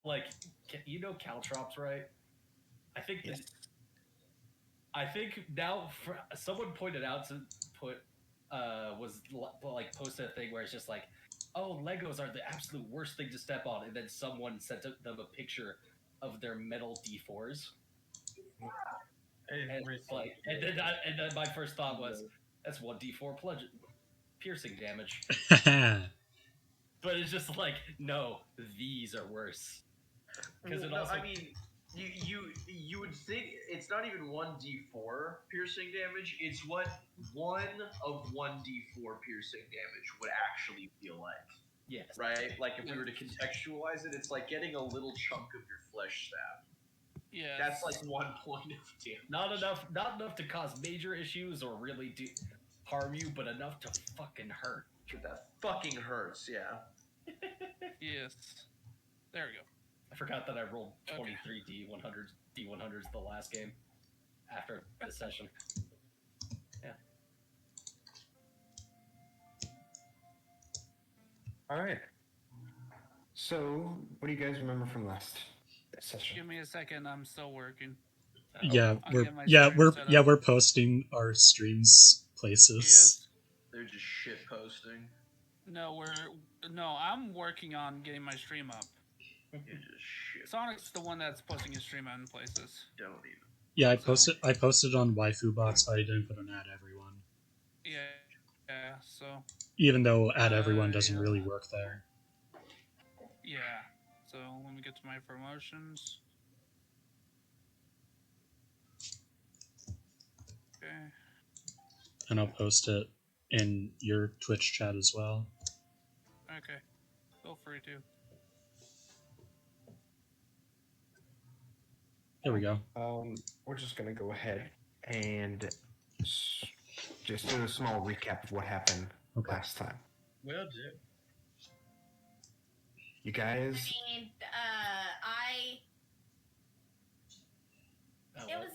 like you know caltrops, right? I think that Yes. I think now someone pointed out to put was like posted a thing where it's just like, oh, Legos are the absolute worst thing to step on, and then someone sent them a picture of their metal D4s, and it's like, and then my first thought was, that's one D4 plunge piercing damage, but it's just like, no, these are worse because Well, it no, also I mean, you would think it's not even 1d4 piercing damage. It's what 1 of 1d4 piercing damage would actually feel like, yes. right? Like if we were to contextualize it, it's like getting a little chunk of your flesh stabbed. Yes. That's like 1 point of damage. Not enough to cause major issues or really do harm you, but enough to fucking hurt. That fucking hurts. Yeah. Yes. There we go. I forgot that I rolled Okay. 23 D100s the last game after the session. Yeah. All right. So, what do you guys remember from last session? Give me a second. I'm still working. Yeah, I'll we're get my yeah stream we're set yeah up. we're posting our streams places. Yes. They're just shit posting. No, I'm working on getting my stream up. You're just shit. Sonic's the one that's posting his stream on places. Don't even. Yeah, I posted on Waifu Box, but I didn't put an ad everyone. Yeah. So. Even though ad everyone doesn't really work there. Yeah. So let me get to my promotions. Okay. And I'll post it in your Twitch chat as well. Okay. Feel free to. There we go. We're just gonna go ahead and just do a small recap of what happened last time. Will do. You guys. I mean, it was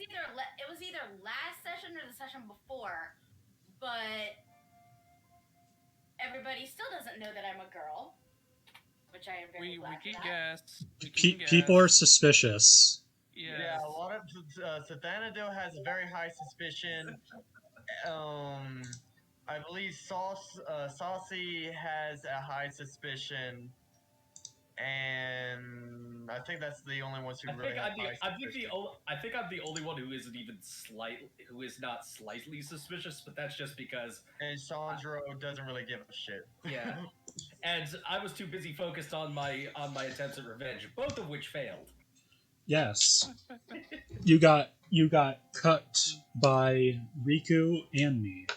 either last session or the session before, but everybody still doesn't know that I'm a girl, which I am very glad we for can that. guess. People are suspicious. Yes. Yeah, a lot of Sathanadil has a very high suspicion. I believe Saucy has a high suspicion, and I think that's the only ones who really have high suspicion. I think I'm the only one who isn't even who is not slightly suspicious, but that's just because. And Sandro doesn't really give a shit. Yeah, and I was too busy focused on my attempts at revenge, both of which failed. Yes. You got cut by Riku and me.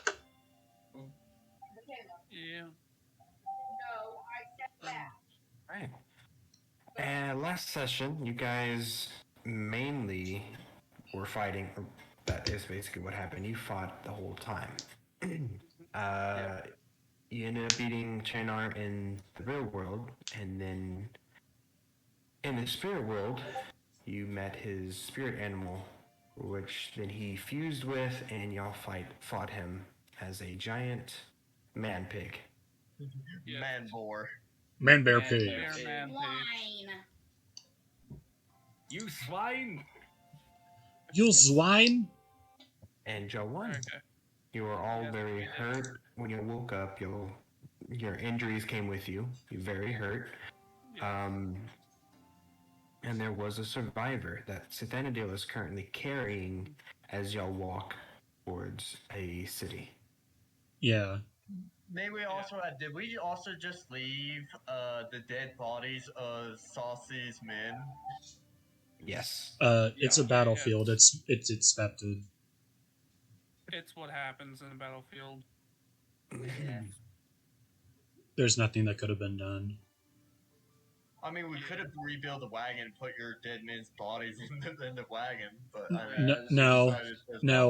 Yeah. No, I said that. Right. And last session, you guys mainly were fighting. That is basically what happened. You fought the whole time. You ended up beating Chenar in the real world, and then in the spirit world, you met his spirit animal, which then he fused with, and y'all fought him as a giant man pig. Man boar. Man bear pig. Swine. You swine! You swine! And y'all won. Okay. You were all very hurt when you woke up. Your injuries came with you. You're very hurt. And there was a survivor that Sathanadil is currently carrying as y'all walk towards a city. Yeah. May we also add, did we also just leave the dead bodies of Saucy's men? Yes. It's a battlefield. It's expected. It's what happens in the battlefield. Yeah. There's nothing that could have been done. I mean, we could have rebuilt the wagon and put your dead men's bodies in the wagon, but I mean, no.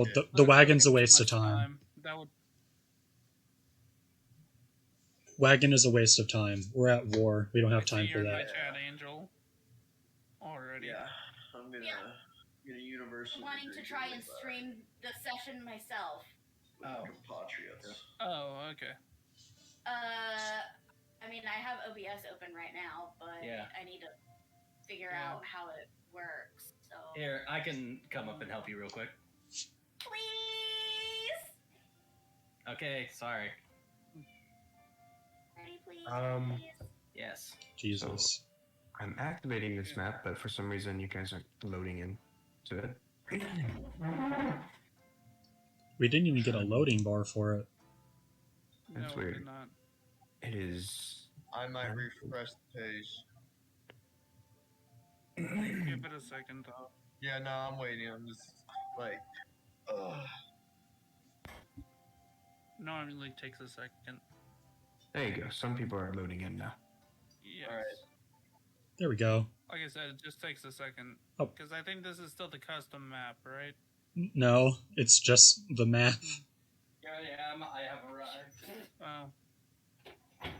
The That wagon's a would take waste too of much time. That would. Wagon is a waste of time. We're at war. We don't have time for You're my that. chat angel. Already. Yeah, I'm gonna universally. Wanting to try and stream the session myself. Compatriots. Oh, okay. I mean, I have OBS open right now, but Yeah. I need to figure Yeah. out how it works. So Here, I can come up and help you real quick. please, Okay, sorry. ready, please. Yes. Jesus. I'm activating this map, but for some reason you guys aren't loading in to it. We didn't even get a loading bar for it. That's no, we weird. did not. It is. I might refresh the page. Give it a second, though. Yeah, no, I'm waiting. I'm just like, ugh. Normally takes a second. There you go. Some people are loading in now. Yes. Alright. There we go. Like I said, it just takes a second. Oh. Because I think this is still the custom map, right? No, it's just the map. Here I am. I have arrived. Oh.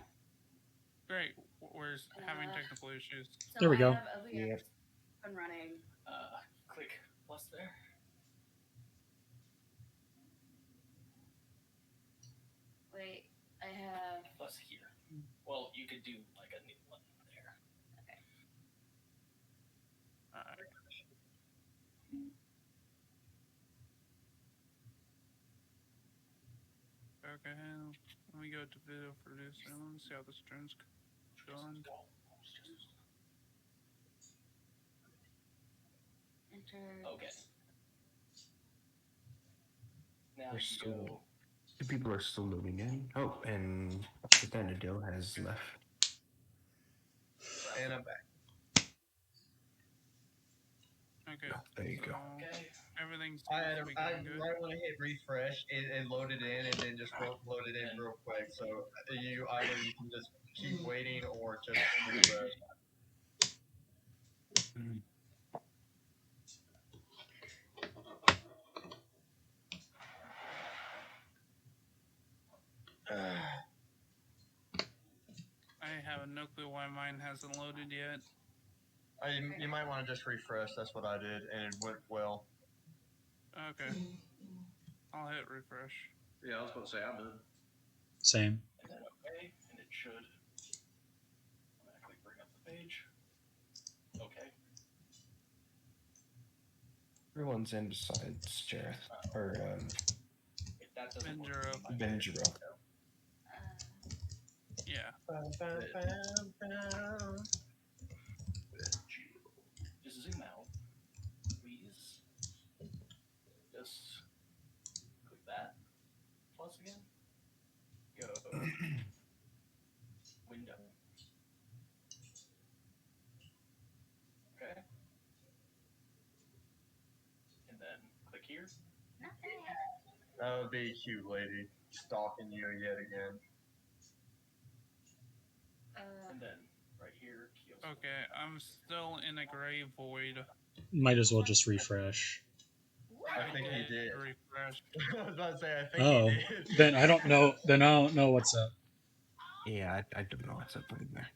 Great. We're having technical issues. So There we I go. have OBS Yep. and running. Click plus there. Wait, I have. Plus here. Well, you could do like a new one there. Alright. Okay, let me go to video producer. Let me see how the stream's going. Enter. Okay. Now We're you still. go. The people are still loading in. Oh, and Benadil has left. And I'm back. Okay. Oh, there you go. Okay. Everything seems I to be going good. right when I hit refresh, it loaded in and then just loaded in real quick. So you can just keep waiting or just refresh. I have no clue why mine hasn't loaded yet. You might want to just refresh. That's what I did, and it went well. Okay. I'll hit refresh. Yeah, I was about to say I did. Same. And then okay, and it should automatically bring up the page. Okay. Everyone's in besides Jareth or If that doesn't work, Benjuro. Benjiro. Yeah. just zoom out, please. Just click that. Plus again. Go. Window. Okay. And then click here. Not there yet. That would be a cute lady stalking you yet again. And then right here, Kyoso. Okay, I'm still in a gray void. Might as well just refresh. I think he did. Refresh. I was about to say, I think Oh, he did. then I don't know. Then I don't know what's up. Yeah, I don't know what's up in there.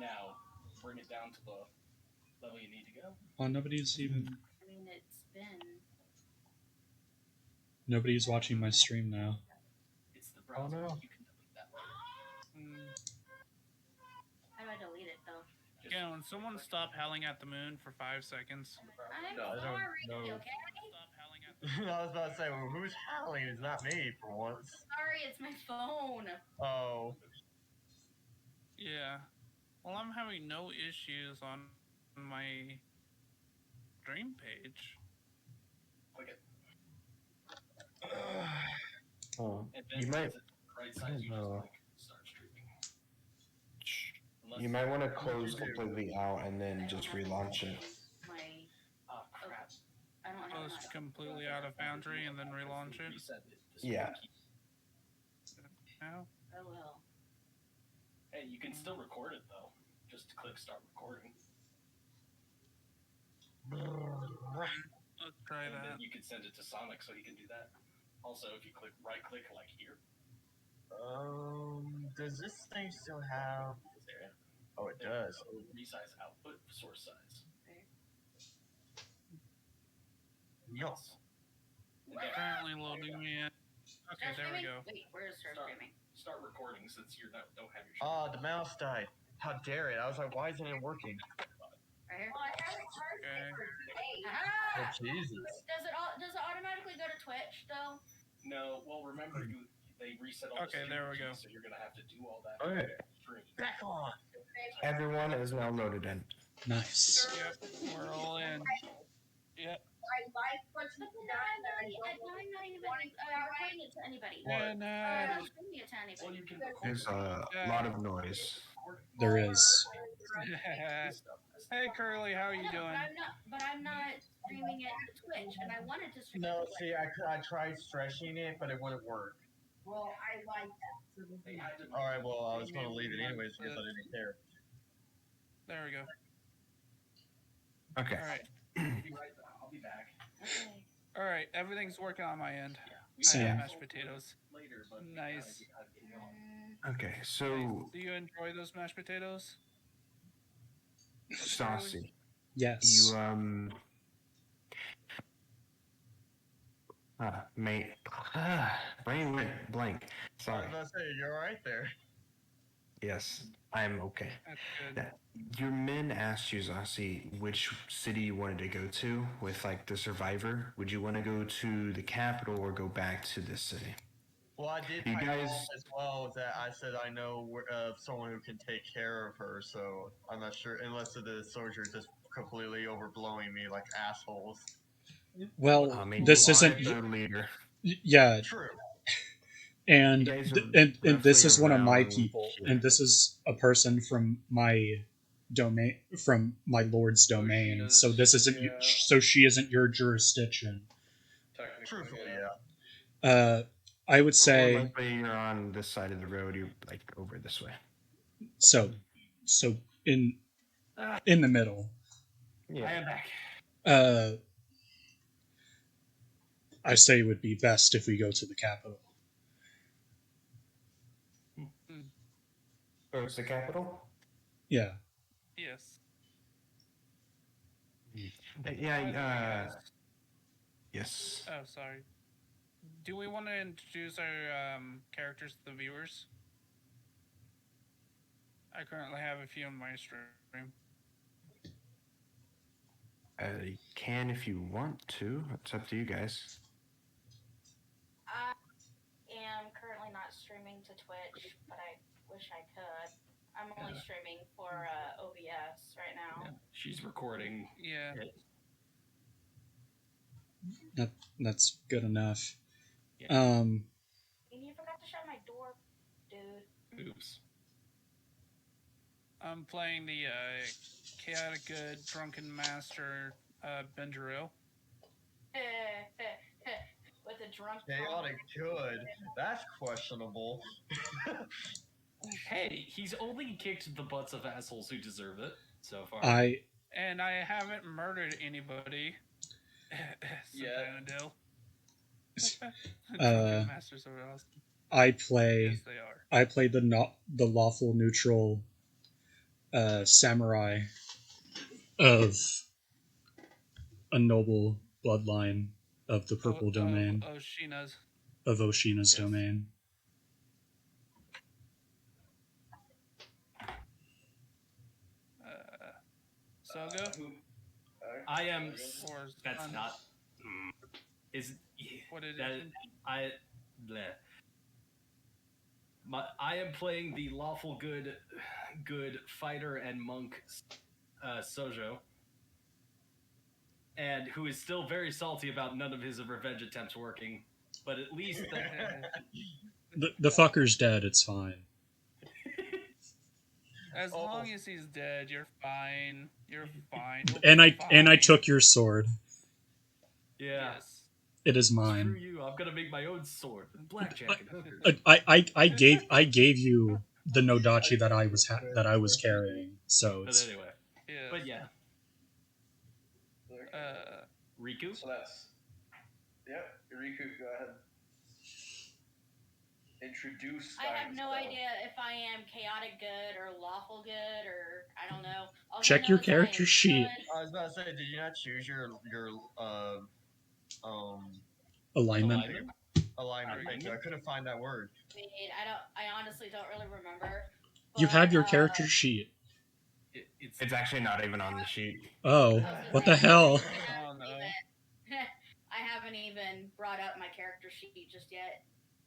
Now, bring it down to the level you need to go. Oh, nobody's even. I mean, it's been. Nobody's watching my stream now. It's the browser. no. You can delete that later. How do I delete it though? Just Yeah, when someone stop howling at the moon for 5 seconds. I'm No, I don't sorry, know. okay? Stop howling at the I was about to say, well, who's howling? It's not me for once. Sorry, it's my phone. Oh. Yeah. Well, I'm having no issues on my stream page. click it. Oh, And then you might. once it's right size, you just know. click start streaming. Unless You might want to close you do? completely out and I then don't just have relaunch it. My. Oh crap. I don't have Close my. completely out of Foundry and then relaunch it. Reset it. This Yeah. one key. Now? Oh well. Hey, you can still record it though. Just click start recording. Let's try And that. then you can send it to Sonic so he can do that. Also, if you right click like here, Does this thing still have? is there? Oh, it There you does. go. Resize output source size. Yup. And then Currently loading me in. Okay, Start there we streaming? go. Wait, where's start Start. streaming? Start recording since you don't have your. Ah, the mouse died. How dare it? I was like, why isn't it working? Right here? Well, Jesus. Does it automatically go to Twitch though? No, well, remember they reset all Okay, the there we stream go. keys, so you're gonna have to do all that. Okay. Stream. Back on. Everyone is now loaded in. Nice. Yep, we're all in. Yep. I like what's not even recording it to anybody. And Not streaming it to anybody. Well, you can There's a lot of noise. There is. hey, Curly, how are you doing? But I'm not streaming it to Twitch, and I wanted to stream No, it to Twitch. see, I tried stretching it, but it wouldn't work. Well, I like that. All right, well, I was going to leave it anyways because I didn't care. There we go. Okay. All right. I'll be back. Okay. All right. Everything's working on my end. I Same. have mashed potatoes. Later, but Nice. Okay, so Do you enjoy those mashed potatoes? Stassi, Yes. you mate, brain went blank. I Sorry. was about to say, you're all right there. Yes, I'm okay. That's good. That your men asked you, Zassi, which city you wanted to go to with like the survivor. Would you want to go to the capital or go back to this city? Well, I did You type guys- off as well that I said I know someone who can take care of her, so I'm not sure, unless the soldiers just completely overblowing me like assholes. Well, I mean, this you isn't. are the leader. Yeah, True. and You guys th- are and this roughly is one of my around people, here. and this is a person from my domain, from my lord's domain. does- So this isn't. yeah. So she isn't your jurisdiction. Technically, Truthfully, yeah. yeah. I would More say likely you're on this side of the road. You're like over this way. so. So in the middle. I am back. I say it would be best if we go to the capital. Oh, it's the capital. Yeah. Yes. Yeah. By the way, guys- Yes. Oh, sorry. Do we want to introduce our characters to the viewers? I currently have a few on my stream. You can if you want to. It's up to you guys. I am currently not streaming to Twitch, but I wish I could. I'm only streaming for OBS right now. Yeah, she's recording. Yeah. That's good enough. Yeah. And you forgot to shut my door, dude. Oops. I'm playing the chaotic good drunken master Benjiro. With a drunk Chaotic good. That's questionable. Hey, he's only kicked the butts of assholes who deserve it so far. And I haven't murdered anybody. Yeah. Drunken masters are awesome. I play. Yes, they are. I play the lawful neutral samurai of a noble bloodline of the purple domain Oshina's. of Oshina's Yes. domain. Sogo? I am. Or That's Sun? not. Is What is that? it? I. Bleh. I am playing the lawful good fighter and monk, Sojo, and who is still very salty about none of his revenge attempts working. But at least The fucker's dead. It's fine. As Oh. long as he's dead, you're fine. You're fine. You'll And be I fine. took your sword. yeah. Yes. It is Screw mine. you! I'm gonna make my own sword with blackjack and hookers. I gave you the Nodachi that I was carrying. So But it's anyway, Yes. but yeah, Okay. Riku. So that's. Yep, Riku, go ahead. Introduce. I have no style. idea if I am chaotic good or lawful good or I don't know. All I Check know your is I character am sheet. good. I was about to say, did you not choose your alignment. alignment? Thank you. I couldn't find that word. Wait, I honestly don't really remember. You but, have your character sheet. It's It's actually not even on the sheet. Oh, what the hell? Oh no. haven't even brought up my character sheet just yet,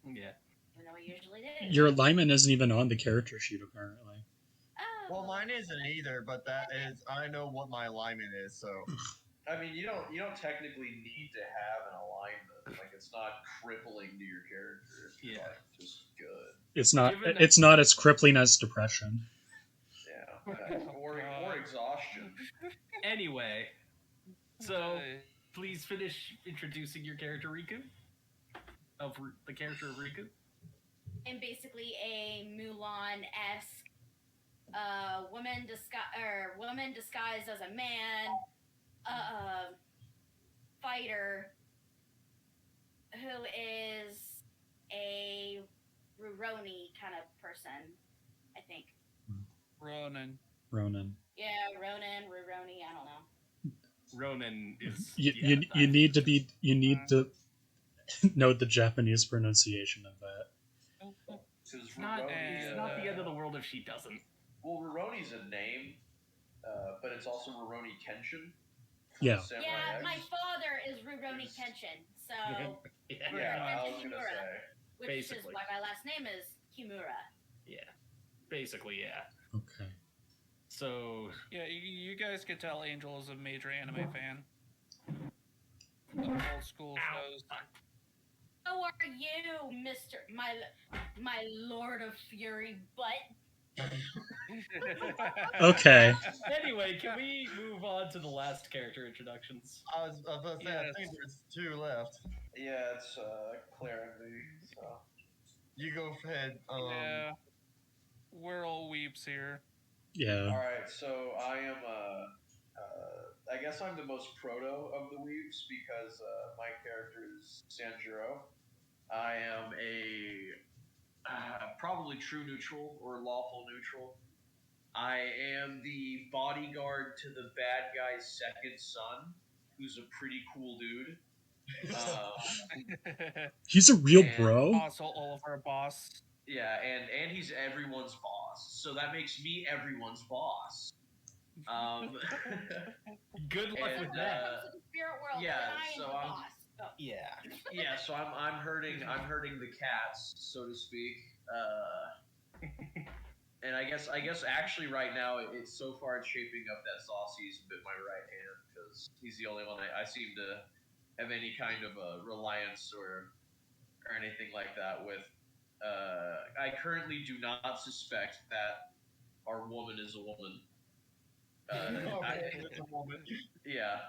Yeah. even though I usually do. Your alignment isn't even on the character sheet, apparently. Oh. Well, mine isn't either, but that is I know what my alignment is, so I mean, you don't technically need to have an alignment. Like, it's not crippling to your character. It's Yeah. like just good. It's not. Given- It's not as crippling as depression. Yeah, or exhaustion. Anyway, so Okay. please finish introducing your character Riku. The character of Riku. And basically a Mulan-esque woman disguised as a man, fighter who is a Ruroni kind of person, I think. Ronan. Yeah, Ronin, Ruroni, I don't know. Ronan is. You need to note the Japanese pronunciation of that. Because It's not the end of the world if she doesn't. Well, Ruroni's a name, but it's also Ruroni Kenshin. Yeah. Samurai Yeah, X. my father is Ruroni Kenshin, so Yeah, I was gonna Kimura, say. which Basically. is why my last name is Kimura. Yeah. Basically, yeah. Okay. So Yeah, you guys could tell Angel is a major anime fan. Of old school shows. How are you, Mister my Lord of Fury butt? Okay. anyway, can we move on to the last character introductions? I was about to say I Yes. think there's 2 left. Yeah, it's Claire and me. So You go ahead. Yeah. We're all weeps here. Yeah. all right, so I am I guess I'm the most proto of the weaves because my character is Sanjuro. I am a probably true neutral or lawful neutral. I am the bodyguard to the bad guy's second son, who's a pretty cool dude. He's a real And bro. Also, Oliver Boss. Yeah, and he's everyone's boss, so that makes me everyone's boss. Good luck And, with When it that. comes to the spirit world, yeah, then I am so the I'm- boss. Oh. Yeah. Yeah, so I'm hurting the cats, so to speak. And I guess actually right now it's so far it's shaping up that Saucy's bit my right hand because he's the only one I seem to have any kind of a reliance or anything like that with. I currently do not suspect that our woman is a woman. It's a woman. Yeah,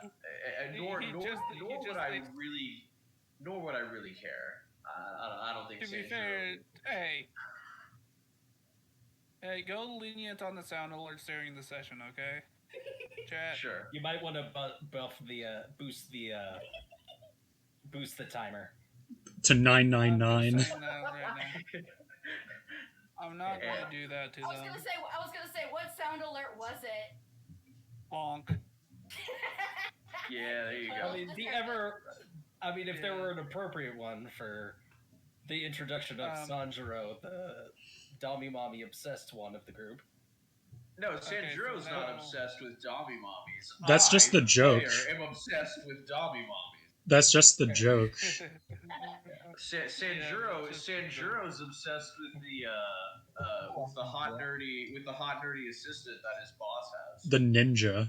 nor He nor, just- nor he would just I thinks- really, nor would I really care. I don't think. To be Sanjuro fair, would. hey, go lenient on the sound alerts during the session, okay? Chat. Sure. You might want to buff the boost the timer. To I'm 999. just saying that right now. I'm not gonna do that to I was them. gonna say, what sound alert was it? Bonk. Yeah, there you I go. mean, if there were an appropriate one for the introduction of Sanjuro, the Dami Mommy obsessed one of the group. No, Okay, Sanjuro's so not now- obsessed with Dami mommies. That's just the joke. I am obsessed with Dami mommies. That's just the joke. Sanjuro, just- Sanjuro's obsessed with the hot nerdy assistant that his boss has. The ninja.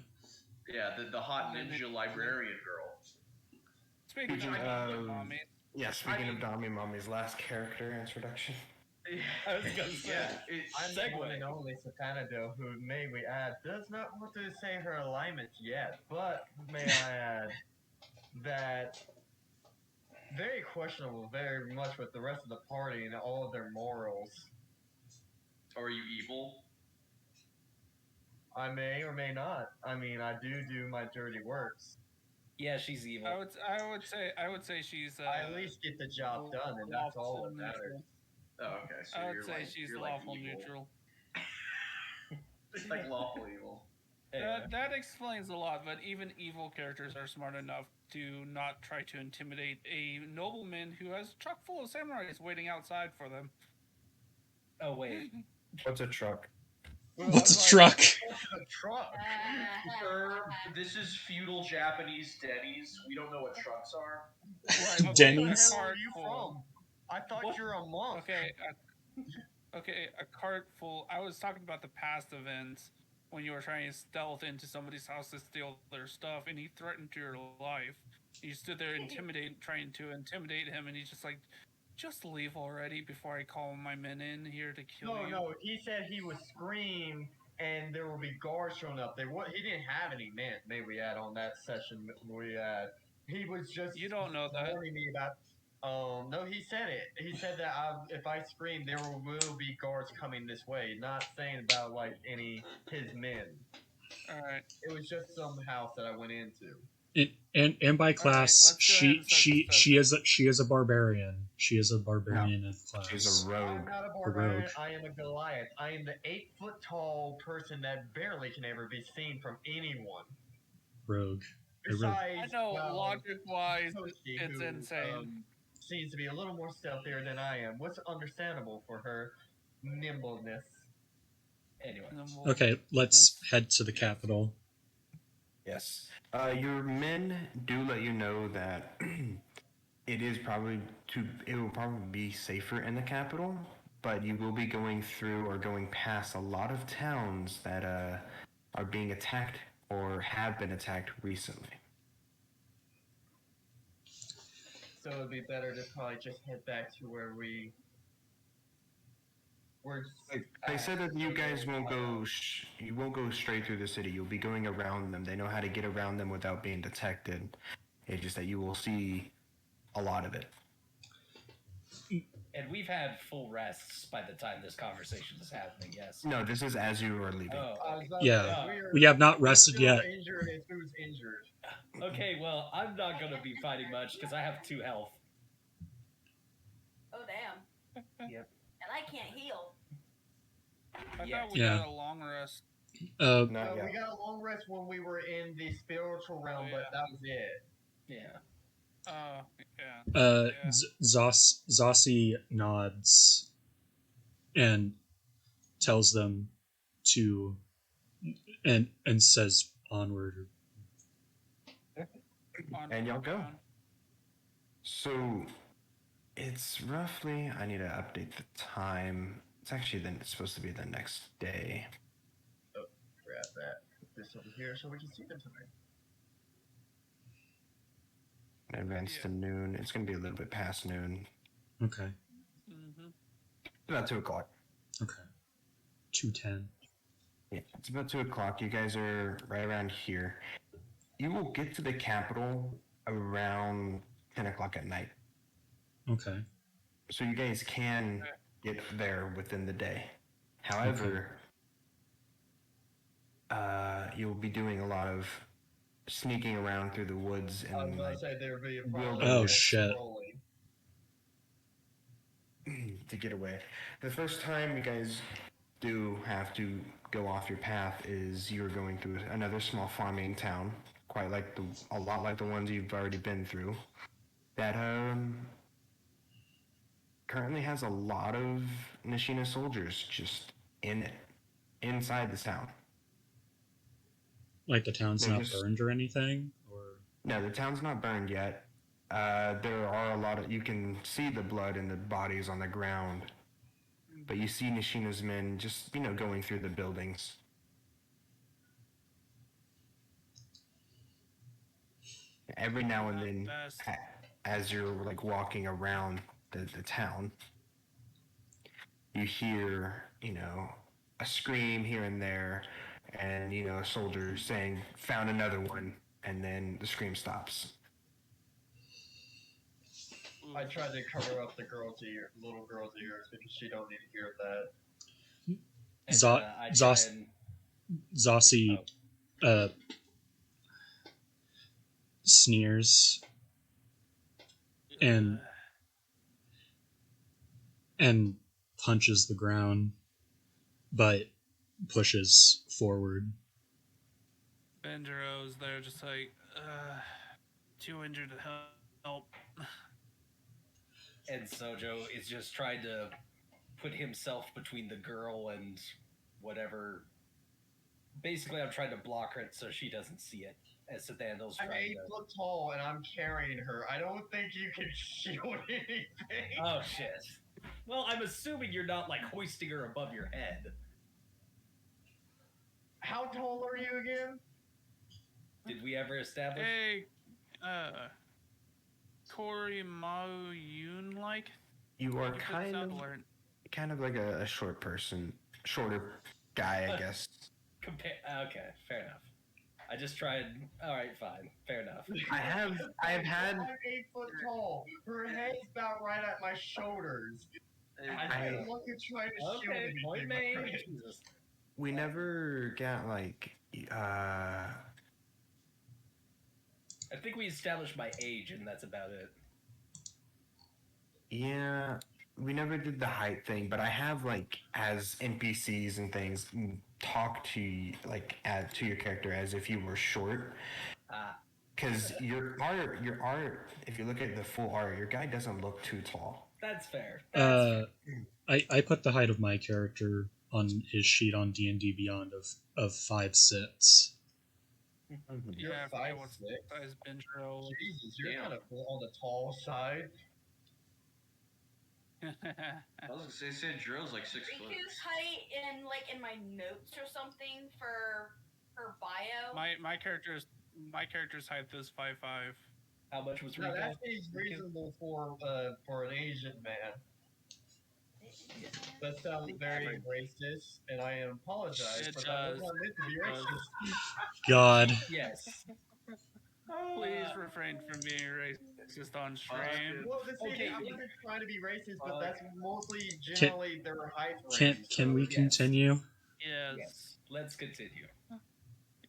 Yeah, the hot ninja librarian girl. Speaking of mommy, Yeah, speaking of Dami Mommy's last character introduction. I was gonna say. Yeah, I'm Segue. the one and only Satanado, who, may we add, does not want to say her alignment yet, but may I add that very questionable, very much with the rest of the party and all of their morals. are you evil? I may or may not. I mean, I do my dirty works. Yeah, she's evil. I would say she's. I at least get the job done, and that's all that matters. Oh, okay. So I you're would say like, she's you're like lawful evil. neutral. It's like lawful evil. Anyway. That explains a lot, but even evil characters are smart enough to not try to intimidate a nobleman who has a truck full of samurais waiting outside for them. Oh wait, What's a truck? Well, I What's was a like, truck? "What's a truck?" Sir, this is feudal Japanese Denny's. We don't know what trucks are. Like, what the Denny's? hell are you Cartful. from? I thought What? you were a monk. Okay, a cart full. I was talking about the past events when you were trying to stealth into somebody's house to steal their stuff, and he threatened your life. You stood there, trying to intimidate him, and he's just like, "Just leave already before I call my men in here to kill you." No, he said he would scream and there will be guards showing up. He didn't have any men. Maybe we had on that session we had. He was just You don't know that. warning me about. No, he said it. He said that if I scream, there will be guards coming this way. Not saying about like his men. All right. It was just some house that I went into. And by class, let's go ahead and start this she is a barbarian. She is a barbarian in class. She's a I'm rogue. not a A rogue. barbarian. I am a Goliath. I am the 8 foot tall person that barely can ever be seen from anyone. Rogue. Besides, I know, well, logic-wise, Toshi, it's who, insane. seems to be a little more stealthier than I am. What's understandable for her nimbleness. Anyway, Okay, let's head to the capital. Yes. Your men do let you know that it will probably be safer in the capital, but you will be going through or going past a lot of towns that are being attacked or have been attacked recently. So it'd be better to probably just head back to where we were. They said that you guys won't go. You won't go straight through the city. You'll be going around them. They know how to get around them without being detected. It's just that you will see a lot of it. and we've had full rests by the time this conversation is happening. Yes. No, this is as you are leaving. Oh. Yeah, we have not rested still yet. Injured and who's injured? Okay. Well, I'm not gonna be fighting much because I have 2 health. Oh damn. Yep. And I can't heal. I Yeah. thought we got a long rest. Not No, yet. we got a long rest when we were in the spiritual realm, Oh, but that was it. Yeah. Yeah. Zossi nods and tells them to and says onward. And y'all go. So it's roughly. I need to update the time. It's actually then. It's supposed to be the next day. Grab that. Put this over here so we can see them tonight. Advance to noon. It's gonna be a little bit past noon. Okay. Mm-hmm. About 2:00. Okay. 2:10. Yeah, it's about 2:00. You guys are right around here. You will get to the capital around 10:00 at night. Okay. So you guys can get there within the day. However, you'll be doing a lot of sneaking around through the woods I was and gonna like say there would be a Will problem. do. Oh shit. to get away. The first time you guys do have to go off your path is you're going through another small farming town, quite like a lot like the ones you've already been through. That currently has a lot of Nishina soldiers just in it, inside the town. Like the town's They're not just- burned or anything? Or No, the town's not burned yet. There are a lot of. You can see the blood and the bodies on the ground, but you see Nishina's men just going through the buildings. Every now and then, as you're like walking around the town, you hear a scream here and there, and a soldier saying "found another one," and then the scream stops. I tried to cover up the little girl's ears because she don't need to hear that. And, I try Zos- and Zossi sneers and punches the ground, but pushes forward. Benjiro's there just like, too injured to help. and Sojo is just trying to put himself between the girl and whatever. Basically, I'm trying to block her so she doesn't see it. As Sathandal's I'm trying 8 to. foot tall and I'm carrying her. I don't think you can shield anything. Oh shit. Well, I'm assuming you're not like hoisting her above your head. How tall are you again? Did we ever establish? Hey, Corey Mao Yoon like? You are You put kind sound of alert. like a short person, shorter guy, I guess. Okay, fair enough. I just tried. All right, fine, fair enough. I've had. I'm 8 foot tall. Her head's about right at my shoulders. I don't want you trying to shield Okay, anything. point my made. friend. Jesus. We never got like. I think we established my age, and that's about it. Yeah, we never did the height thing, but I have like as NPCs and things talk to you, like add to your character as if you were short. Because your art, if you look at the full art, your guy doesn't look too tall. That's fair. That's fair. I put the height of my character on his sheet on D&D Beyond of 5'6". You're Yeah, I forget 5'6". what size Benjiro. Jesus, you're Damn. kind of on the tall side. I was gonna say Sanjiro's like 6 foot. Riku's height in my notes or something for her bio. my character's height is 5'5". How much was No, Rico? that seems reasonable for an Asian man. That sounds very racist, and I apologize It for that. does. Was not meant to be racist. God. Yes. Please refrain from being racist on stream. Well, the thing Okay. I wasn't trying to be racist, but that's mostly generally their height range. Can we yes. continue? Yes. Yes. Let's continue.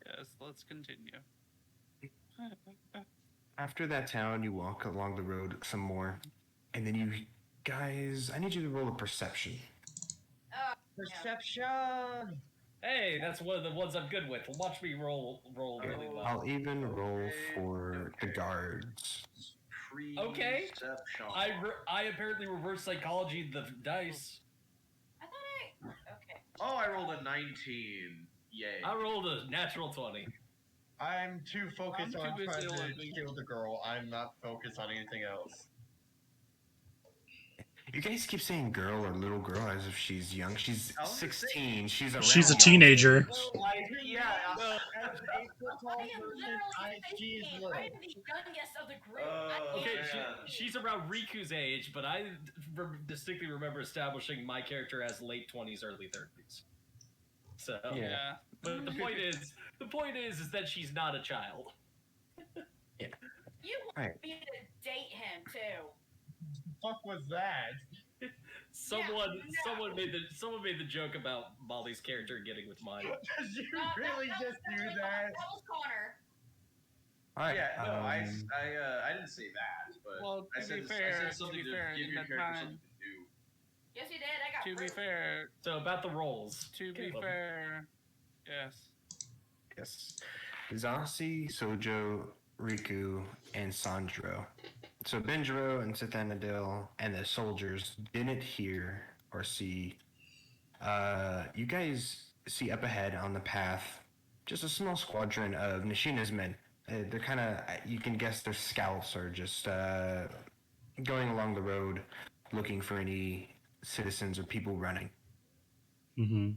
Yes, let's continue. After that town, you walk along the road some more, and then you guys, I need you to roll a perception. Perception. Hey, that's one of the ones I'm good with. Watch me roll really well. I'll even roll for the guards. Okay. Perception. I apparently reverse psychology the dice. I thought okay. Oh, I rolled a 19. Yay. I rolled a natural 20. I'm too focused I'm on too busy trying to living. kill the girl. I'm not focused on anything else. You guys keep saying girl or little girl as if she's young. She's I was gonna say- 16. She's around She's a y'all's teenager. age. As an 8 foot tall I am person, literally she's 15. little. I am the youngest of the group. Okay, man. she's around Riku's age, but I distinctly remember establishing my character as late 20s, early 30s. So, Yeah. but the point is that she's not a child. You want Right. me to date him too? Fuck was that? Someone no. someone made the joke about Molly's character getting with mine. Did you That really was just do literally- that? That was Connor. All right. Yeah, no, I didn't say that, but Well, I to said be fair, I said something to give in your that character time, something to do. Yes, you did. I got to be proof. fair, So about the rolls. fair, yes. Yes. Zasi, Sojo, Riku, and Sandro. So Benjiro and Sathanadil and the soldiers didn't hear or see. You guys see up ahead on the path just a small squadron of Nishina's men. They're kind of, you can guess they're scouts or just going along the road looking for any citizens or people running. Mm-hmm.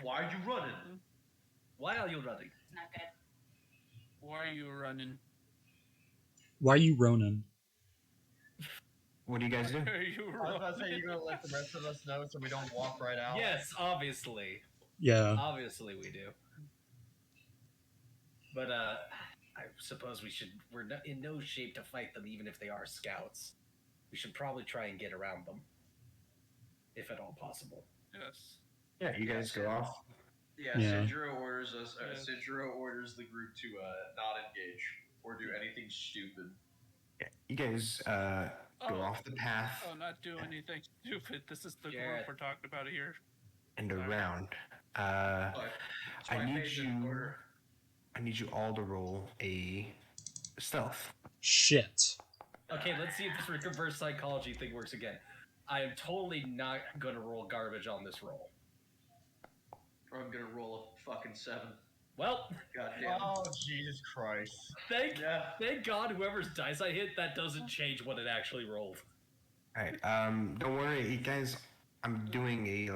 Why are you running? Why are you running? It's not good. Why are you running? Why are you Ronan? What do you guys do? Why are you I was running? about to say you're gonna let the rest of us know so we don't walk right out. Yes, obviously. Yeah. Obviously we do. But I suppose we're in no shape to fight them even if they are scouts. We should probably try and get around them. If at all possible. Yes. Yeah, you guys go off. Yeah, Yeah. Sidro orders us. Yeah. Sidro orders the group to not engage or do anything stupid. Yeah, you guys go off the path Oh, not do anything stupid. This is the Gareth. group we're talking about here. and around. But that's why I need made this you. order. I need you all to roll a stealth. Shit. Okay, let's see if this reverse psychology thing works again. I am totally not going to roll garbage on this roll. or I'm gonna roll a fucking 7. Well, Goddamn. Oh, Jesus Christ. thank God whoever's dice I hit, that doesn't change what it actually rolled. All right. Don't worry, you guys. I'm doing a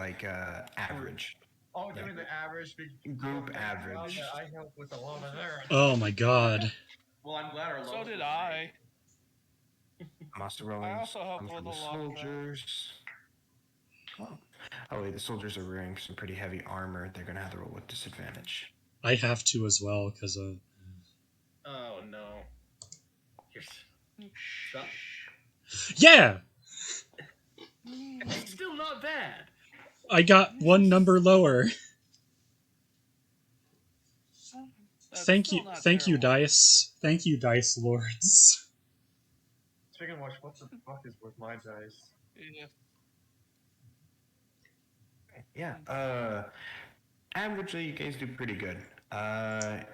average. Oh, doing the average Group average. I help with a lot of there. Oh my god. Well, I'm glad our So lowest did was I. I'm also rolling I also helped some with from the a lot of that. soldiers. Oh wait, the soldiers are wearing some pretty heavy armor. They're gonna have to roll with disadvantage. I have to as well because of. Oh no. Here's stop. Yeah! It's still not bad. I got one number lower. That's Thank still you, not thank you, terrible. dice. Thank you, dice lords. Speaking of which, what the fuck is with my dice? Yeah. Yeah. Averagely, you guys do pretty good. How'd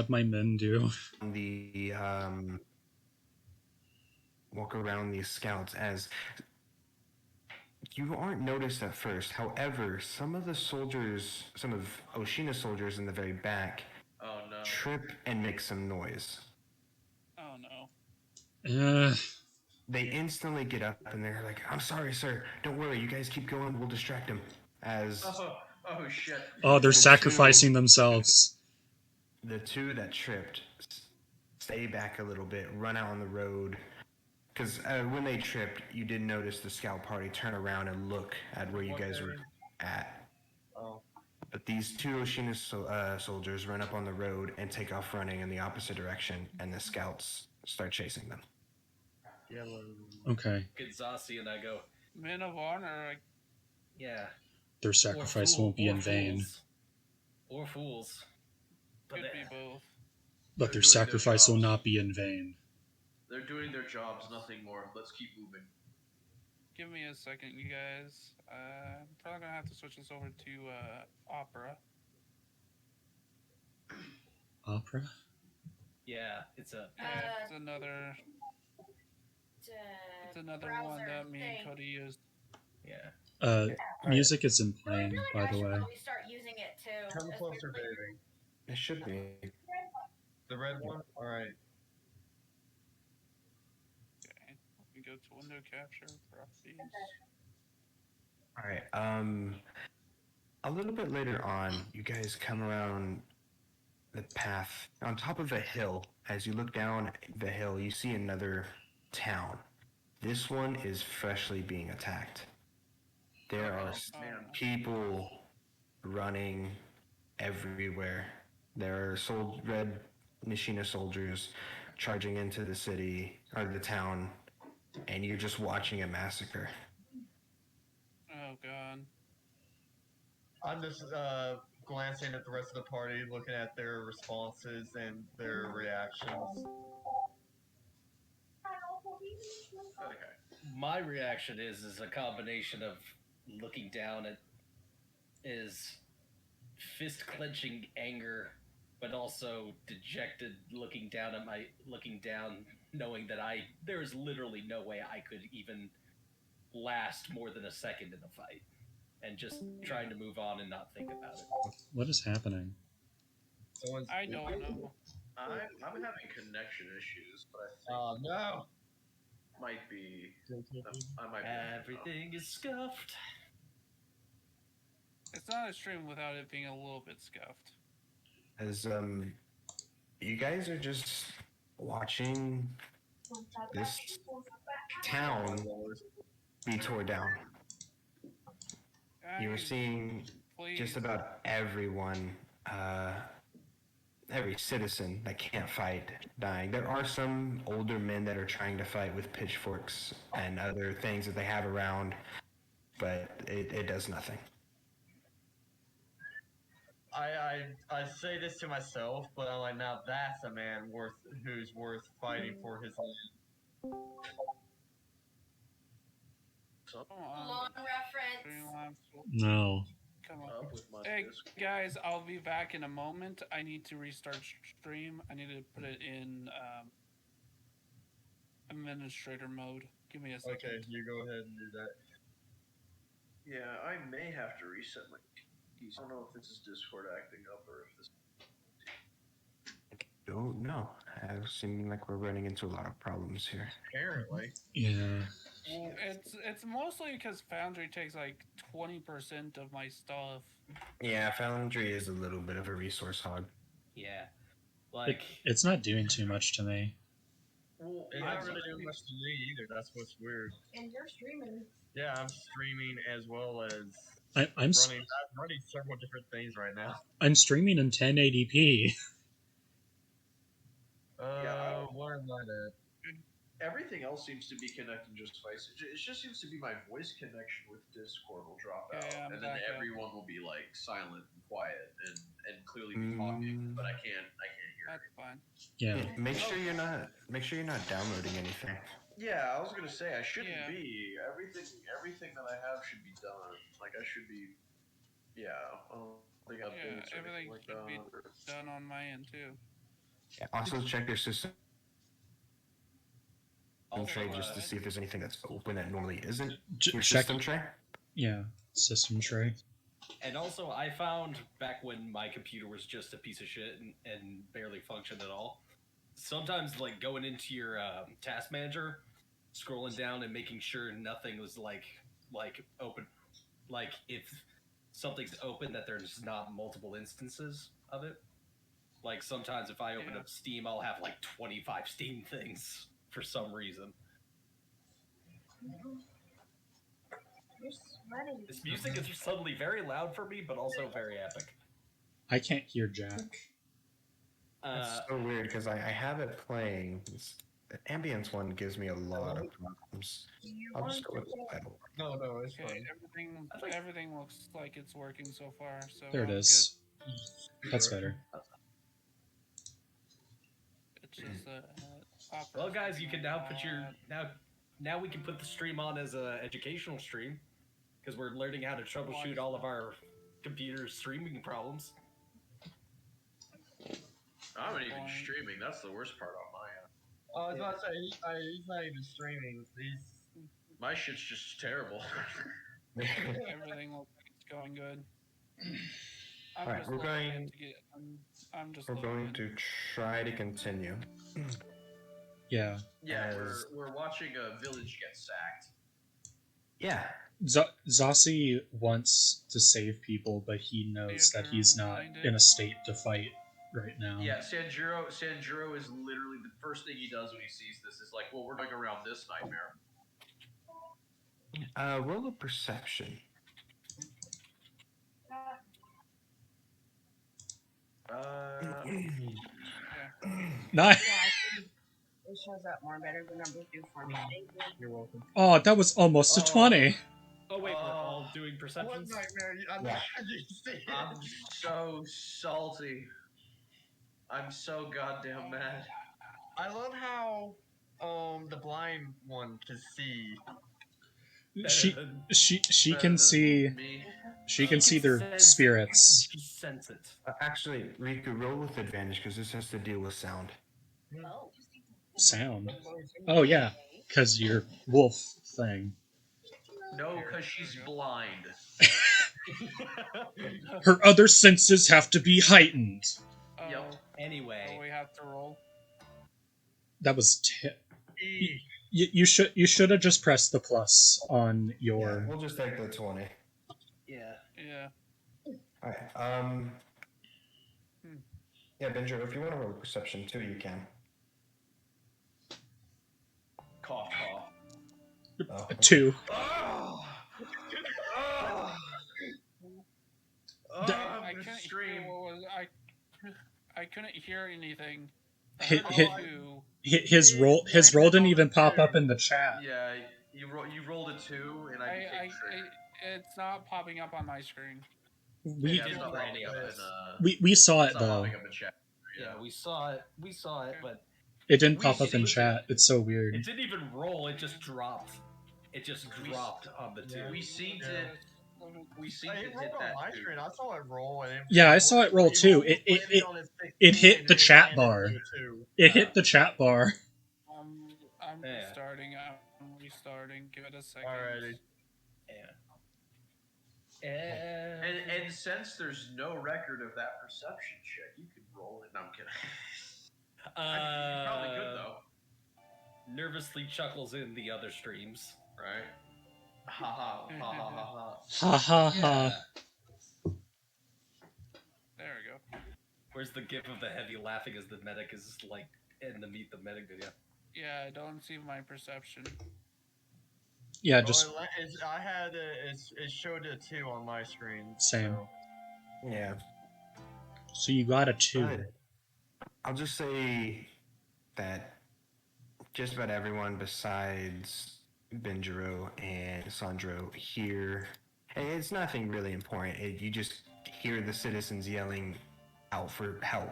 my men do? The walk around these scouts as you aren't noticed at first. However, some of Oshina's soldiers in the very back Oh no. trip and make some noise. Oh no. They instantly get up and they're like, "I'm sorry, sir. Don't worry. You guys keep going. We'll distract him." As Oh shit. Oh, they're The sacrificing two- themselves. the two that tripped stay back a little bit, run out on the road. Because when they tripped, you did notice the scout party turn around and look at where you What guys were area? at. Oh. But these two Oshina soldiers run up on the road and take off running in the opposite direction, and the scouts start chasing them. Yellow. Okay. Get Zasi and I go, Men of honor. yeah. Their sacrifice won't be in vain. Or fools. But Could be both. But They're their doing their sacrifice will jobs. not be in vain. They're doing their jobs, nothing more. Let's keep moving. Give me a second, you guys. I'm probably gonna have to switch this over to opera. Opera? yeah, it's a Yeah, it's another one browser that me and thing. Cody used. yeah. Music isn't I playing, feel like by I the should way. probably start using it too. Come closer, baby. It should be. The red one? Alright. Okay. Let me go to window capture properties. All right. A little bit later on, you guys come around the path on top of a hill. As you look down the hill, you see another town. This one is freshly being attacked. There are man. people running everywhere. There are red Nishina soldiers charging into the city or the town, and you're just watching a massacre. Oh god. I'm just glancing at the rest of the party, looking at their responses and their reactions. Okay. My reaction is a combination of looking down at is fist clenching anger, but also dejected looking down, knowing that there is literally no way I could even last more than a second in a fight, and just trying to move on and not think about it. What is happening? Someone's I don't know. I'm having connection issues, but I think Oh no! might be. I might be. Everything is scuffed. It's not a stream without it being a little bit scuffed. As you guys are just watching this town be torn down. You were Guys, seeing please. just about everyone, every citizen that can't fight dying. There are some older men that are trying to fight with pitchforks and other things that they have around, but it does nothing. I say this to myself, but I'm like, now that's a man who's worth fighting for his land. Long reference. No. Come on. Up with my Hey disc. guys, I'll be back in a moment. I need to restart stream. I need to put it in administrator mode. Give me a second. Okay, you go ahead and do that. Yeah, I may have to reset my I don't know if this is Discord acting up or if this. Don't know. It seems like we're running into a lot of problems here. Apparently. Yeah. Well, it's mostly because Foundry takes like 20% of my stuff. Yeah, Foundry is a little bit of a resource hog. Yeah, It, like it's not doing too much to me. Well, It's I not really doing much to me either. That's what's weird. And you're streaming. Yeah, I'm streaming as well as I'm I'm running several different things right now. I'm streaming in 1080p. Where am I at? everything else seems to be connecting just fine. It just seems to be my voice connection with Discord will drop out, Okay, I'm and then back up. everyone will be like silent and quiet and clearly be talking, but I can't hear. That's fine. Yeah. Make sure you're not downloading anything. Yeah, I was gonna say I shouldn't Yeah. be. Everything that I have should be done. Like I should be. Yeah. I don't think Yeah, updates or everything anything like should be that. done on my end too. Yeah, also check your system also, tray just to see if there's anything that's open that normally isn't. Your Check. system tray. Yeah. System tray. and also I found back when my computer was just a piece of shit and barely functioned at all. Sometimes like going into your task manager, scrolling down and making sure nothing was like open, like if something's open that there's not multiple instances of it. Like sometimes if I open Yeah. up Steam, I'll have like 25 Steam things for some reason. You're sweating. This music is suddenly very loud for me, but also very epic. I can't hear Jack. That's so weird because I have it playing. The ambience one gives me a lot of problems. I'll just go with the title. No, it's Okay, fine. everything looks like it's working so far. So There it I'm is. That's better. Good. It's just Well, guys, you can now put your now we can put the stream on as a educational stream because we're learning how to troubleshoot all of our computer streaming problems. I'm not even streaming. That's the worst part on my end. I was about to say he's not even streaming. My shit's just terrible. everything looks like it's going good. I'm Alright, just we're logging in going- to get. I'm just. We're logging going in. to try to continue. Yeah. Yeah, As- we're watching a village get sacked. Yeah. Zossi wants to save people, but he knows that he's not in a state to fight right now. Yeah, Sanjuro is literally the first thing he does when he sees this is like, well, we're going around this nightmare. Roll a perception. Nice. It shows up more better than numbers do for me. You're welcome. Oh, that was almost a 20. Oh wait, we're all doing What perceptions. nightmare? I'm Yeah. not sure you see it. I'm so salty. I'm so goddamn mad. I love how the blind one can see. She Better can than see me. she can see their sense- spirits. She sense it. Actually, Riku, roll with advantage because this has to deal with sound. Oh. Sound. Oh yeah, because your wolf thing. No, because she's blind. Her other senses have to be heightened. Oh, Yep. Anyway, we have to roll. That was you should have just pressed the plus on your. Yeah, we'll just take the 20. yeah. Yeah. Alright, yeah, Benjo, if you want to roll perception too, you can. Cough, cough. Oh. 2. Oh! Oh! Oh, D- I'm I gonna couldn't scream. hear what was I couldn't hear anything. I Hit- heard hit- two. His roll didn't even pop up in the chat. Yeah, you rolled a 2, and I became triggered. It's not popping up on my screen. We Yeah, it's not popping up in, we saw it's it not though. popping up in chat. Yeah, we saw it. We saw it, but It didn't We pop up in see- chat. It's so weird. it didn't even roll. It just dropped. It just dropped on the two. We seen Yeah. it. We seen It it rolled hit on that my too. screen. I saw it roll. And Yeah, I saw it roll too. It hit the chat bar. It hit the chat bar. I'm Yeah. restarting. I'm restarting. Give it a second. Alrighty. Yeah. And since there's no record of that perception check, you can roll it. No, I'm kidding. You probably could though, Nervously chuckles in the other streams. right? Ha ha ha ha ha ha. Ha ha ha. There we go. Where's the gif of the heavy laughing as the medic is like in the Meet the Medic video? Yeah, I don't see my perception. Yeah, just I had it showed a 2 on my screen. Same. So. Yeah. so you got a 2. But I'll just say that just about everyone besides Benjiro and Sandro here, and it's nothing really important. You just hear the citizens yelling out for help.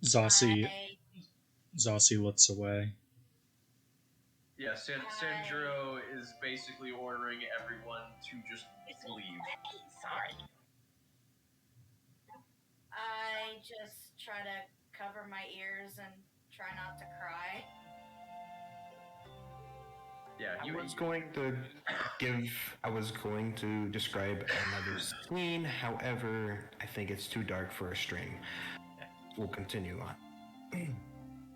Zossi I looks away. Yeah, Sanjuro is basically ordering everyone to just leave. Sorry. I just try to cover my ears and try not to cry. Yeah, I was going to describe another scene, however, I think it's too dark for a stream. We'll continue on.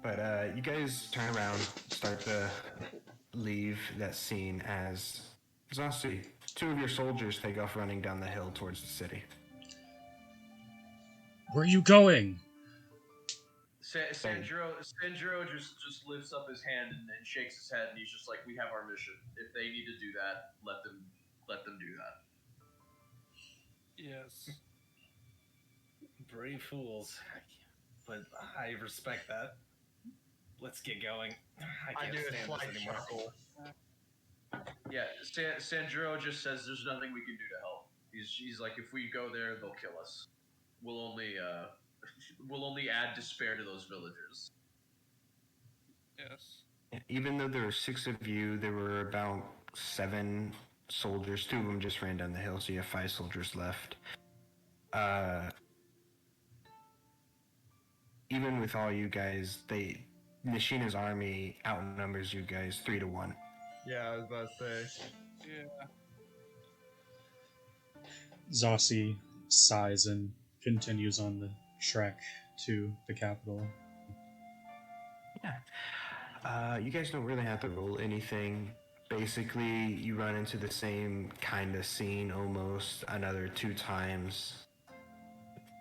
But you guys turn around, start to leave that scene as Zossi, 2 of your soldiers take off running down the hill towards the city. Where are you going? Sanjuro just lifts up his hand and shakes his head, and he's just like, "We have our mission. If they need to do that, let them do that." Yes. Brave fools. But I respect that. Let's get going. I I can't do a stand slight this anymore. chuckle. Yeah, Sanjuro just says, "There's nothing we can do to help." He's like, "If we go there, they'll kill us. We'll only add despair to those villagers." Yes. Even though there were 6 of you, there were about 7 soldiers. 2 of them just ran down the hill, so you have 5 soldiers left. Even with all you guys, Nishina's army outnumbers you guys 3 to 1. Yeah, I was about to say. Yeah. Zossi sighs and continues on the trek to the capital. Yeah. You guys don't really have to roll anything. Basically, you run into the same kind of scene almost another 2 times.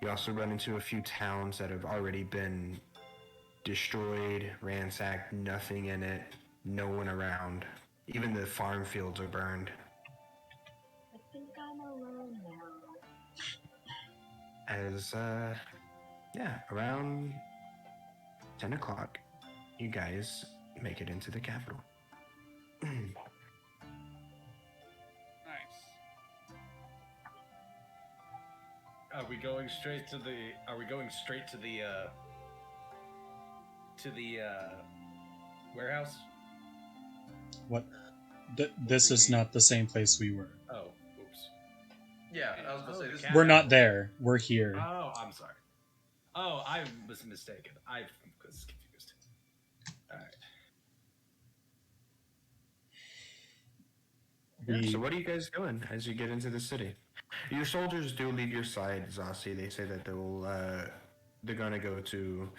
You also run into a few towns that have already been destroyed, ransacked, nothing in it, no one around. Even the farm fields are burned. I think I'm alone now. As, around 10 o'clock, you guys make it into the capital. Nice. Are we going straight to the warehouse? What? This is not the same place we were. Oh, oops. Yeah, I was gonna say this. We're not there. We're here. Oh, I'm sorry. Oh, I was mistaken. I was confused. All right. So what are you guys doing as you get into the city? Your soldiers do leave your side, Zossi. They say that they're gonna go to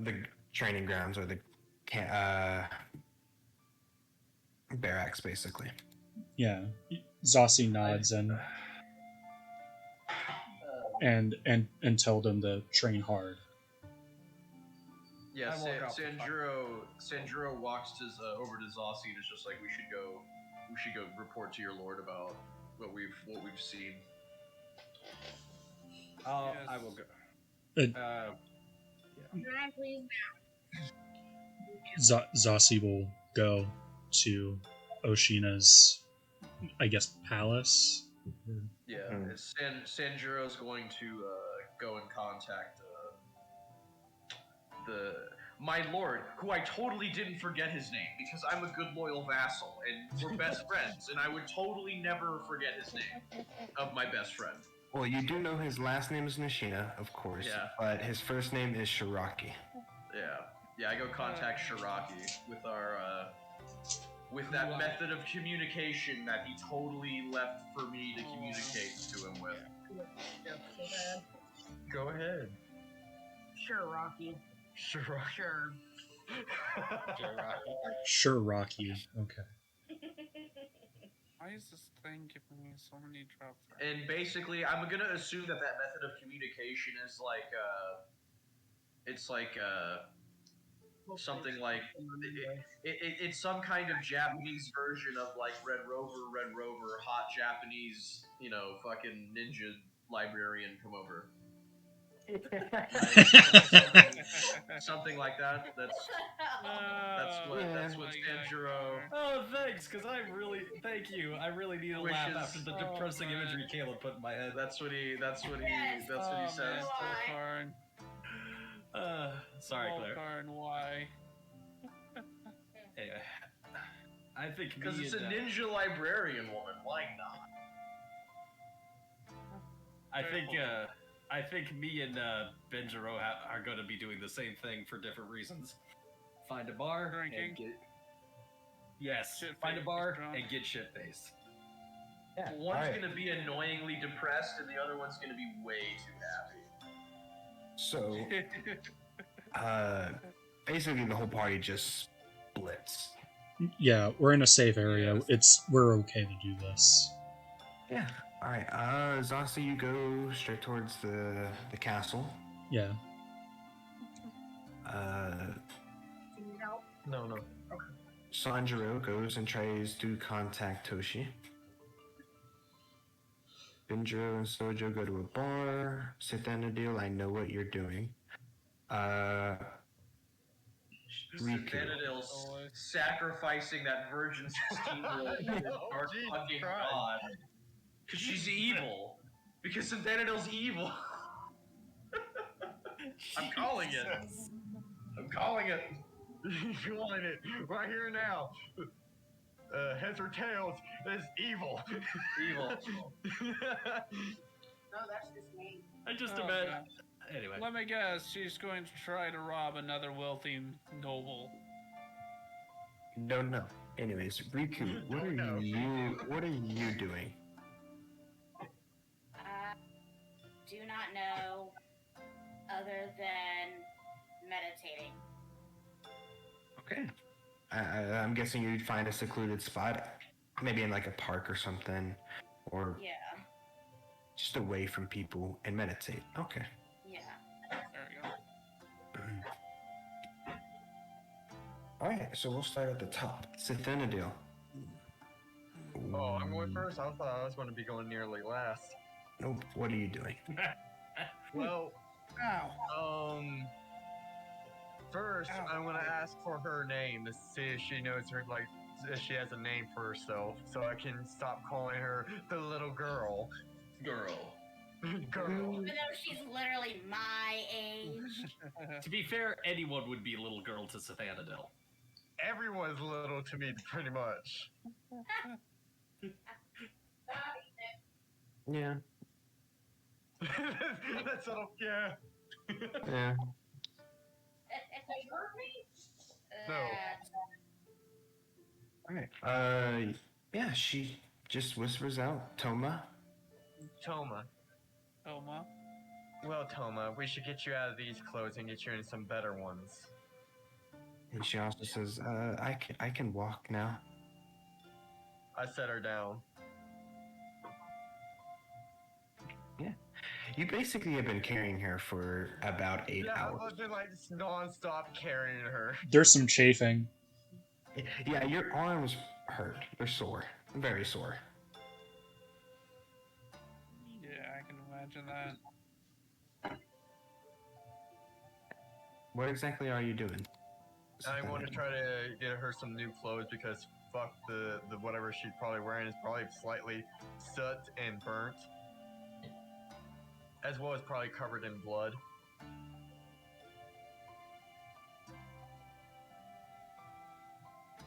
the training grounds or the barracks, basically. Yeah. Zossi nods and tell them to train hard. Yeah, I walk off the Sanjuro walks over to Zossi and is just like, we should go report to your lord about what we've seen. I Yes. will go. Can I please? Zossi will go to Oshina's, I guess, palace. Yeah, Sanjuro's going to go and contact my lord, who I totally didn't forget his name because I'm a good loyal vassal and we're best friends, and I would totally never forget his name of my best friend. Well, you do know his last name is Nishina, of course, Yeah. but his first name is Shiraki. Yeah, I go contact Shiraki with our with that Wow. method of communication that he totally left for me to communicate to him with. Go ahead. Sure, Rocky. Sure. Sure. Sure, Rocky. Okay. Why is this thing giving me so many drops? And basically, I'm gonna assume that method of communication is like, it's like, something like, it's some kind of Japanese version of like Red Rover, hot Japanese, fucking ninja librarian come over. Something like that. That's what Sanjuro. Oh, thanks, because thank you. I really need a laugh after the depressing imagery Caleb put in my head. That's what he says. Karn. Sorry, Claire. Karn, why? Anyway, I think because it's a ninja librarian woman. Why not? I think me and Benjiro are going to be doing the same thing for different reasons. Find a bar and get... Yes, find a bar and get shit-faced. Yeah. One's going to be annoyingly depressed and the other one's going to be way too happy. So, basically the whole party just splits. Yeah, we're in a safe area. We're okay to do this. Yeah. Alright, Zasi, you go straight towards the castle. Yeah. No. Sanjuro goes and tries to contact Toshi. Benjiro and Sojo go to a bar. Cithanadil, I know what you're doing. Cithanadil's sacrificing that virgin 16-year-old to our fucking god. Because she's evil. Because Cithanadil's evil. I'm calling it. You're calling it right here now. Heads or tails is evil. Evil. No, that's his name. I just imagine. Anyway. Let me guess, she's going to try to rob another wealthy noble. No. Anyways, Riku, what are you doing? Do not know other than meditating. Okay. I'm guessing you'd find a secluded spot, maybe in like a park or something, or just away from people and meditate. Okay. Yeah. There we go. All right, so we'll start at the top. Cithanadil. Oh, I'm going first. I thought I was going to be going nearly last. Nope. What are you doing? Well, first I'm going to ask for her name to see if she knows her, like, if she has a name for herself, so I can stop calling her the little girl. Girl. Even though she's literally my age. To be fair, anyone would be a little girl to Cithanadil. Everyone's little to me, pretty much. Yeah. That's little, yeah. Yeah. They hurt me? No. All right. Yeah, she just whispers out, Toma. Toma. Toma? Well, Toma, we should get you out of these clothes and get you in some better ones. And she also says, I can walk now. I set her down. Yeah. You basically have been carrying her for about 8 hours. I've been like non-stop carrying her. There's some chafing. Yeah, your arms hurt. They're sore. Very sore. Yeah, I can imagine that. What exactly are you doing? I want to try to get her some new clothes because fuck the whatever she's probably wearing is probably slightly soot and burnt. As well as probably covered in blood.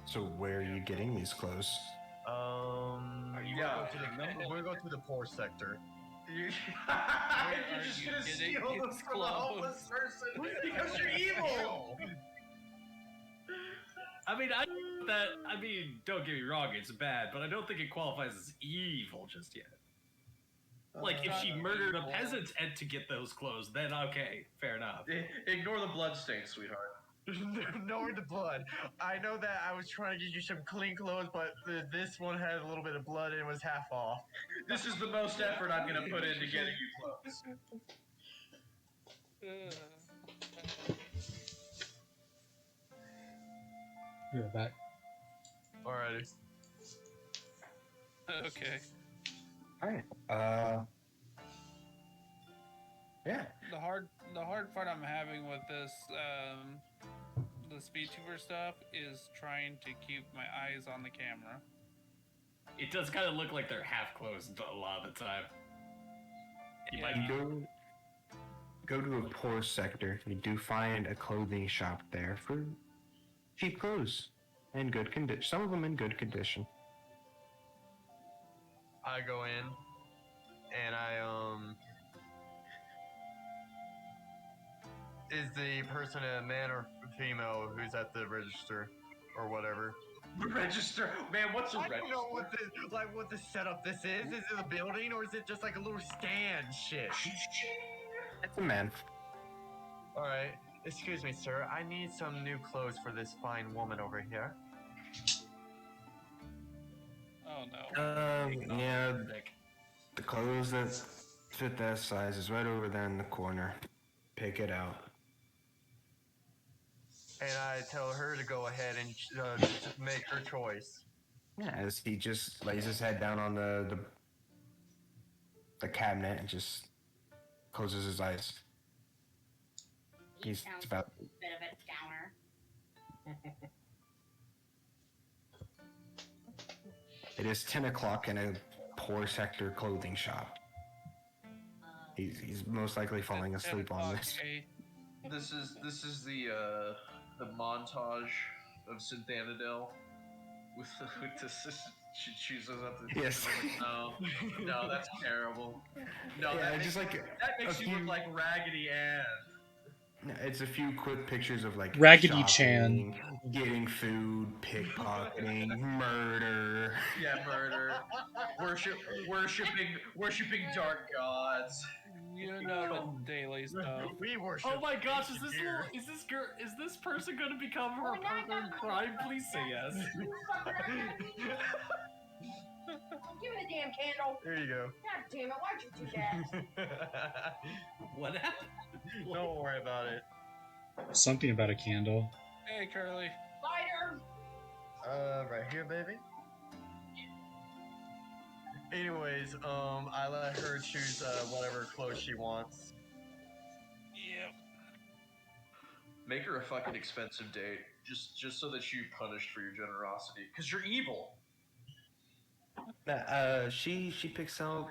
So where are you getting these clothes? We'll go to the poor sector. You're just you gonna getting steal them his from a homeless person because you're evil! I mean, But that, I mean, don't get me wrong, it's bad, but I don't think it qualifies as evil just yet. Like, if she murdered a peasant and to get those clothes, then okay, fair enough. Ignore the bloodstains, sweetheart. Ignore the blood. I know that I was trying to get you some clean clothes, but this one had a little bit of blood and it was half off. This is the most effort I'm gonna put into getting you clothes. You're back. Alrighty. Okay. Alright. Yeah. The hard part I'm having with this this VTuber stuff is trying to keep my eyes on the camera. It does kind of look like they're half closed a lot of the time. You might You go to a poor sector. You do find a clothing shop there for cheap clothes in good condition. Some of them in good condition. I go in and is the person a man or female who's at the register or whatever? Register, man. What's a I register? don't know what the setup this is. Is it a building or is it just like a little stand shit? It's a man. All right. Excuse me, sir. I need some new clothes for this fine woman over here. Oh no. Yeah. The clothes that fit that size is right over there in the corner. Pick it out. And I tell her to go ahead and make her choice. Yeah, as he just lays his head down on the cabinet and just closes his eyes. He's sounds about a bit of a downer. It is 10 o'clock in a poor sector clothing shop. He's most likely falling asleep on this. This is the montage of Synthanadel with the she chooses up the Yes. No, that's terrible. No, Yeah, that just makes, like that makes a you look few- like Raggedy Ann. It's a few quick pictures of like Raggedy shopping, getting food, pickpocketing, murder. Yeah, murder, worshiping dark gods. You know the daily stuff. We worship. Oh my gosh, is here. this person going to become her partner in crime? Please say yes. Give me the damn candle. There you go. God damn it, why'd you do that? What happened? Don't worry about it. Something about a candle. Hey, Curly. Lighter. Right here, baby. Anyways, I let her choose whatever clothes she wants. Yep. Make her a fucking expensive date, just so that you're punished for your generosity, because you're evil. She picks out,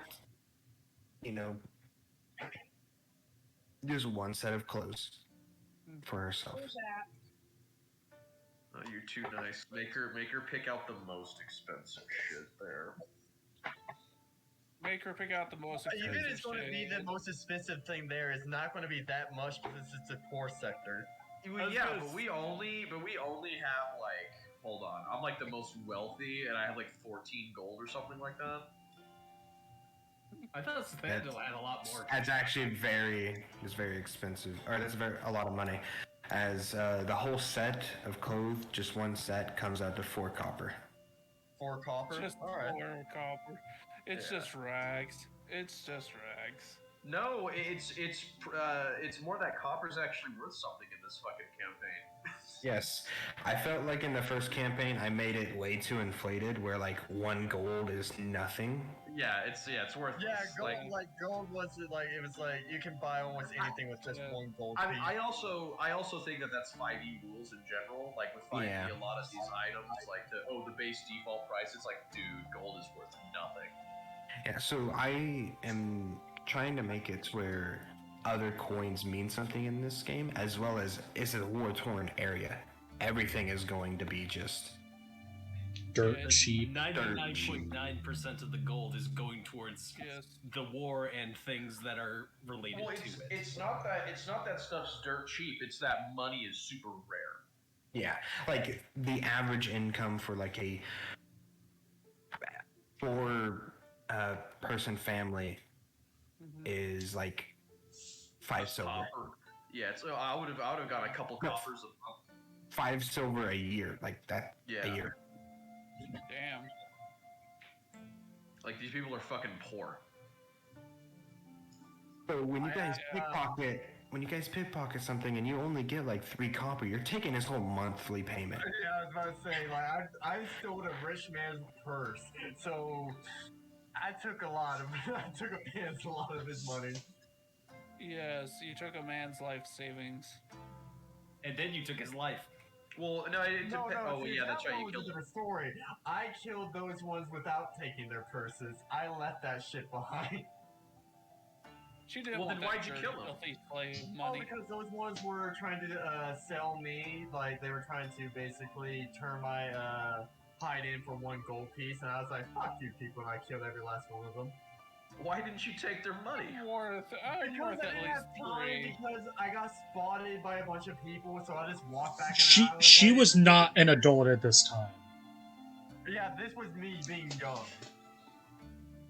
just one set of clothes for herself. Where's that? Oh, you're too nice. Make her pick out the most expensive shit there. Make her pick out the most expensive Even it's going to be shit. the most expensive thing there. It's not going to be that much because it's a poor sector. Well, yeah, but we only have like, hold on, I'm like the most wealthy, and I have like 14 gold or something like that. I thought Synthanadel had a lot more. That's actually very expensive, or that's a lot of money. As the whole set of clothes, just one set, comes out to 4 copper. 4 copper? Just Alright. 4 copper. It's Yeah. just rags. It's just rags. No, it's more that copper's actually worth something in this fucking campaign. Yes, I felt like in the first campaign I made it way too inflated, where like 1 gold is nothing. Yeah, it's worthless. Yeah, gold, Like, gold wasn't like, it was like, you can buy almost anything with just 1 gold piece. I also think that that's 5e rules in general. Like with 5e, Yeah. a lot of these items, like the base default price, it's like, dude, gold is worth nothing. Yeah, so I am trying to make it where other coins mean something in this game, as well as it's a war-torn area. Everything is going to be just Dirt cheap. 99.9% of the gold is going towards Yes. the war and things that are related Well, to it. it's not that stuff's dirt cheap. It's that money is super rare. Yeah, like the average income for like a four person family is like five A silver. copper. Yeah, so I would have got a couple No. coppers of. 5 silver a year, like that. Yeah. A year. Damn. Like these people are fucking poor. So when you guys pickpocket something and you only get like 3 copper, you're taking his whole monthly payment. Yeah, I was about to say, like, I stole a rich man's purse, so I took a lot of, I took a man's a lot of his money. Yes, you took a man's life savings. And then you took his life. Well, no, it No, depends. Oh, see, yeah, that's that right. one You was killed a him. different story. I killed those ones without taking their purses. I left that shit behind. She didn't Well, want then that why'd you kill him? filthy slave Oh, money. because those ones were trying to sell me, like they were trying to basically turn my hide in for 1 gold piece, and I was like, fuck you people, and I killed every last one of them. Why didn't you take their money? I'm worth Because I at didn't least have time, 3. because I got spotted by a bunch of people, so I just walked back. She was not an adult at this time. Yeah, this was me being young.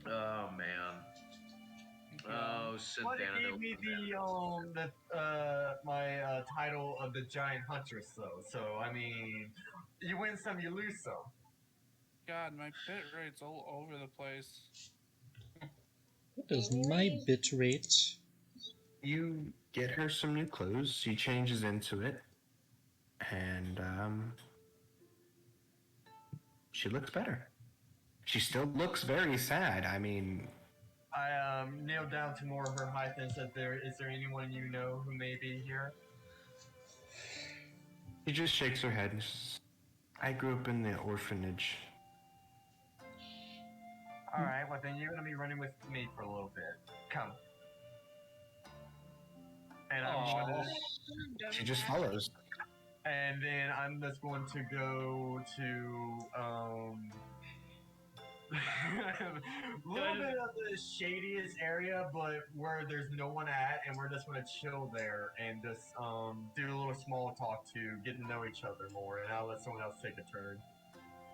Oh man. Oh, But it Synthana. gave me my title of the giant huntress, though. So I mean, you win some, you lose some. God, my bit rate's all over the place. What is my bit rate? You get her some new clothes. She changes into it, and she looks better. She still looks very sad. I mean, I kneeled down to more of her height and said, is there anyone you know who may be here?" she just shakes her head and says, I grew up in the orphanage. Alright, well then you're gonna be running with me for a little bit. Come. And I'm gonna, She just follows. and then I'm just going to go to a little bit of the shadiest area, but where there's no one at, and we're just gonna chill there and just do a little small talk to get to know each other more, and I'll let someone else take a turn.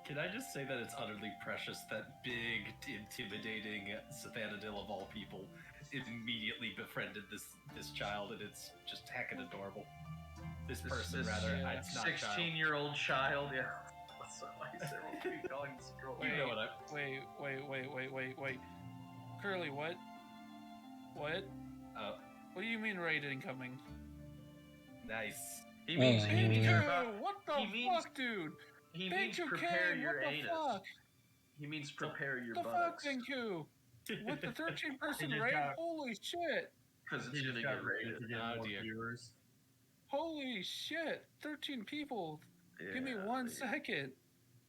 Can I just say that it's utterly precious that big, intimidating Sathanadil of all people immediately befriended this child, and it's just heckin' adorable. This person, rather. It's not 16-year-old child. Yeah. That's what I said. We'll keep calling this girl. You know what I... Wait. Curly, what? What? What do you mean raid incoming? Nice. He means, he means what the fuck, dude? He Thank means you, prepare Kane. your What the anus. fuck? He means prepare your The fuck, buttocks. thank you. With the 13-person just raid? got- Holy shit. Because it's He gonna just got get raided raided. to get Oh, more dear. viewers. Holy shit. 13 people. Yeah, Give me 1 second.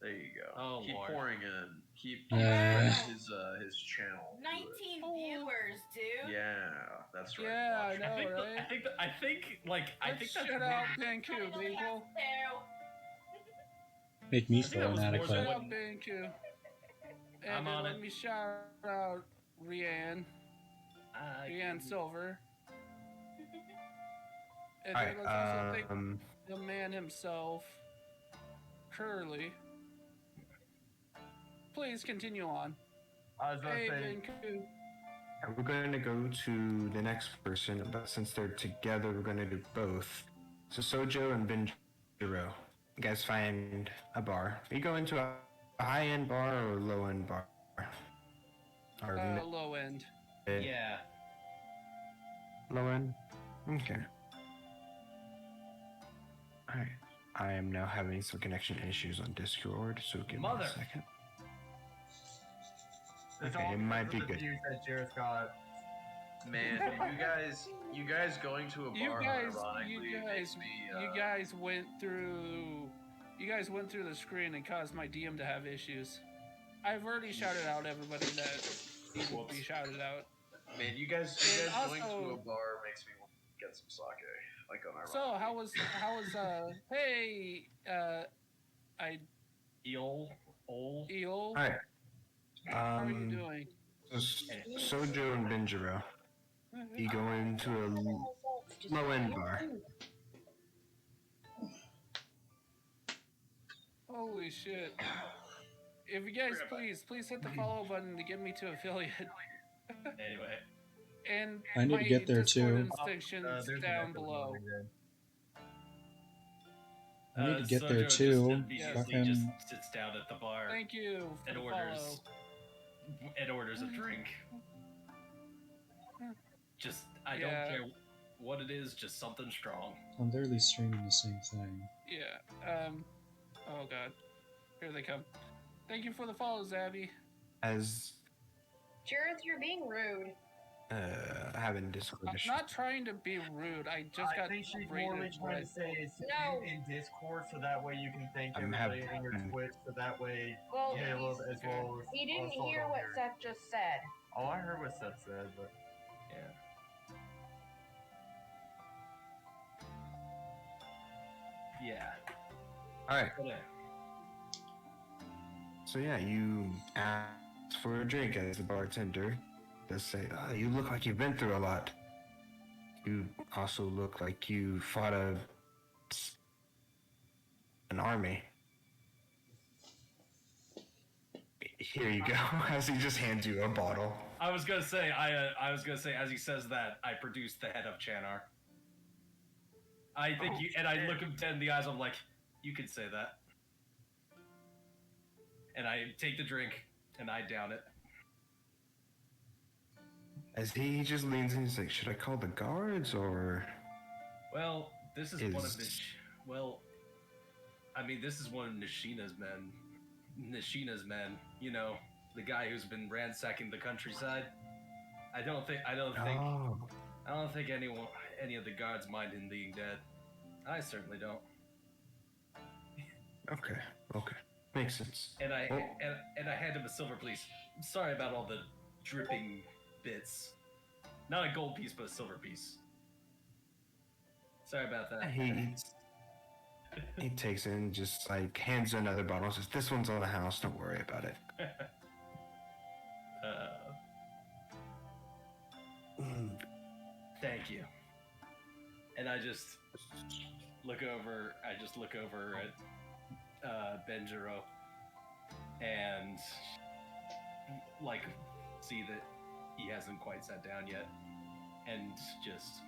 There you go. Oh, Keep Lord. pouring in. Keep Yeah. spreading his channel. 19 viewers, dude. Yeah, that's right. Yeah, I Watch. know, right? I think Let's that's shut out maybe- BenQ, I only have people. 2. Make me I think feel that was more inadequate. than Shut what- out BenQ. And I'm on let it. me shout out Rianne. Rianne Silver. And then let's also thank the man himself, Curly. Please continue on. I was gonna Hey, say, BenQ. And we're going to go to the next person, but since they're together, we're going to do both. So Sojo and Benjiro, you guys find a bar. Are you going to a high-end bar or a low-end bar? Or Low end. Yeah. low end? Okay. Alright. I am now having some connection issues on Discord, so give me a second. it's Okay, all it might because be of the good. views that Jared's got. Man, you guys going to a bar ironically makes me. You guys went through the screen and caused my DM to have issues. I've already shouted out everybody that needs to be shouted out. Man, you guys And going to also- a bar makes me want to get some sake. Like on So how was hey I Eel. Alright. how are you doing? So Sojo and Benjiro, you go into a low-end bar. Holy shit. If you guys please hit the follow button to get me to affiliate. Anyway. And I need to my get there Discord too. instructions There's an down echo below. going in. I need to get Sojo there just too. immediately just sits down at the bar Thank you for and the orders follow. and orders a drink. Just I Yeah. don't care what it is, just something strong. I'm literally streaming the same thing. Yeah. Oh god. Here they come. Thank you for the follow, Zabby. As Jareth, you're being rude. having Discord I'm issues. not trying to be rude. I just I got think she's rated morely trying to red. say it's No. in Discord, so that way you can thank I'm everybody in your having- Twitch, so that way Well, Caleb as well as he didn't also hear don't what hear it. Seth just said. Oh, I heard what Seth said, but Yeah. All right. But, So yeah, you ask for a drink as the bartender does say, "Oh, you look like you've been through a lot. You also look like you fought an army." Here you go. As he just hands you a bottle. I was gonna say as he says that, I produced the head of Chanar. I think I look him dead in the eyes. I'm like, you can say that. And I take the drink and I down it. As he just leans in, he's like, "Should I call the guards or?" Well, this is one of this is one of Nishina's men. Nishina's men. You know, the guy who's been ransacking the countryside. I don't think any of the guards mind him being dead. I certainly don't. Okay. Makes sense. And I hand him a silver piece. I'm sorry about all the dripping bits. Not a gold piece, but a silver piece. Sorry about that. He takes it and just like hands you another bottle and says, "This one's on the house, don't worry about it." Thank you. And I just look over at Benjiro and like see that he hasn't quite sat down yet and just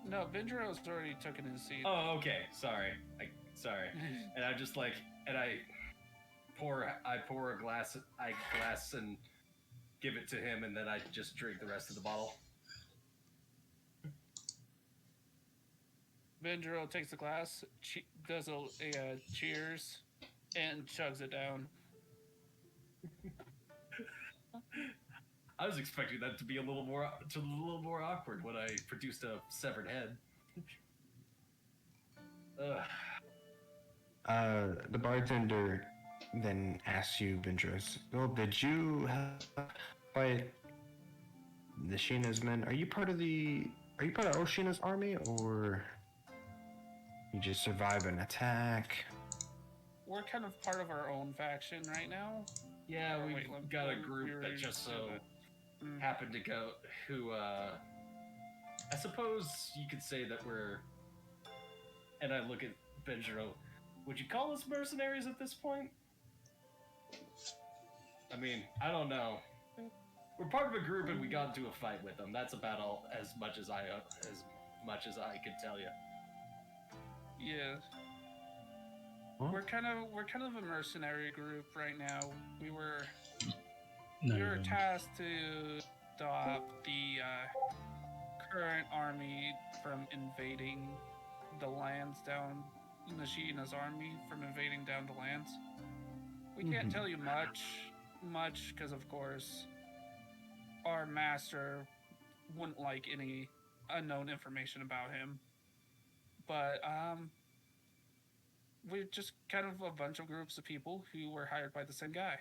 No, Benjiro's already taken his seat. oh okay sorry and I'm just like and I pour a glass and give it to him and then I just drink the rest of the bottle. Benjiro takes the glass, does a cheers, and chugs it down. I was expecting that to be a little more awkward when I produced a severed head. The bartender then asks you, Ventress, "Well, did you fight Nishina's men? Are you part of Oshina's army, or you just survive an attack?" We're kind of part of our own faction right now. Yeah, Oh, we've wait, let- got a we group already that just said so that. happened to go who I suppose you could say that we're and I look at Benjiro. Would you call us mercenaries at this point? I mean, I don't know. We're part of a group and we got into a fight with them. That's about all as much as I could tell you. Yeah. Huh? We're kind of a mercenary group right now. We were No, tasked to stop the current army from invading the lands down. Nishina's army from invading down the lands. We can't tell you much, because of course, our master wouldn't like any unknown information about him. But we're just kind of a bunch of groups of people who were hired by the same guy.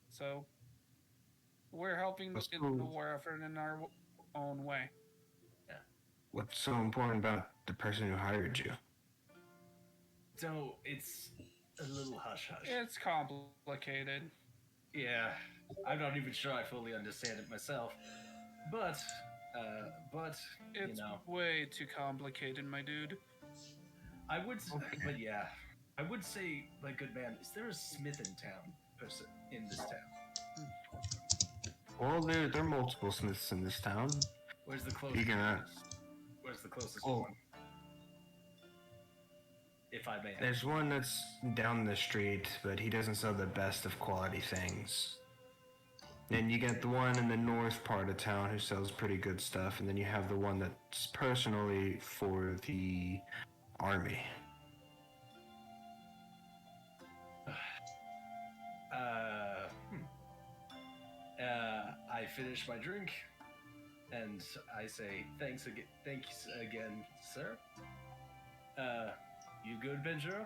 So we're helping in the war effort in our own way. What's so important about the person who hired you? So it's a little hush-hush. It's complicated. Yeah, I'm not even sure I fully understand it myself. But It's you know, way too complicated, my dude. I would, but yeah, I would say, my good man, is there a smith in town? In this town? Well, there are multiple smiths in this town. Where's the closest? Where's the closest one? If I may. There's one that's down the street, but he doesn't sell the best of quality things. Then you get the one in the north part of town who sells pretty good stuff, and then you have the one that's personally for the army. I finish my drink, and I say thanks again, sir. You good, Benjiro?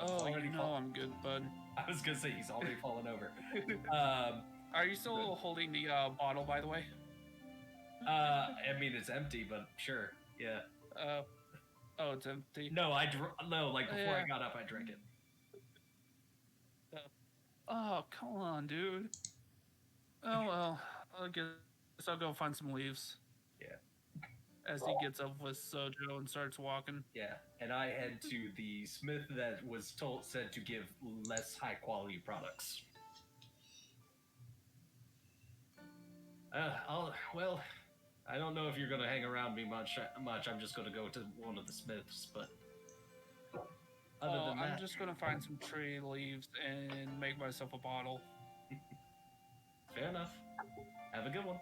Oh, you know I'm good, bud. I was gonna say he's already fallen over. Are you still holding the bottle, by the way? I mean it's empty, but sure, yeah. Oh, it's empty. No, before I got up, I drank it. Oh, come on, dude. Oh well, I guess I'll go find some leaves. Yeah. As he gets up with Sojo and starts walking. Yeah, and I head to the smith that was said to give less high quality products. I don't know if you're gonna hang around me much. I'm just gonna go to one of the smiths, but other than that, I'm just gonna find some tree leaves and make myself a bottle. Fair enough. Have a good one.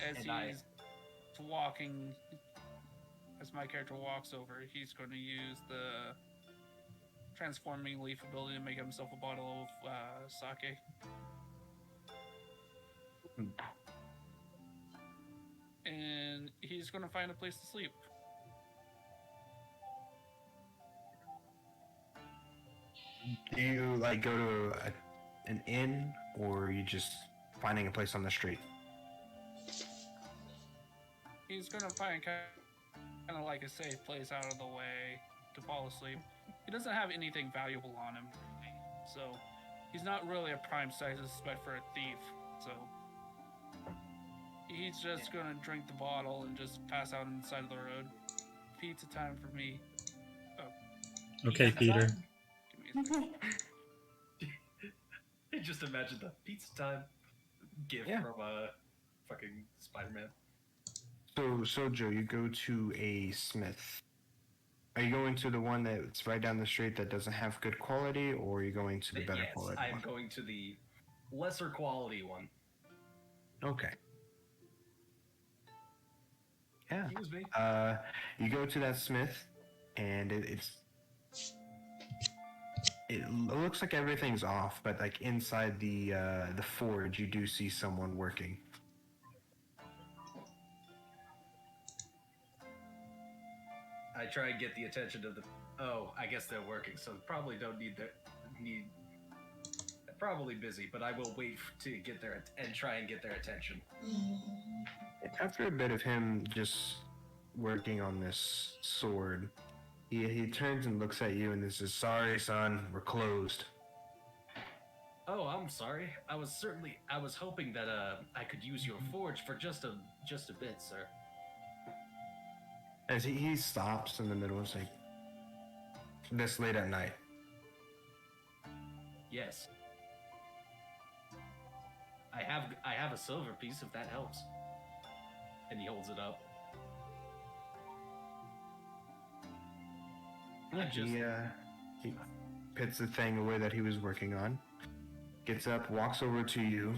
As he's walking, as my character walks over, he's going to use the transforming leaf ability to make himself a bottle of sake. And he's going to find a place to sleep. Do you like go to an inn, or are you just finding a place on the street? He's going to find kind of like a safe place out of the way to fall asleep. He doesn't have anything valuable on him, so he's not really a prime suspect for a thief. So he's just gonna drink the bottle and just pass out on the side of the road. Pizza time for me. Oh. Okay, Peter. Give me a second. Just imagine the pizza time gift from fucking Spider-Man. So, Sojo, you go to a smith. Are you going to the one that's right down the street that doesn't have good quality, or are you going to the better quality I'm one? going to the lesser quality one. Okay. Yeah. Excuse me. You go to that smith, and it looks like everything's off, but like inside the forge, you do see someone working. I try and get the attention of the. Oh, I guess they're working, so probably don't need their need. They're probably busy, but I will wait to get their and try and get their attention. After a bit of him just working on this sword, he turns and looks at you and says, "Sorry, son, we're closed." Oh, I'm sorry. I was hoping that I could use your forge for just a bit, sir. As he stops in the middle and like, "This late at night." Yes. I have a silver piece if that helps. And he holds it up. He puts the thing away that he was working on, gets up, walks over to you,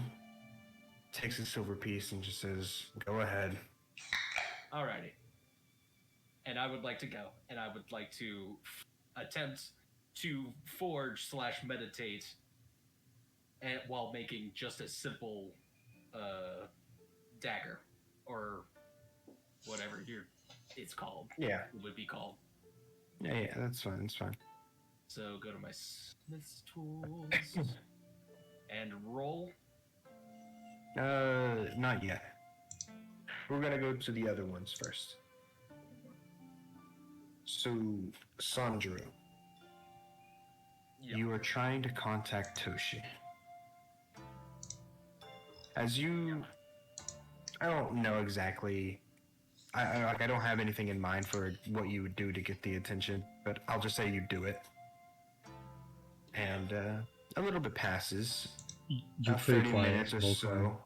takes a silver piece, and just says, "Go ahead." Alrighty. And I would like to go, and I would like to attempt to forge/meditate while making just a simple dagger, or whatever it's called. Yeah. It would be called. Yeah, that's fine. It's fine. So go to my smith's tools and roll. Not yet. We're gonna go to the other ones first. So, Sanjuro, you are trying to contact Toshi. I don't know exactly I don't have anything in mind for what you would do to get the attention, but I'll just say you do it. And a little bit passes. You're About pretty 30 quiet, minutes or Volcar. so.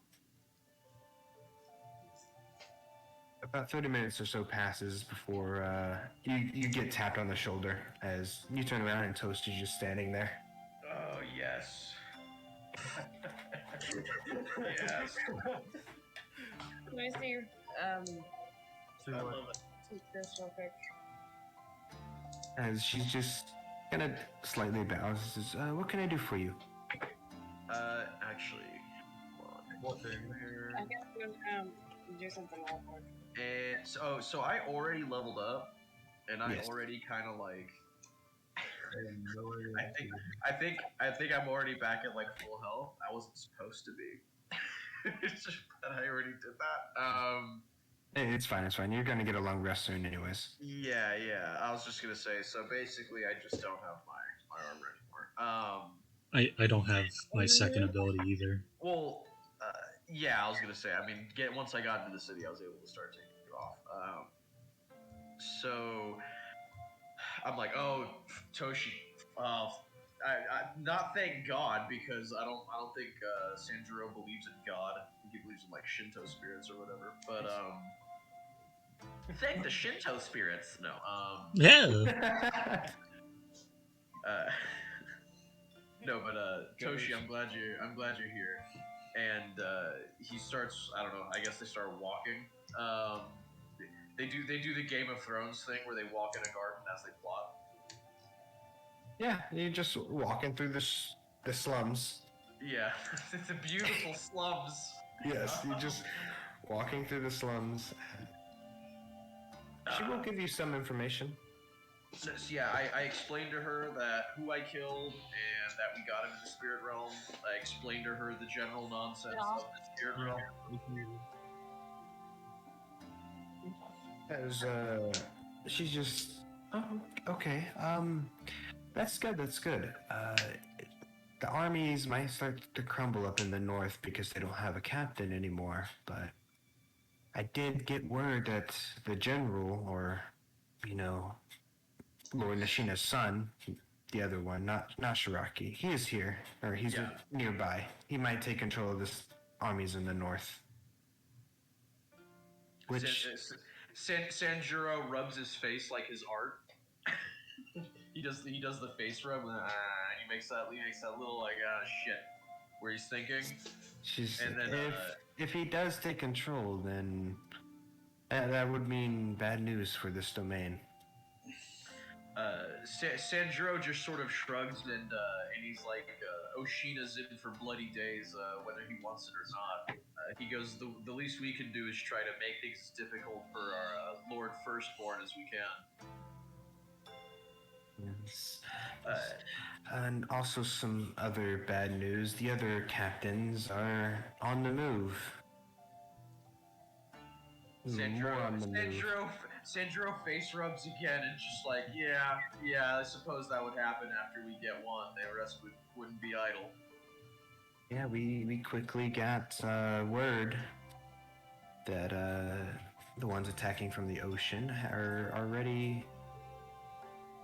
About 30 minutes or so passes before you get tapped on the shoulder as you turn around and Toast is just standing there. Oh yes. Yes. Can I see Too I much. love it. see Chris real quick? As she's just kind of slightly bows and says, what can I do for you? Actually, hold on. What's in there? I guess we do something real quick. And so I already leveled up, and I Yes. already kind of like. I have no idea. I think I'm already back at like full health. I wasn't supposed to be. It's just that I already did that. Hey, it's fine, it's fine. You're gonna get a long rest soon anyways. Yeah. I was just gonna say. So basically, I just don't have my armor anymore. I don't have my second ability either. Well, yeah, I was gonna say. I mean, once I got into the city, I was able to start taking it off. So I'm like, oh, Toshi. Not thank God, because I don't think Sanjuro believes in God. I think he believes in like Shinto spirits or whatever. But thank the Shinto spirits. No. Yeah. No, but Toshi, I'm glad you're here. And he starts. I don't know. I guess they start walking. They do the Game of Thrones thing where they walk in a garden as they plot. Yeah, you're just walking through the slums. Yeah, it's a beautiful slums. Yes, you're just walking through the slums. She will give you some information. So yeah, I explained to her that who I killed and that we got into the spirit realm. I explained to her the general nonsense of the spirit realm. As she's just, oh, okay. That's good. That's good. The armies might start to crumble up in the north because they don't have a captain anymore. But I did get word that the general, or Lord Nishina's son, the other one, not Shiraki, he is here, or he's nearby. He might take control of this armies in the north. Which Sanjuro rubs his face like his art. he does the face rub, and he makes that little like shit where he's thinking. And then if he does take control, then that would mean bad news for this domain. Sanjuro just sort of shrugs and he's like, Oshina's in for bloody days, whether he wants it or not. He goes, the least we can do is try to make things as difficult for our Lord Firstborn as we can. Yes. And also some other bad news. The other captains are on the move. Sanjuro face rubs again and just like, yeah, I suppose that would happen after we get one. The rest wouldn't be idle. Yeah, we quickly got word that the ones attacking from the ocean are already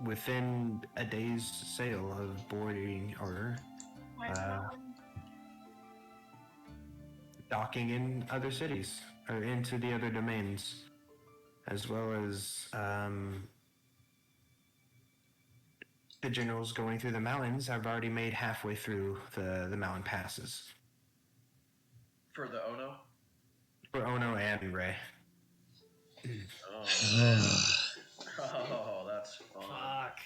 within a day's sail of boarding or docking in other cities or into the other domains, as well as the generals going through the mountains have already made halfway through the mountain passes. For the Ono? For Ono and Ray. Oh, that's fun. Fuck.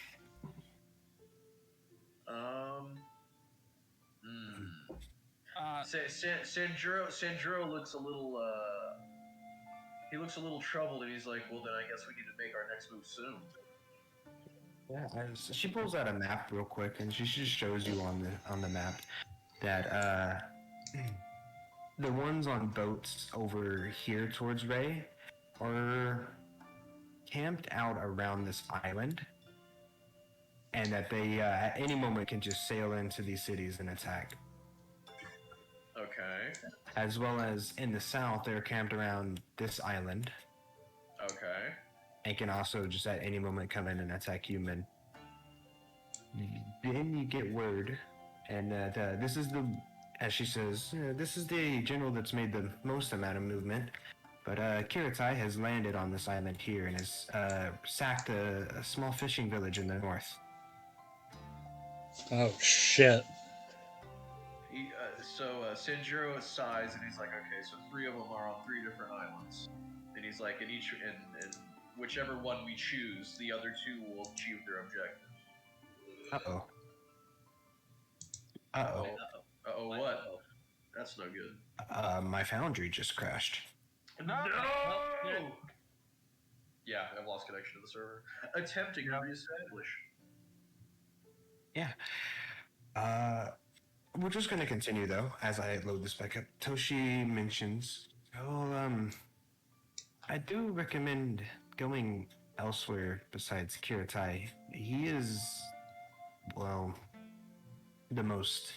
Sanjuro looks a little he looks a little troubled, and he's like, well, then I guess we need to make our next move soon. Yeah, she pulls out a map real quick, and she just shows you on the map that the ones on boats over here towards Ray are camped out around this island, and that they at any moment can just sail into these cities and attack. Okay. As well as in the south, they're camped around this island, Okay. and can also just at any moment come in and attack human. Then you get word, and this is the, as she says, this is the general that's made the most amount of movement. But Kiratai has landed on this island here and has sacked a small fishing village in the north. Oh shit. Sanjiro sighs and he's like, okay, so 3 of them are on 3 different islands, and he's like, and whichever one we choose, the other 2 will achieve their objective. Uh-oh. Uh-oh. Uh-oh, what? That's no good. My foundry just crashed. No! Yeah, I've lost connection to the server. Attempting to reestablish. Yeah. We're just gonna continue though, as I load this back up. Toshi mentions, I do recommend going elsewhere besides Kiratai. He is, well, the most,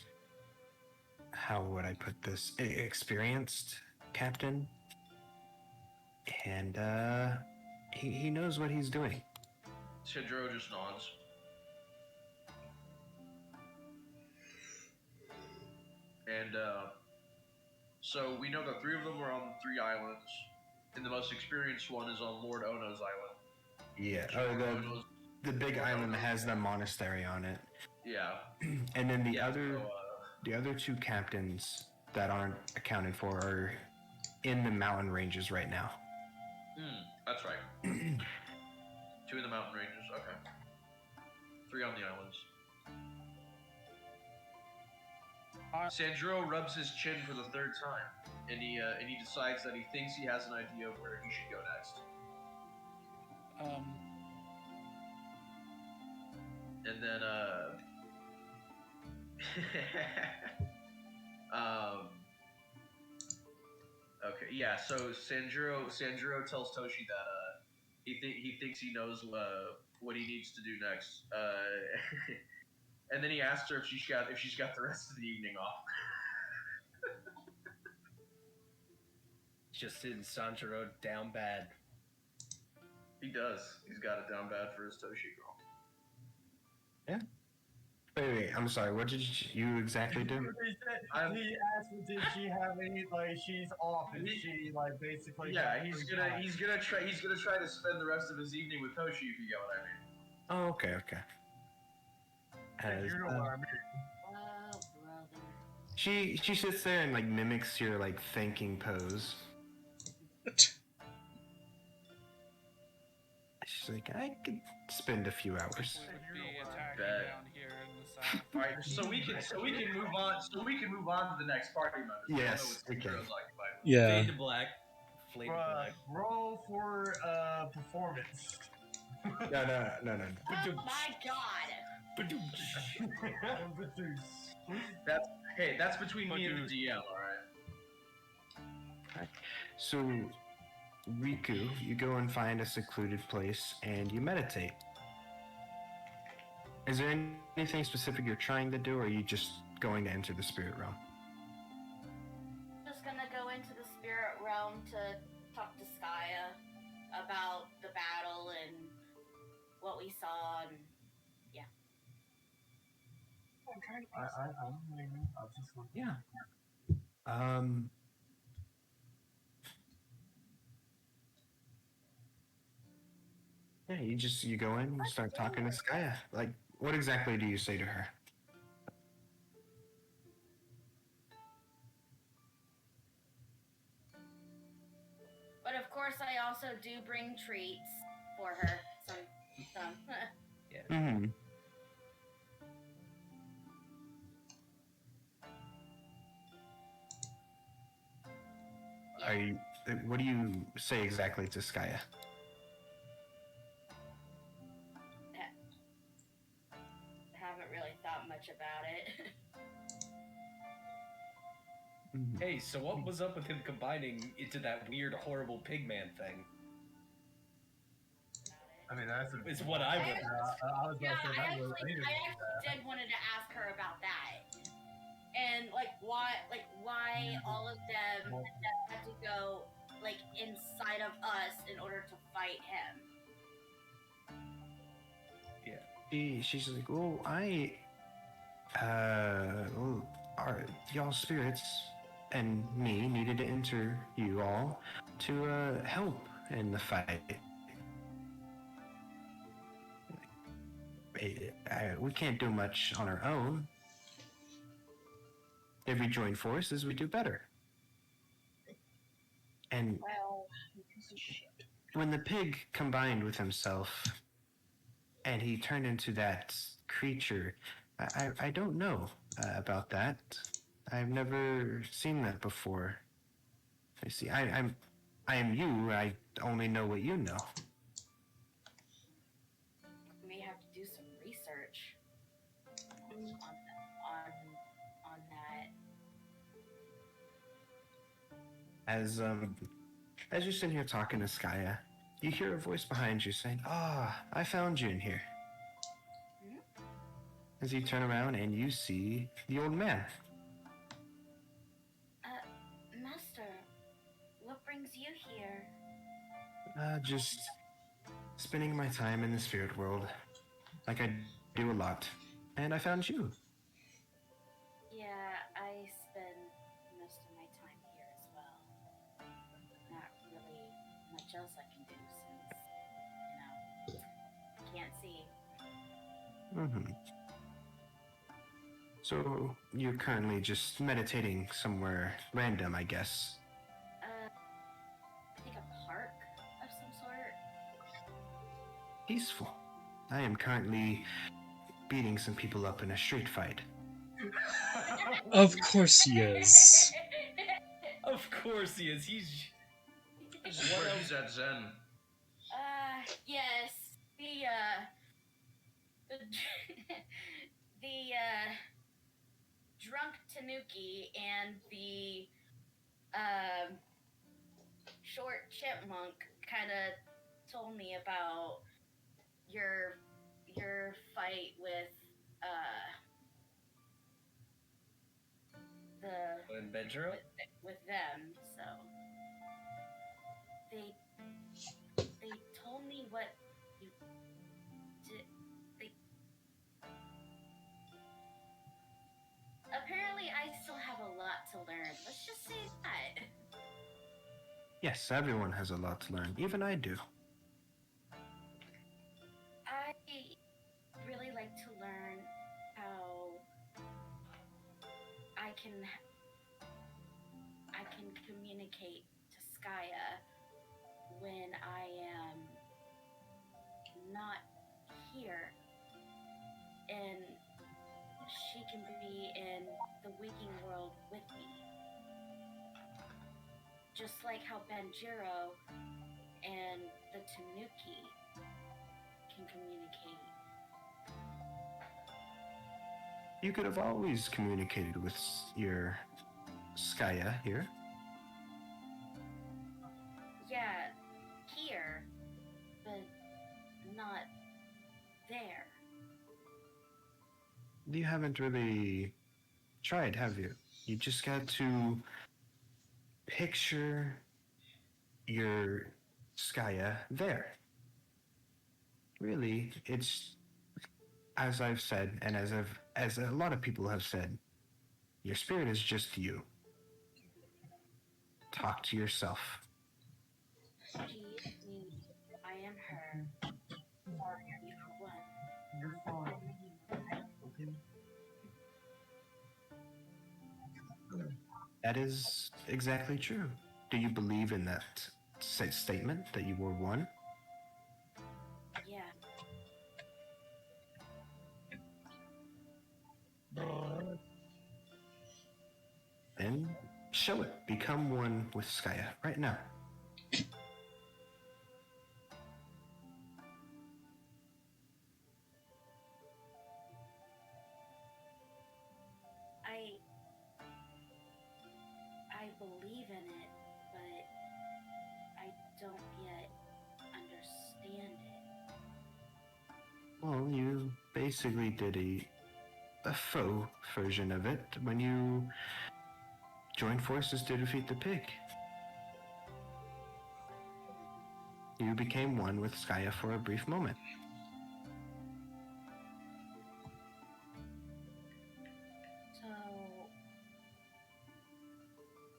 how would I put this, experienced captain. And, he knows what he's doing. Sanjiro just nods. And, so we know that 3 of them are on 3 islands, and the most experienced one is on Lord Ono's island. Yeah, Lord the big Lord island that Ono's has the monastery on it. Yeah. And then the Yeah, other 2 captains that aren't accounted for are in the mountain ranges right now. That's right. 2 in the mountain ranges, okay. 3 on the islands. Sanjiro rubs his chin for the 3rd time, and he decides that he thinks he has an idea of where he should go next. And then okay, yeah. So Sanjiro tells Toshi that he thinks he knows what he needs to do next. And then he asks her if she's got the rest of the evening off. Just sitting Sanjiro down bad. He does. He's got it down bad for his Toshi girl. Yeah. Wait, I'm sorry. What did you exactly do? He asked, did she have any, like, she's off, and she, like, basically... Yeah, he's gonna try to spend the rest of his evening with Toshi, if you get what I mean. Oh, okay. You know what I mean. Oh, brother. She sits there and like mimics your like thanking pose. She's like, I could spend a few hours. We would be attacking Bet. down here in the south. All right, so we can move on. So we can move on to the next party member. Yes, we can. Yeah. Fade to black. Fade to black. Roll for performance. No. Oh my god! That's between me and the DM, all right. So, Riku, you go and find a secluded place and you meditate. Is there anything specific you're trying to do, or are you just going to enter the spirit realm? Just gonna go into the spirit realm to talk to Skaya about the battle and what we saw, and yeah. I'll just look. Yeah. Yeah, you go in, you start talking to Skaya. Like, what exactly do you say to her? But of course, I also do bring treats for her. Some. Mm-hmm. Yeah. What do you say exactly to Skaya? Haven't really thought much about it. Hey, so what was up with him combining into that weird, horrible pigman thing? I mean, that's Is what I would. I was Yeah, about to say I that was. actually did wanted to ask her about that, and why all of them had to go like inside of us in order to fight him. She's like, well, y'all spirits and me needed to enter you all to help in the fight. We can't do much on our own. If we join forces, we do better. And Well, piece of shit. when the pig combined with himself and he turned into that creature, I don't know about that. I've never seen that before. I see. I am you. I only know what you know. We may have to do some research on that. As you're sitting here talking to Skaya, you hear a voice behind you saying, "Ah, I found you in here." As you turn around and you see the old man. Master, what brings you here? Just spending my time in the spirit world, like I do a lot. And I found you. Yeah, I spend most of my time here as well. Not really much else I can do since, can't see. Mm-hmm. So you're currently just meditating somewhere random, I guess. I think a park of some sort. Peaceful. I am currently beating some people up in a street fight. Of course he is. Of course he is. This is where he's at Zen. Yes. The the drunk tanuki and the short chipmunk kind of told me about your fight with And Benjiro? with them. So they told me what you did. They apparently I still have a lot to learn. Let's just say that. Yes, everyone has a lot to learn. Even I do. I really like to learn how I can communicate to Skaya when I am not here, and she can be in the waking world with me. Just like how Banjiro and the Tanuki can communicate. You could have always communicated with your Skaya here. Yeah, here, but not there. You haven't really tried, have you? You just got to picture your Skaya there. Really, it's as I've said, and as a lot of people have said, your spirit is just you. Talk to yourself. She is me, I am her. We are one. You're fine. That is exactly true. Do you believe in that statement that you were one? Yeah. Then show it. Become one with Skaya right now. I believe in it, but I don't yet understand it. Well, you basically did a faux version of it when you joined forces to defeat the pig. You became one with Skaya for a brief moment. So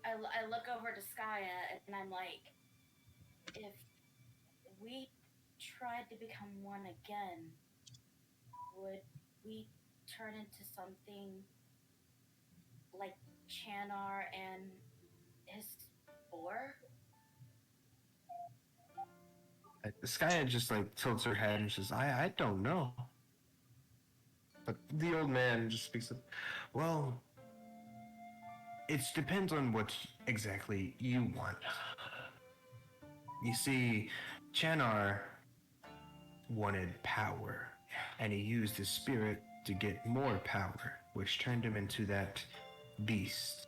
I look over to Skaya and I'm like, if we tried to become one again, would we turn into something like Chanar and his spore? Skaya just like tilts her head and says, I don't know. But the old man just speaks up, well, it depends on what exactly you want. You see, Chanar wanted power, and he used his spirit to get more power, which turned him into that beast.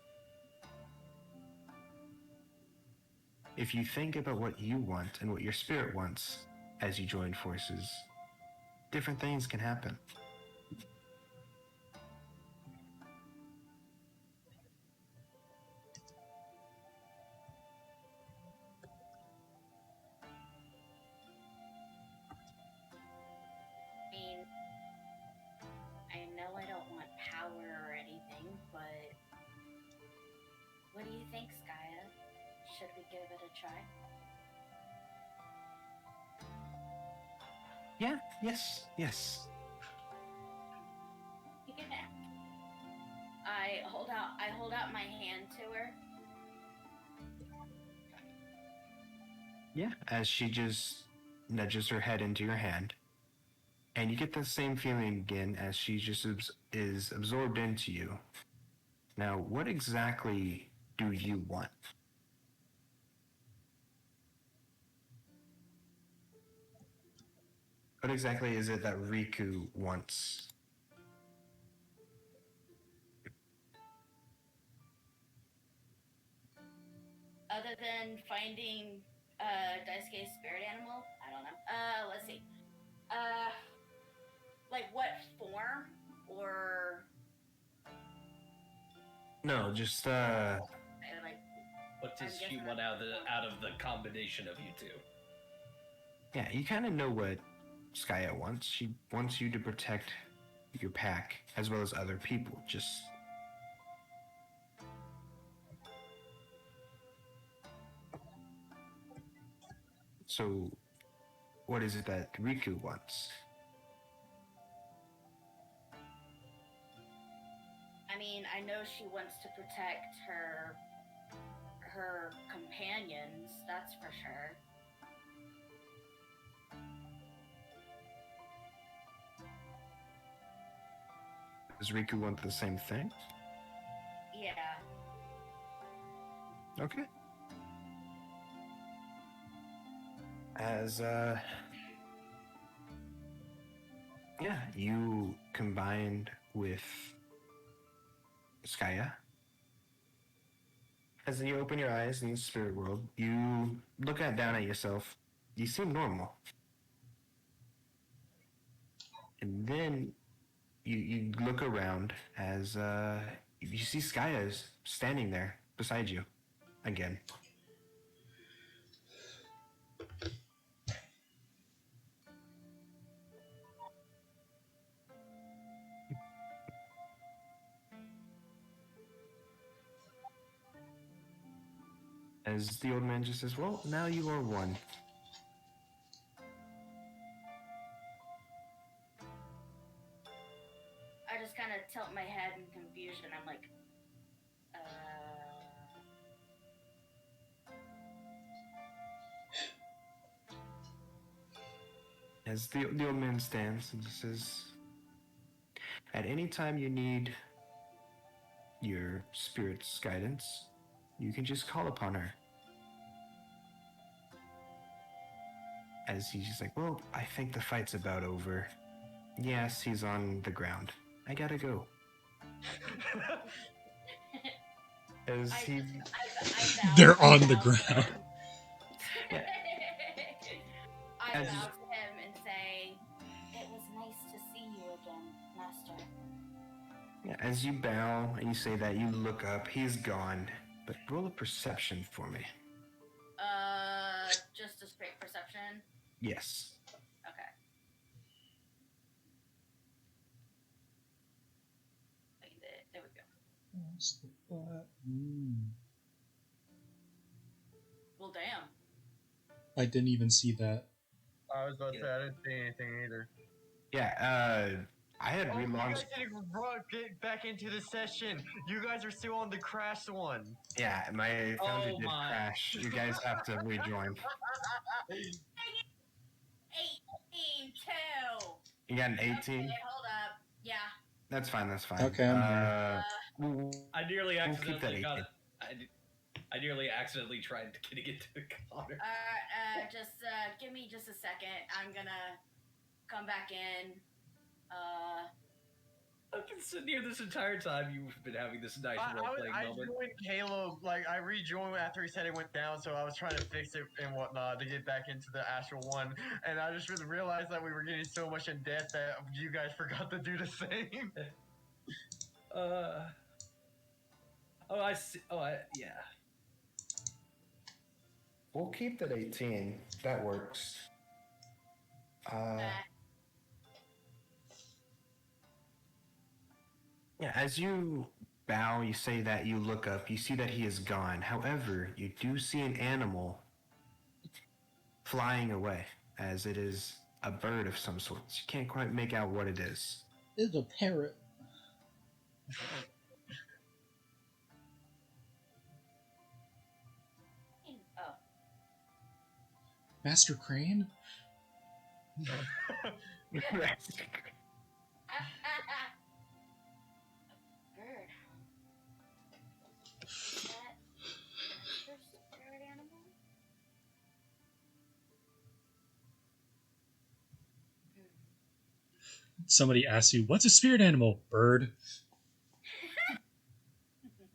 If you think about what you want and what your spirit wants as you join forces, different things can happen. I mean, I know I don't want power or anything, but what do you think, Skaya? Should we give it a try? Yeah, yes. I hold out my hand to her. Yeah, as she just nudges her head into your hand. And you get the same feeling again as she just is absorbed into you. Now, what exactly do you want? What exactly is it that Riku wants? Other than finding Daisuke's spirit animal, I don't know. Let's see. Like what form or No, just like What does I'm she guessing want that's out of the combination of you two? yeah, you kind of know what Skaya wants. She wants you to protect your pack as well as other people. Just so, what is it that Riku wants? I mean, I know she wants to protect her companions, that's for sure. Does Riku want the same thing? Yeah. Okay. As yeah, you combined with Skaya. As you open your eyes in the spirit world, you look down at yourself. You seem normal. And then you look around as you see Skaya's standing there beside you again. As the old man just says, well, now you are one. I just kind of tilt my head in confusion. I'm like, As the old man stands and says, at any time you need your spirit's guidance, you can just call upon her. As he's just like, well, I think the fight's about over. Yes, he's on the ground. I gotta go. As he... They're on the ground. Yeah. I As- bow to him and say, it was nice to see you again, Master. Yeah, as you bow and you say that, you look up. He's gone. But roll a perception for me. Just a straight perception. then? Yes. Okay. Find it. There we go. Well, damn. I didn't even see that. I was about to say I didn't see anything either. Yeah, I had Oh, you relaunched. guys didn't get back into the session. You guys are still on the crash one. Yeah, my founder Oh did my. crash. You guys have to rejoin. 18 too. You got an 18? Okay, hold up. Yeah. That's fine, that's fine. Okay, I'm here. I nearly We'll keep that accidentally got 18. it. I nearly accidentally tried getting into the Connor. Just give me just a second. I'm gonna come back in. I've been sitting here this entire time. You've been having this nice role-playing I moment. joined Caleb, like, I rejoined after he said it went down, so I was trying to fix it and whatnot to get back into the actual one, and I just realized that we were getting so much in debt that you guys forgot to do the same. Oh, I see. Yeah. We'll keep that 18. That works. Yeah, as you bow, you say that, you look up, you see that he is gone. However, you do see an animal flying away, as it is a bird of some sort. You can't quite make out what it is. It's a parrot. Oh. Master Crane? Bird. Is that your spirit animal? Somebody asks you, what's a spirit animal? Bird.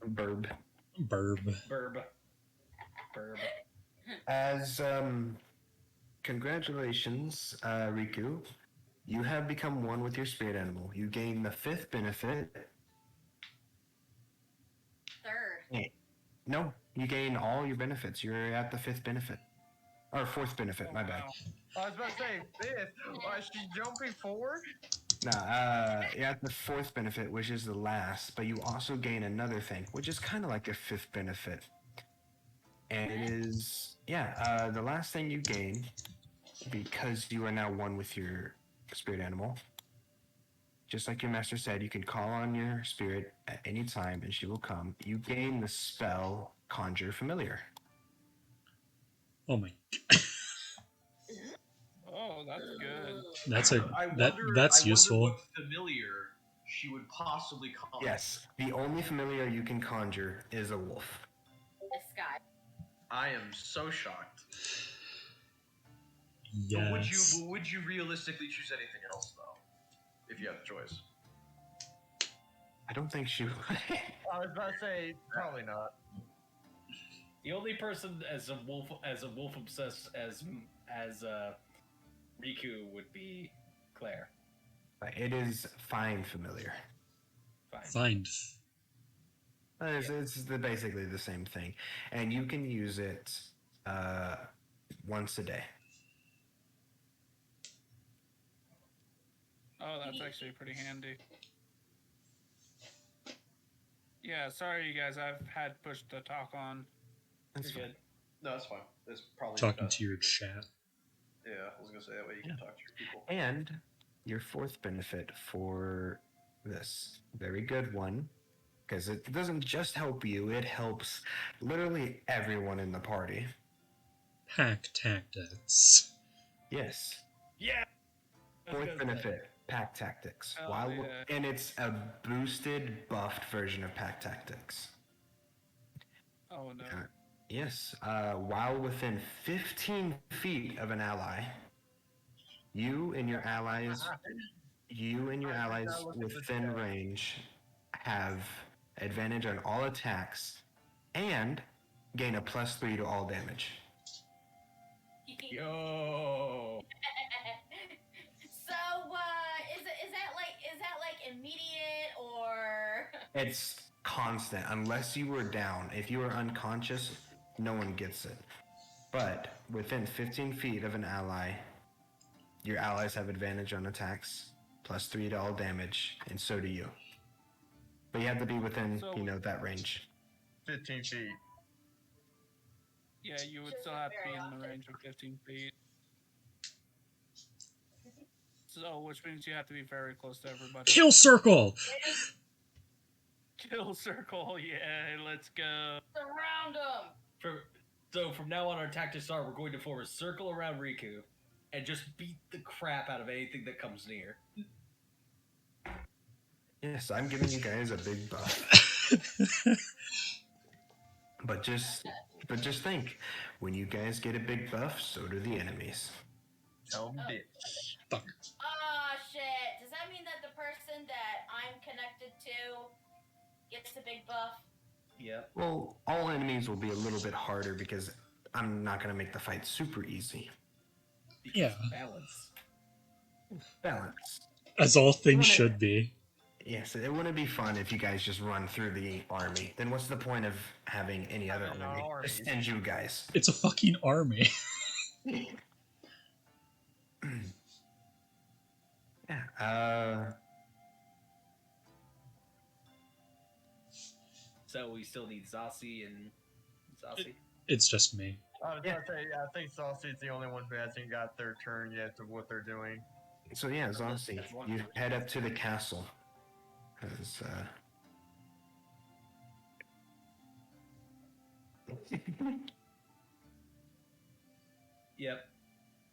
Burb. Burb. Burb. As, congratulations, Riku. You have become one with your spirit animal. You gain the 5th benefit. 3rd. No, you gain all your benefits. You're at the 5th benefit. Or 4th benefit, my bad. I was about to say, fifth. She's jumping forward? Nah, you're at the 4th benefit, which is the last, but you also gain another thing, which is kind of like a 5th benefit. And it is, the last thing you gain, because you are now one with your spirit animal. Just like your master said, you can call on your spirit at any time and she will come. You gain the spell Conjure Familiar. Oh my. Oh, that's good. That's useful. What familiar she would possibly call. Yes, the only familiar you can conjure is a wolf. A sky. I am so shocked. Yes. But would you realistically choose anything else though, if you had the choice? I don't think she would. I was about to say, probably not. The only person as a wolf obsessed as Riku would be Claire. It is Find Familiar. Find. It's basically the same thing. And you can use it once a day. Oh, that's actually pretty handy. Yeah, sorry you guys, I've had push to talk on. That's You're fine. good. No, that's fine. It's probably Talking to your chat. Yeah, I was gonna say that way you can talk to your people. And your 4th benefit for this very good one, because it doesn't just help you, it helps literally everyone in the party. Pack tactics. Yes. Yeah. 4th benefit, Pack Tactics. Oh, yeah. And it's a boosted, buffed version of Pack Tactics. Oh no. Yes. While within 15 feet of an ally, you and your allies within range have advantage on all attacks and gain a +3 to all damage. Yo. So, is that like immediate or? It's constant unless you were down. If you were unconscious, no one gets it. but within 15 feet of an ally, your allies have advantage on attacks, plus 3 to all damage, and so do you. But you have to be within, So- that range. 15 feet. Yeah, you would still have to be in the range of 15 feet. So, which means you have to be very close to everybody. Kill circle. Kill circle, yeah, let's go. Surround them. So from now on, our tactics are we're going to form a circle around Riku and just beat the crap out of anything that comes near. Yes, I'm giving you guys a big buff. But just think, when you guys get a big buff, so do the enemies. Tell me, bitch. Fuck. Ah, shit. Does that mean that the person that I'm connected to gets a big buff? Yep. Well, all enemies will be a little bit harder because I'm not going to make the fight super easy. Because Yeah. Balance. As all things Wanna- should be. Yes, it wouldn't be fun if you guys just run through the army. Then what's the point of having any other Having army? armies. Just send you guys. It's a fucking army. Yeah. So we still need Zasi and Zasi. It's just me. I was gonna say, I think Saucy's the only one who hasn't got their turn yet of what they're doing. So yeah, Zonsi, you head up to the castle. As, Yep.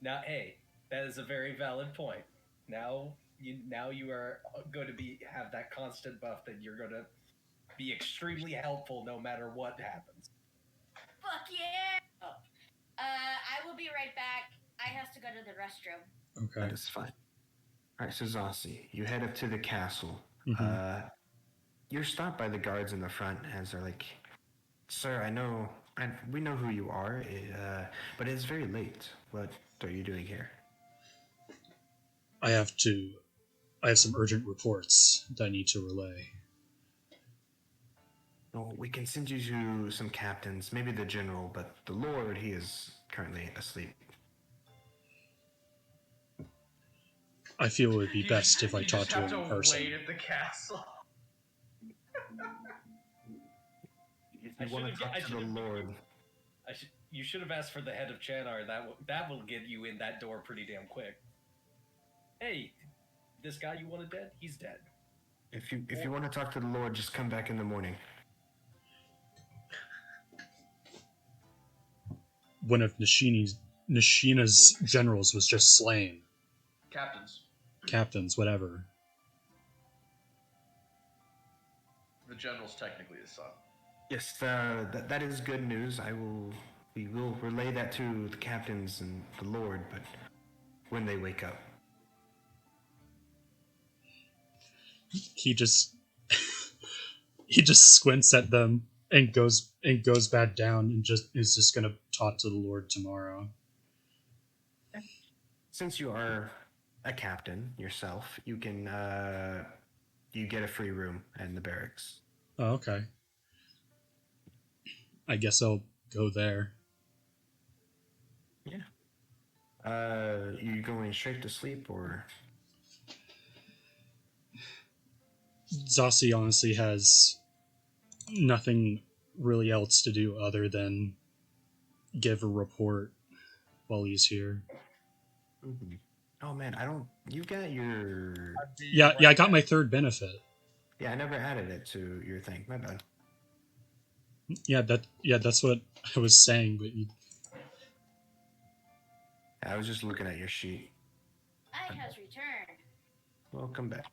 Now, hey, that is a very valid point. Now you are going to have that constant buff that you're going to be extremely helpful no matter what happens. Fuck yeah! I will be right back. I has to go to the restroom. Okay. That is fine. Alright, so Zasi, you head up to the castle. Mhm. You're stopped by the guards in the front as they're like, "Sir, we know who you are, but it's very late. What are you doing here?" I have some urgent reports that I need to relay. Well, we can send you to some captains, maybe the general, but the Lord, he is currently asleep. I feel it would be best if I You talked just to have him in to person. wait at the castle. If I you want to should've- talk I to the should've- Lord, You should have asked for the head of Chanar. That will get you in that door pretty damn quick. Hey, this guy you wanted dead? He's dead. if you want to talk to the Lord, just come back in the morning. One of Nishina's generals was just slain. Captains. Captains, whatever. The general's technically his son. Yes, that is good news. We will relay that to the captains and the Lord, but when they wake up. He just squints at them and goes back down and is just gonna talk to the Lord tomorrow. Since you are a captain yourself, you can you get a free room in the barracks. Oh, okay. I guess I'll go there. You going straight to sleep or? Zasi honestly has nothing really else to do other than give a report while he's here. Mm-hmm. Oh man, you got your. Yeah, I got my third benefit. Yeah, I never added it to your thing. My bad. That's what I was saying, but I was just looking at your sheet. I has returned. Welcome back.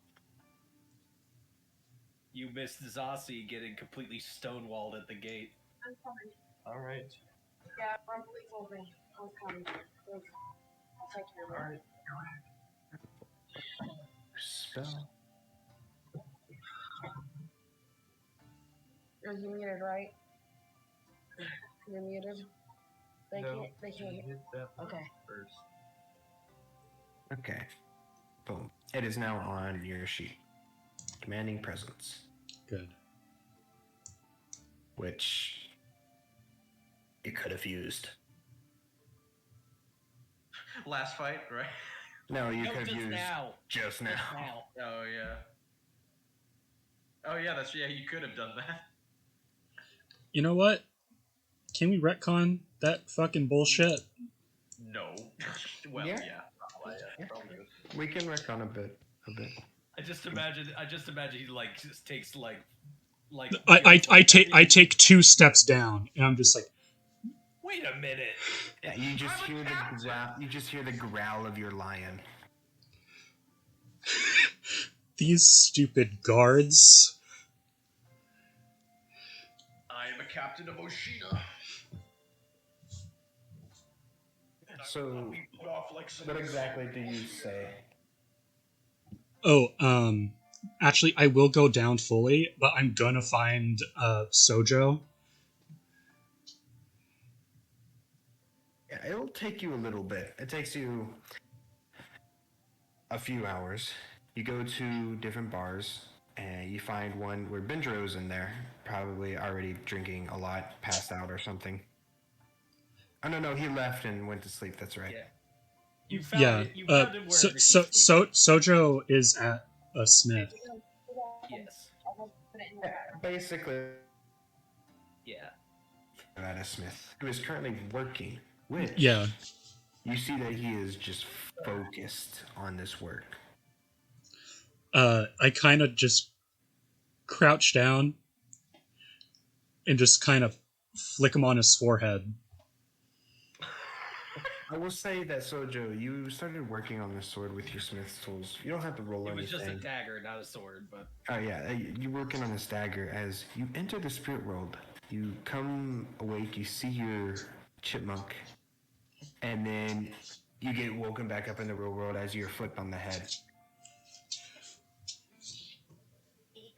You missed Zasi getting completely stonewalled at the gate. I'm coming. Alright. Yeah, Rumbly told me I was coming. I'll take care of it. Alright. Spell. Are you muted, right? You're muted? They No, can't hear. hit that one Okay. first. Okay. Boom. It is now on your sheet. Commanding presence, good. which you could have used. last fight, right? No, you No, could just use now. just now. Just now. Oh yeah. Oh yeah, that's yeah. You could have done that. You know what? Can we retcon that fucking bullshit? No. Well, Yeah. yeah. Probably good. We can work on a bit. I just imagine he like just takes like I take 2 steps down, and I'm just like, wait a minute. Yeah, you just I'm a hear captain. the growl. You just hear the growl of your lion. these stupid guards. I am a captain of Oshina. So, We put off like some what exactly do you say? Oh, actually, I will go down fully, but I'm gonna find Sojo. Yeah, it'll take you a little bit. It takes you a few hours. You go to different bars, and you find one where Benjiro's in there, probably already drinking a lot, passed out or something. Oh no, he left and went to sleep. That's right. Yeah. You found Yeah, it. You found him wherever he's sleeping. Sojo is at a smith. Yes. Basically, Yeah. at a smith who is currently working. Which Yeah, you see that he is just focused on this work. I kind of just crouch down and just kind of flick him on his forehead. I will say that Sojo, you started working on this sword with your smith's tools. You don't have to roll It was anything. just a dagger, not a sword, but Oh yeah, you're working on this dagger. As you enter the spirit world, you come awake. You see your chipmunk, and then you get woken back up in the real world as you're flipped on the head.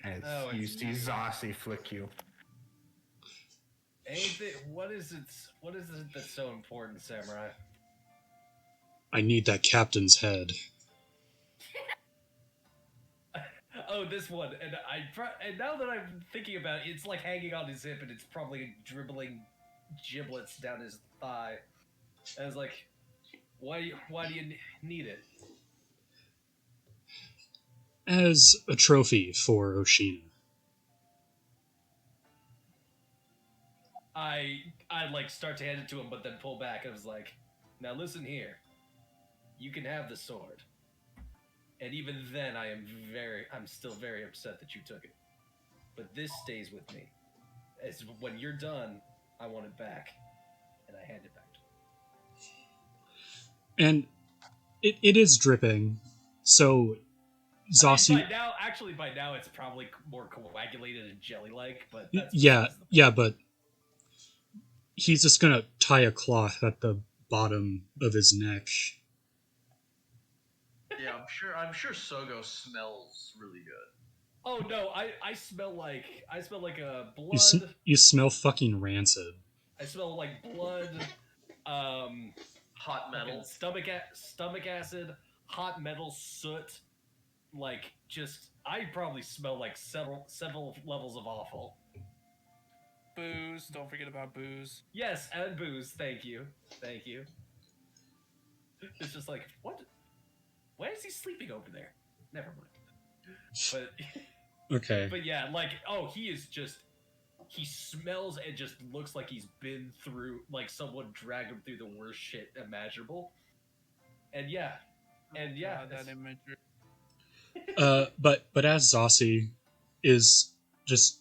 As you see Zossi flick you. anything. What is it that's so important, Samurai? I need that captain's head. Oh, this one, and now that I'm thinking about it, it's like hanging on his hip, and it's probably dribbling giblets down his thigh. And it's like, why do you need it? As a trophy for Oshina. I like start to hand it to him, but then pull back. And I was like, now listen here. You can have the sword. And even then, I'm still very upset that you took it. But this stays with me. As when you're done, I want it back, and I hand it back to him. And it is dripping, so Zossi. By now, it's probably more coagulated and jelly-like. But yeah, but he's just gonna tie a cloth at the bottom of his neck. Yeah, I'm sure Sogo smells really good. Oh no, I smell like a blood. You smell fucking rancid. I smell like blood, hot metal, stomach acid, hot metal, soot. Like I probably smell like several levels of awful. Booze. Don't forget about booze. Yes, and booze. Thank you. It's just like, what? Why is he sleeping over there? Never mind. But okay. But yeah, like, he smells and just looks like he's been through, like someone dragged him through the worst shit imaginable. And yeah, that imagery. But as Zossi just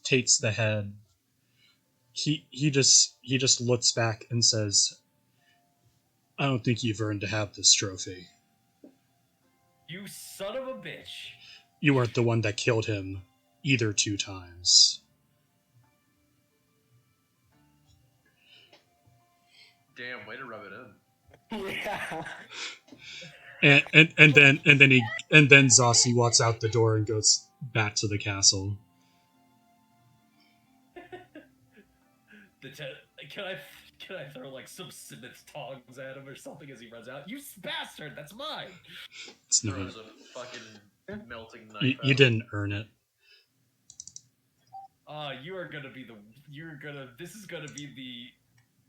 takes the head, he just looks back and says, "I don't think you've earned to have this trophy. You son of a bitch! You weren't the one that killed him either 2 times." Damn, way to rub it in. Yeah. And then Zossi walks out the door and goes back to the castle. Can I throw like some Smith's tongs at him or something as he runs out? You bastard! That's mine. It's not. Throws a fucking melting knife. You didn't earn it. You are gonna be the. This is gonna be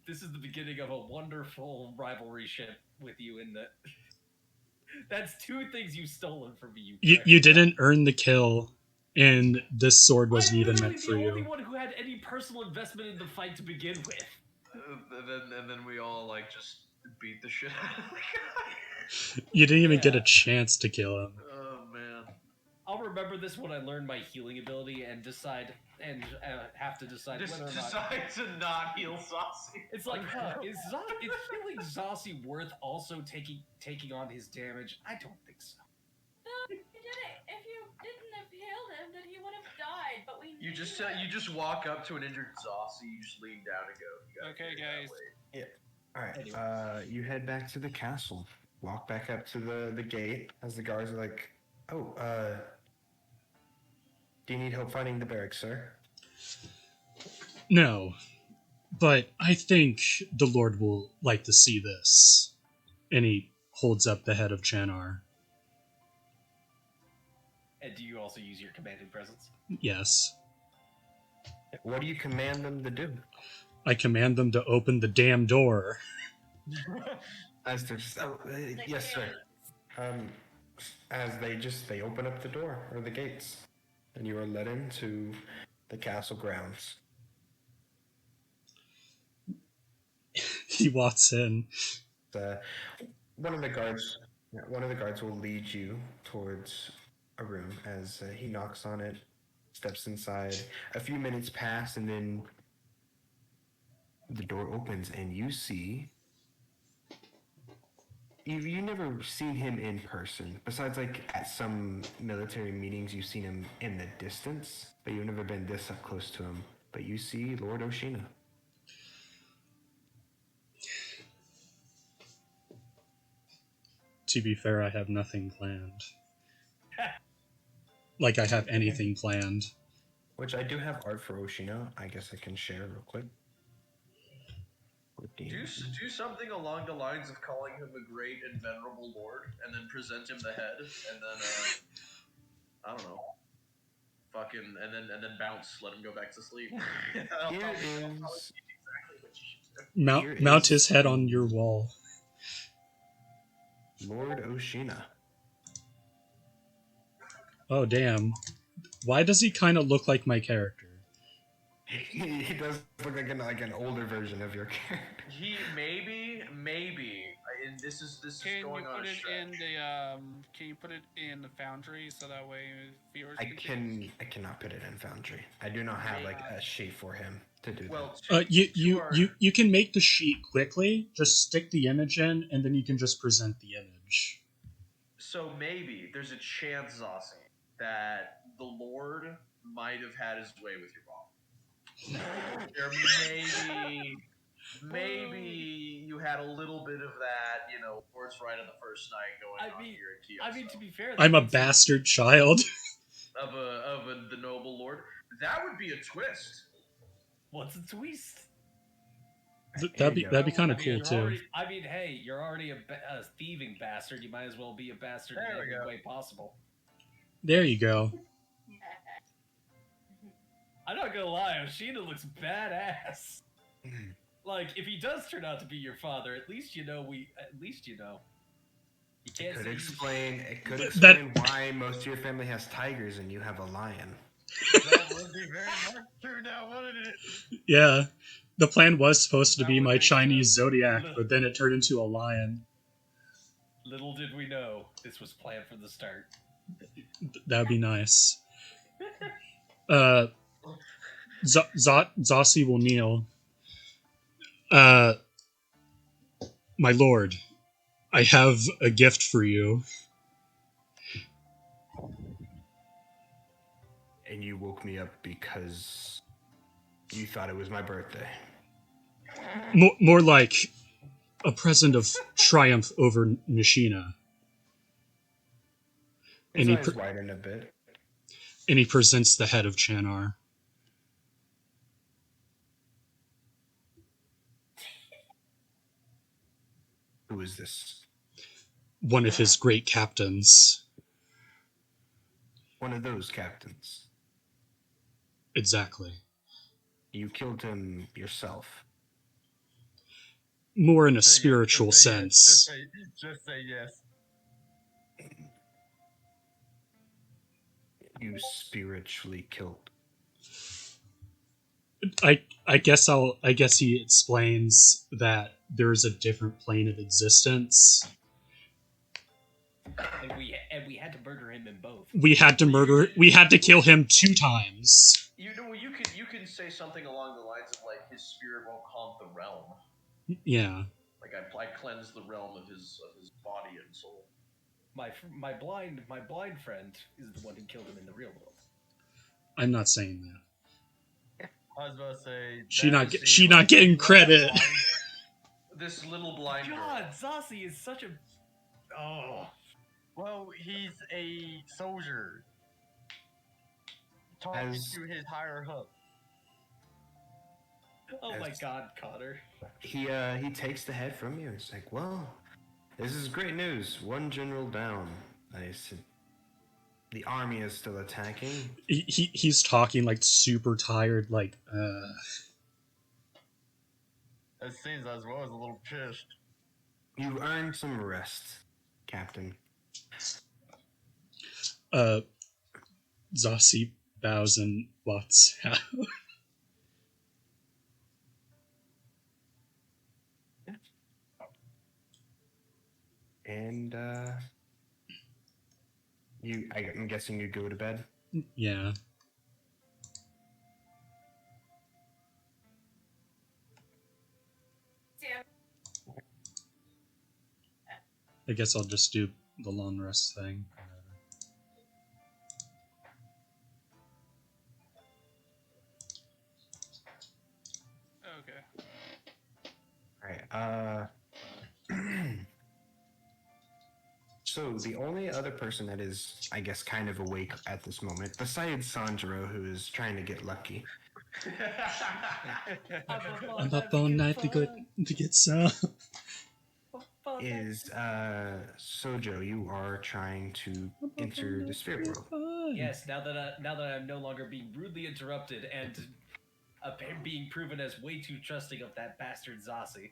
this is the beginning of a wonderful rivalry ship with you in the. That's two things you've stolen from me, You didn't earn the kill, and this sword wasn't I'm even literally meant for the only you. one who had any personal investment in the fight to begin with. And then we all like just beat the shit out of the guy. You didn't even get a Yeah. chance to kill him. Oh man. I'll remember this when I learn my healing ability and decide and have to decide Just whether or not. decide to not heal Saucy. It's like, is healing Zossi worth also taking on his damage? I don't think so. No, you did it. If you didn't have healed him, then he would have died. But we You just walk up to an injured Saucy, you just lean down and go. "You gotta Okay, get it that guys. way." All right. You head back to the castle. Walk back up to the gate as the guards are like, "Oh, do you need help finding the barracks, sir?" No, but I think the Lord will like to see this. And he holds up the head of Chanar. And do you also use your commanding presence? Yes. What do you command them to do? I command them to open the damn door. As they're yes, sir. As they open up the door or the gates, and you are led into the castle grounds. He walks in. Uh, one of the guards will lead you towards a room as he knocks on it, steps inside. A few minutes pass, and then the door opens, and you see. You never seen him in person. Besides, like at some military meetings, you've seen him in the distance, but you've never been this up close to him. But you see Lord Oshina. To be fair, I have nothing planned. Like I have anything planned. Which I do have art for Oshina. I guess I can share real quick. Do something along the lines of calling him a great and venerable lord, and then present him the head, and then I don't know, fucking, and then bounce, let him go back to sleep. Here is Exactly what you should do. Mount his head on your wall. Lord Oshina. Oh damn! Why does he kind of look like my character? He does look like an older version of your character. He maybe, and this is Can you going on put a it stretch. in the Can you put it in the Foundry so that way viewers I can see? cannot put it in Foundry. I do not have like a sheet for him to do Well, You can make the sheet quickly. Just stick the image in, and then you can just present the image. so maybe there's a chance, Zossi, that the Lord might have had his way with your mom. There maybe you had a little bit of that, horse ride on the first night going on here at Kyoso. I mean, to be fair, I'm a bastard child. of the noble lord. That would be a twist. What's a twist? That'd be kind of cool too. Hey, you're already a thieving bastard. You might as well be a bastard in every way possible. There you go. I'm not gonna lie, Oshina looks badass. Like, if he does turn out to be your father, at least you know. You can't. It could explain why most of your family has tigers and you have a lion. That would be very much true now, wouldn't it? Yeah. The plan was supposed to be my Chinese zodiac, but then it turned into a lion. Little did we know this was planned from the start. That'd be nice. Zossi will kneel. My lord, I have a gift for you. And you woke me up because you thought it was my birthday. More like a present of triumph over Nishina. His eyes widen a bit. And he presents the head of Chanar. Who is this? One of his great captains. One of those captains. Exactly. You killed him yourself. more in a Say yes, spiritual just say yes, sense. just say yes. You spiritually killed. I guess he explains that there's a different plane of existence. And we had to murder him in both. We had to kill him 2 times. You can say something along the lines of like his spirit won't haunt the realm. Yeah. Like I cleanse the realm of his body and soul. My blind friend is the one who killed him in the real world. I'm not saying that. I was about to say She not getting credit. This little blind God, girl. Zossi is such a. Oh. Well, he's a soldier talking to his higher up. Oh my God, Connor. He takes the head from you. It's like, well, this is great news. 1 general down. I said, the army is still attacking. He's talking like super tired, like It seems as well as a little pissed. You've earned some rest, Captain. Zossi bows and walks out. And I'm guessing you go to bed. Yeah. I guess I'll just do the long rest thing. Okay. All right. So the only other person that is, I guess, kind of awake at this moment, besides Sanjiro, who is trying to get lucky, I'm up all night to get some. is Sojo. You are trying to enter the spirit world. Yes, now that I'm no longer being rudely interrupted and being proven as way too trusting of that bastard Zossi.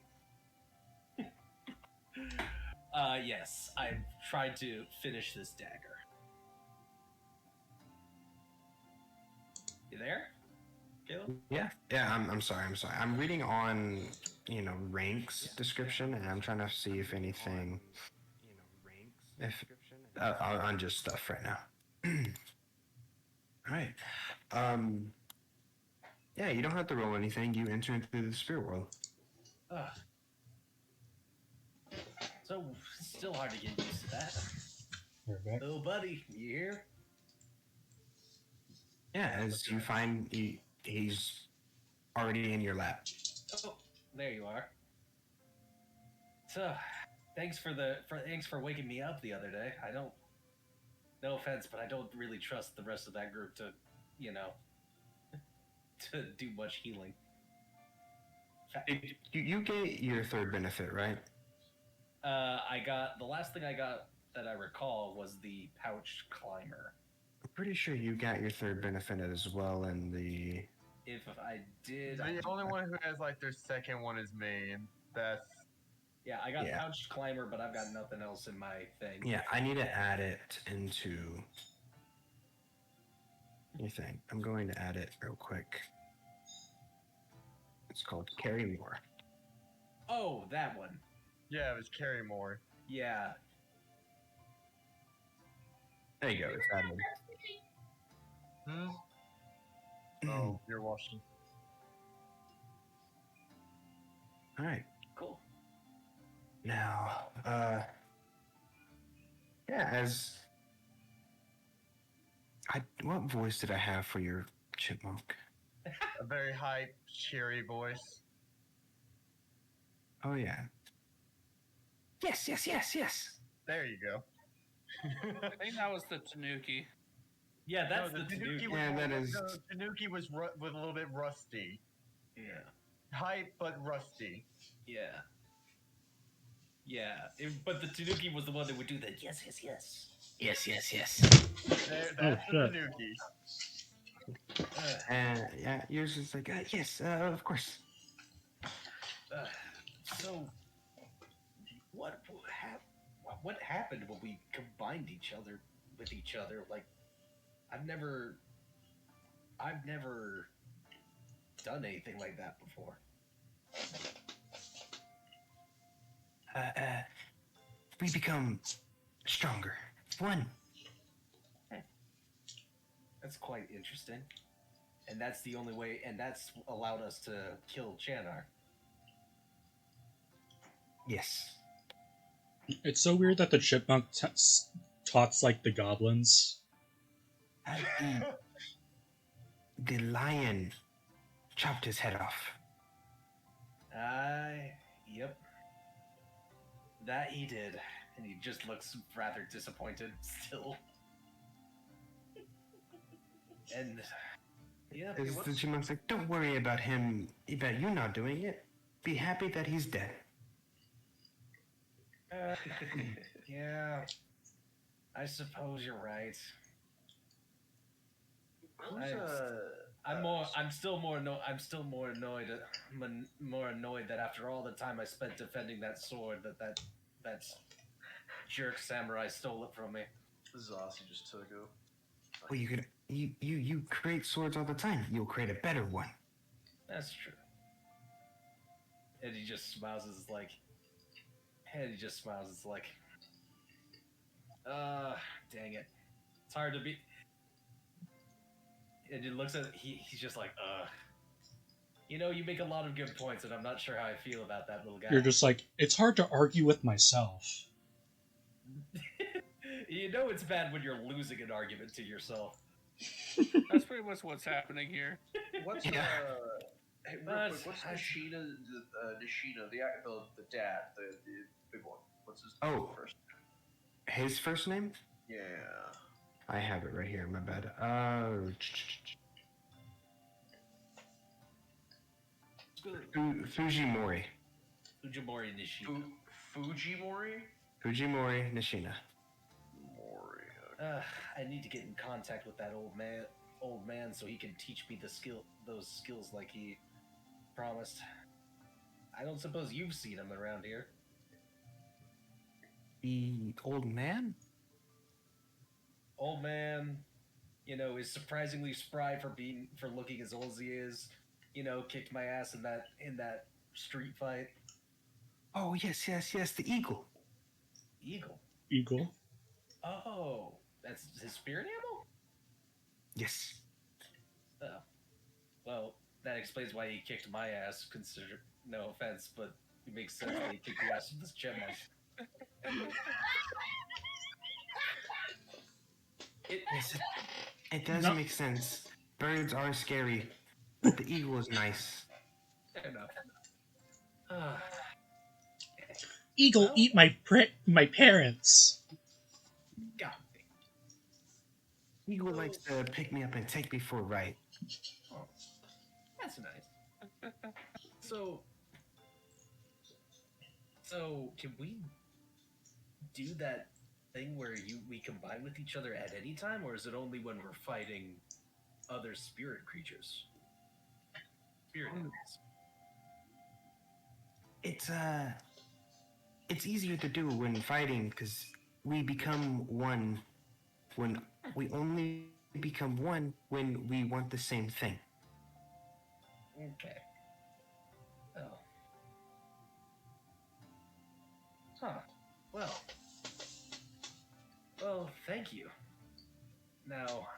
Yes, I'm trying to finish this dagger. You there, Caleb? Yeah. I'm sorry. I'm reading on, ranks description, and I'm trying to see if anything, on just stuff right now. All right. Yeah, you don't have to roll anything. You enter into the spirit world. So still hard to get used to that. Little buddy, you here? Yeah, as you find he's already in your lap. Oh, there you are. So, thanks for waking me up the other day. I don't. No offense, but I don't really trust the rest of that group to, to do much healing. You get your 3rd benefit, right? I got the last thing I got that I recall was the pouched climber. I'm pretty sure you got your 3rd benefit as well in the. If I did, The only one who has like their 2nd one is me, and that's. Yeah, I got pouched climber, but I've got nothing else in my thing. Yeah, I need to add it into your thing. I'm going to add it real quick. It's called Carry More. Oh, that one. Yeah, it was carry more. Yeah. There you go. It's added. Oh, you're washing. All right. Cool. Now, what voice did I have for your chipmunk? A very high, cheery voice. Oh yeah. Yes. There you go. I think that was the Tanuki. Yeah, that's the Tanuki. Yeah, that is. The Tanuki was with a little bit rusty. Yeah. Hype, but rusty. Yeah. But the Tanuki was the one that would do the yes. Yes. That's the Tanuki. And yeah, yours is like yes, of course. So, what what happened when we combined each other with each other? Like, I've never, I've never done anything like that before. Uh, uh, we become stronger. One. That's quite interesting. And that's the only way, and that's allowed us to kill Chanar. Yes. It's so weird that the chipmunk talks like the goblins. The lion chopped his head off. Yep. That he did. And he just looks rather disappointed still. And yeah, The chipmunk's like, don't worry about him, about you not doing it. Be happy that he's dead. yeah. I suppose you're right. I'm still more annoyed. More annoyed that after all the time I spent defending that sword, that jerk samurai stole it from me. Zossi just took it. Well, you create swords all the time. You'll create a better one. That's true. And he just smiles. It's like, dang it. It's hard to be. And he looks at he's just like, you know, you make a lot of good points, and I'm not sure how I feel about that little guy. You're just like, it's hard to argue with myself. You know it's bad when you're losing an argument to yourself. That's pretty much what's happening here. What's Yeah. Hey, real quick, what's Nishina, the dad, the big one? What's his first name? His first name? Yeah. I have it right here. My bad. Fujimori. Fujimori Nishina. Fujimori? Fujimori Nishina. Mori. I need to get in contact with that old man, so he can teach me those skills like he promised. I don't suppose you've seen him around here. The old man? Old man, you know, is surprisingly spry for looking as old as he is. You know, kicked my ass in that street fight. Oh, yes, the eagle. Eagle? Oh, that's his spirit animal? Yes. Oh. Well, that explains why he kicked my ass, no offense, but it makes sense that he kicked the ass of this chipmunk. It does make sense. Birds are scary, but the eagle is nice. Fair enough. Eagle, eat my parents. God. Eagle likes to pick me up and take me for a ride. Oh, that's nice. So can we do that thing where we combine with each other at any time, or is it only when we're fighting other spirit creatures? Spirit animals. It's easier to do when fighting because we become one when we only become one when we want the same thing. Okay. Oh. Huh. Well, thank you. Now,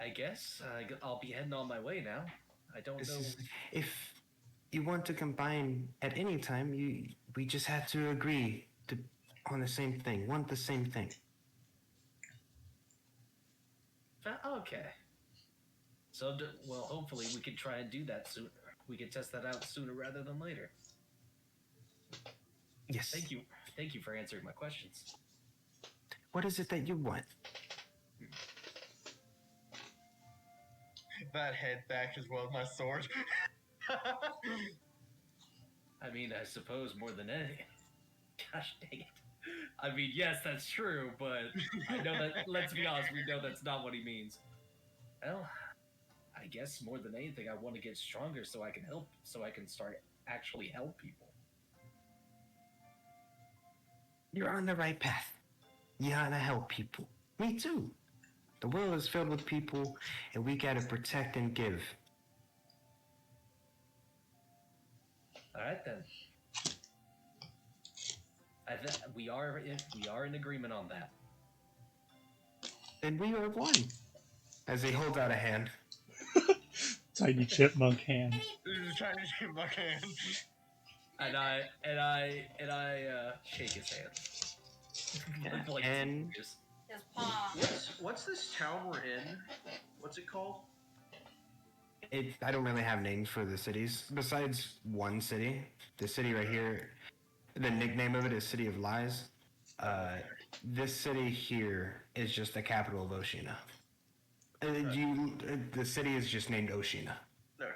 I guess I'll be heading on my way now. I don't know. If you want to combine at any time, we just have to agree on the same thing, want the same thing. Okay. So, well, hopefully we can try and do that soon. We can test that out sooner rather than later. Yes. Thank you for answering my questions. What is it that you want? That head back as well as my sword. I mean, I suppose more than anything. Gosh dang it. I mean, yes, that's true, but I know that, let's be honest, we know that's not what he means. Well, I guess more than anything, I want to get stronger so I can start actually help people. You're on the right path. You gotta help people. Me too. The world is filled with people, and we gotta protect and give. All right then. We are in agreement on that. And we are one. As he holds out a hand. Tiny chipmunk hand. This is trying to shoot my hand. And I shake his hand. Like And His paw. What's this town we're in? What's it called? I don't really have names for the cities. Besides one city. The city right here, the nickname of it is City of Lies. This city here is just the capital of Oshina. The city is just named Oshina. Okay.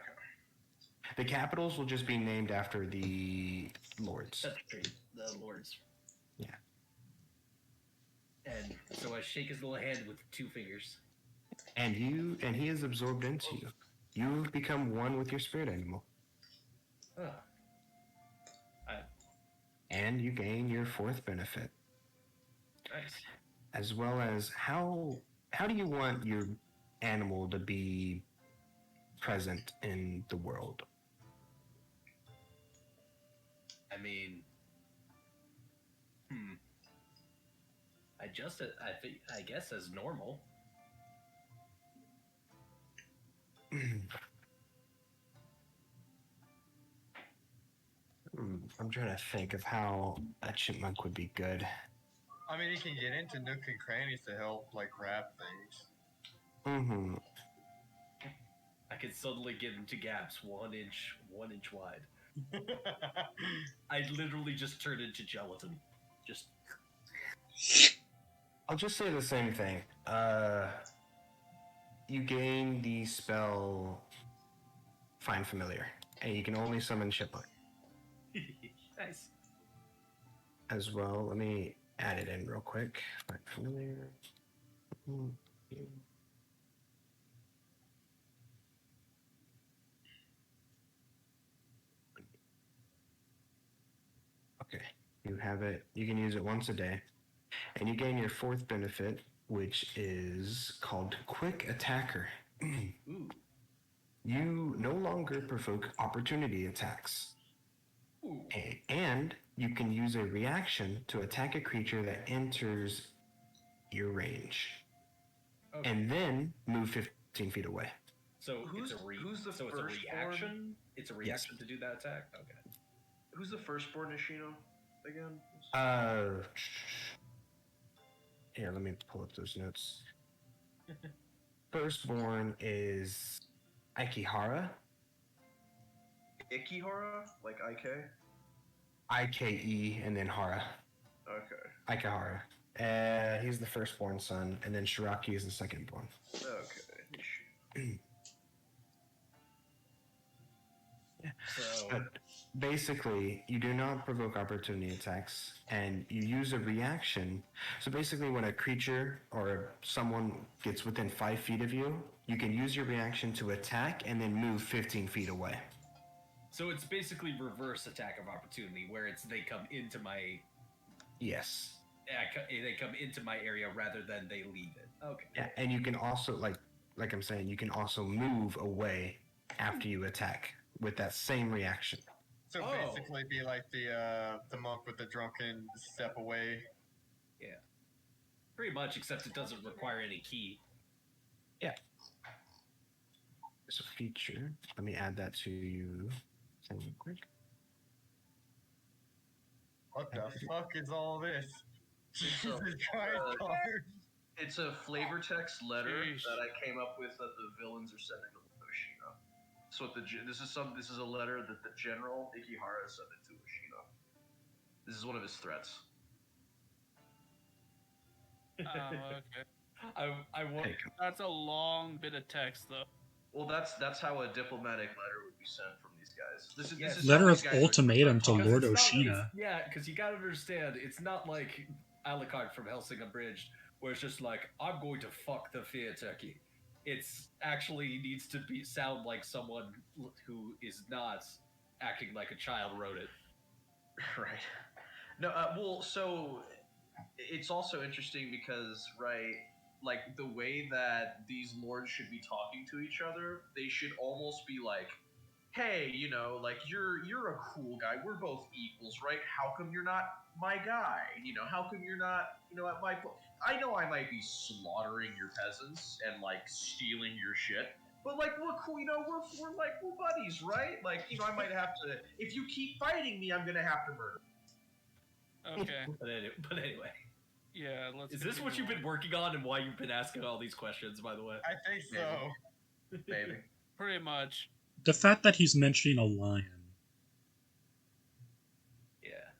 The capitals will just be named after the lords. That's true. The lords. Yeah. And so I shake his little hand with 2 fingers. And he is absorbed into you. You've become one with your spirit animal. Huh. And you gain your 4th benefit. Nice. As well as how do you want your animal to be present in the world? I mean, I guess as normal. I'm trying to think of how a chipmunk would be good. I mean, you can get into nook and crannies to help, like, wrap things. Mm-hmm. I could suddenly get into gaps 1 inch wide. I literally just turned into gelatin. Just I'll just say the same thing. You gain the spell Find Familiar, and you can only summon chipmunk. nice. As well, let me add it in real quick. Find Familiar. Okay, you have it. You can use it once a day, and you gain your 4th benefit, which is called Quick Attacker. Ooh. You no longer provoke opportunity attacks. Ooh. And you can use a reaction to attack a creature that enters your range. Okay. And then move 15 feet away. So Who's the it's a firstborn? reaction? It's a reaction to do that attack? Okay. Who's the firstborn Nishino again? Here, let me pull up those notes. Firstborn is Aikihara. Ikihara? Like IK? Ike and then Hara. Okay. Aikihara. He's the firstborn son, and then Shiraki is the secondborn. Okay. So But basically, you do not provoke opportunity attacks, and you use a reaction. So basically, when a creature or someone gets within 5 feet of you, you can use your reaction to attack and then move 15 feet away. So it's basically reverse attack of opportunity, where they come into my Yes. they come into my area rather than they leave it. Okay. Yeah, and you can also like I'm saying, you can also move away after you attack with that same reaction. So basically, be like the monk with the drunken step away. Yeah. Pretty much, except it doesn't require any key. Yeah. It's a feature. Let me add that to you. Real quick. What the fuck is all this? It's a, Jesus Christ, card. it's a flavor text letter Sheesh. that I came up with that the villains are sending to Oshina. So this is a letter that the general Ikihara is sending to Oshina. This is one of his threats. Okay. I want. Hey, That's a long bit of text, though. Well, that's how a diplomatic letter would be sent from these guys. This Yes. is Letter how of these guys are- ultimatum to are- Lord Because Oshina. Yeah, because you gotta understand, it's not like Alucard from Helsing Unbridged, where it's just like, I'm going to fuck the Fear Turkey. It's actually needs to sound like someone who is not acting like a child wrote it. Right. No, well, so it's also interesting because, right, like the way that these lords should be talking to each other, they should almost be like, "Hey, like you're a cool guy. We're both equals, right? How come you're not my guy? How come you're not, at my? I know I might be slaughtering your peasants and like stealing your shit." But like we're cool, we're buddies, right? Like I might have to. If you keep fighting me, I'm gonna have to murder. Okay. But anyway, Yeah, let's. is this what you've been working on and why you've been asking all these questions? By the way, I think so. Maybe. Pretty much. The fact that he's mentioning a lion. yeah.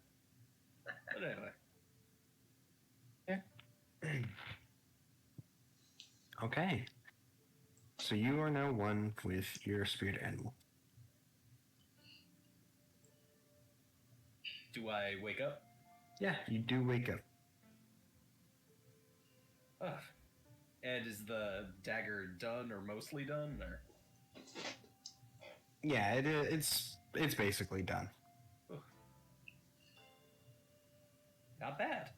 But anyway, Okay. So you are now one with your spirit animal. do I wake up? Yeah, you do wake up. Ugh. And is the dagger done or mostly done? Or Yeah, it's basically done. not bad.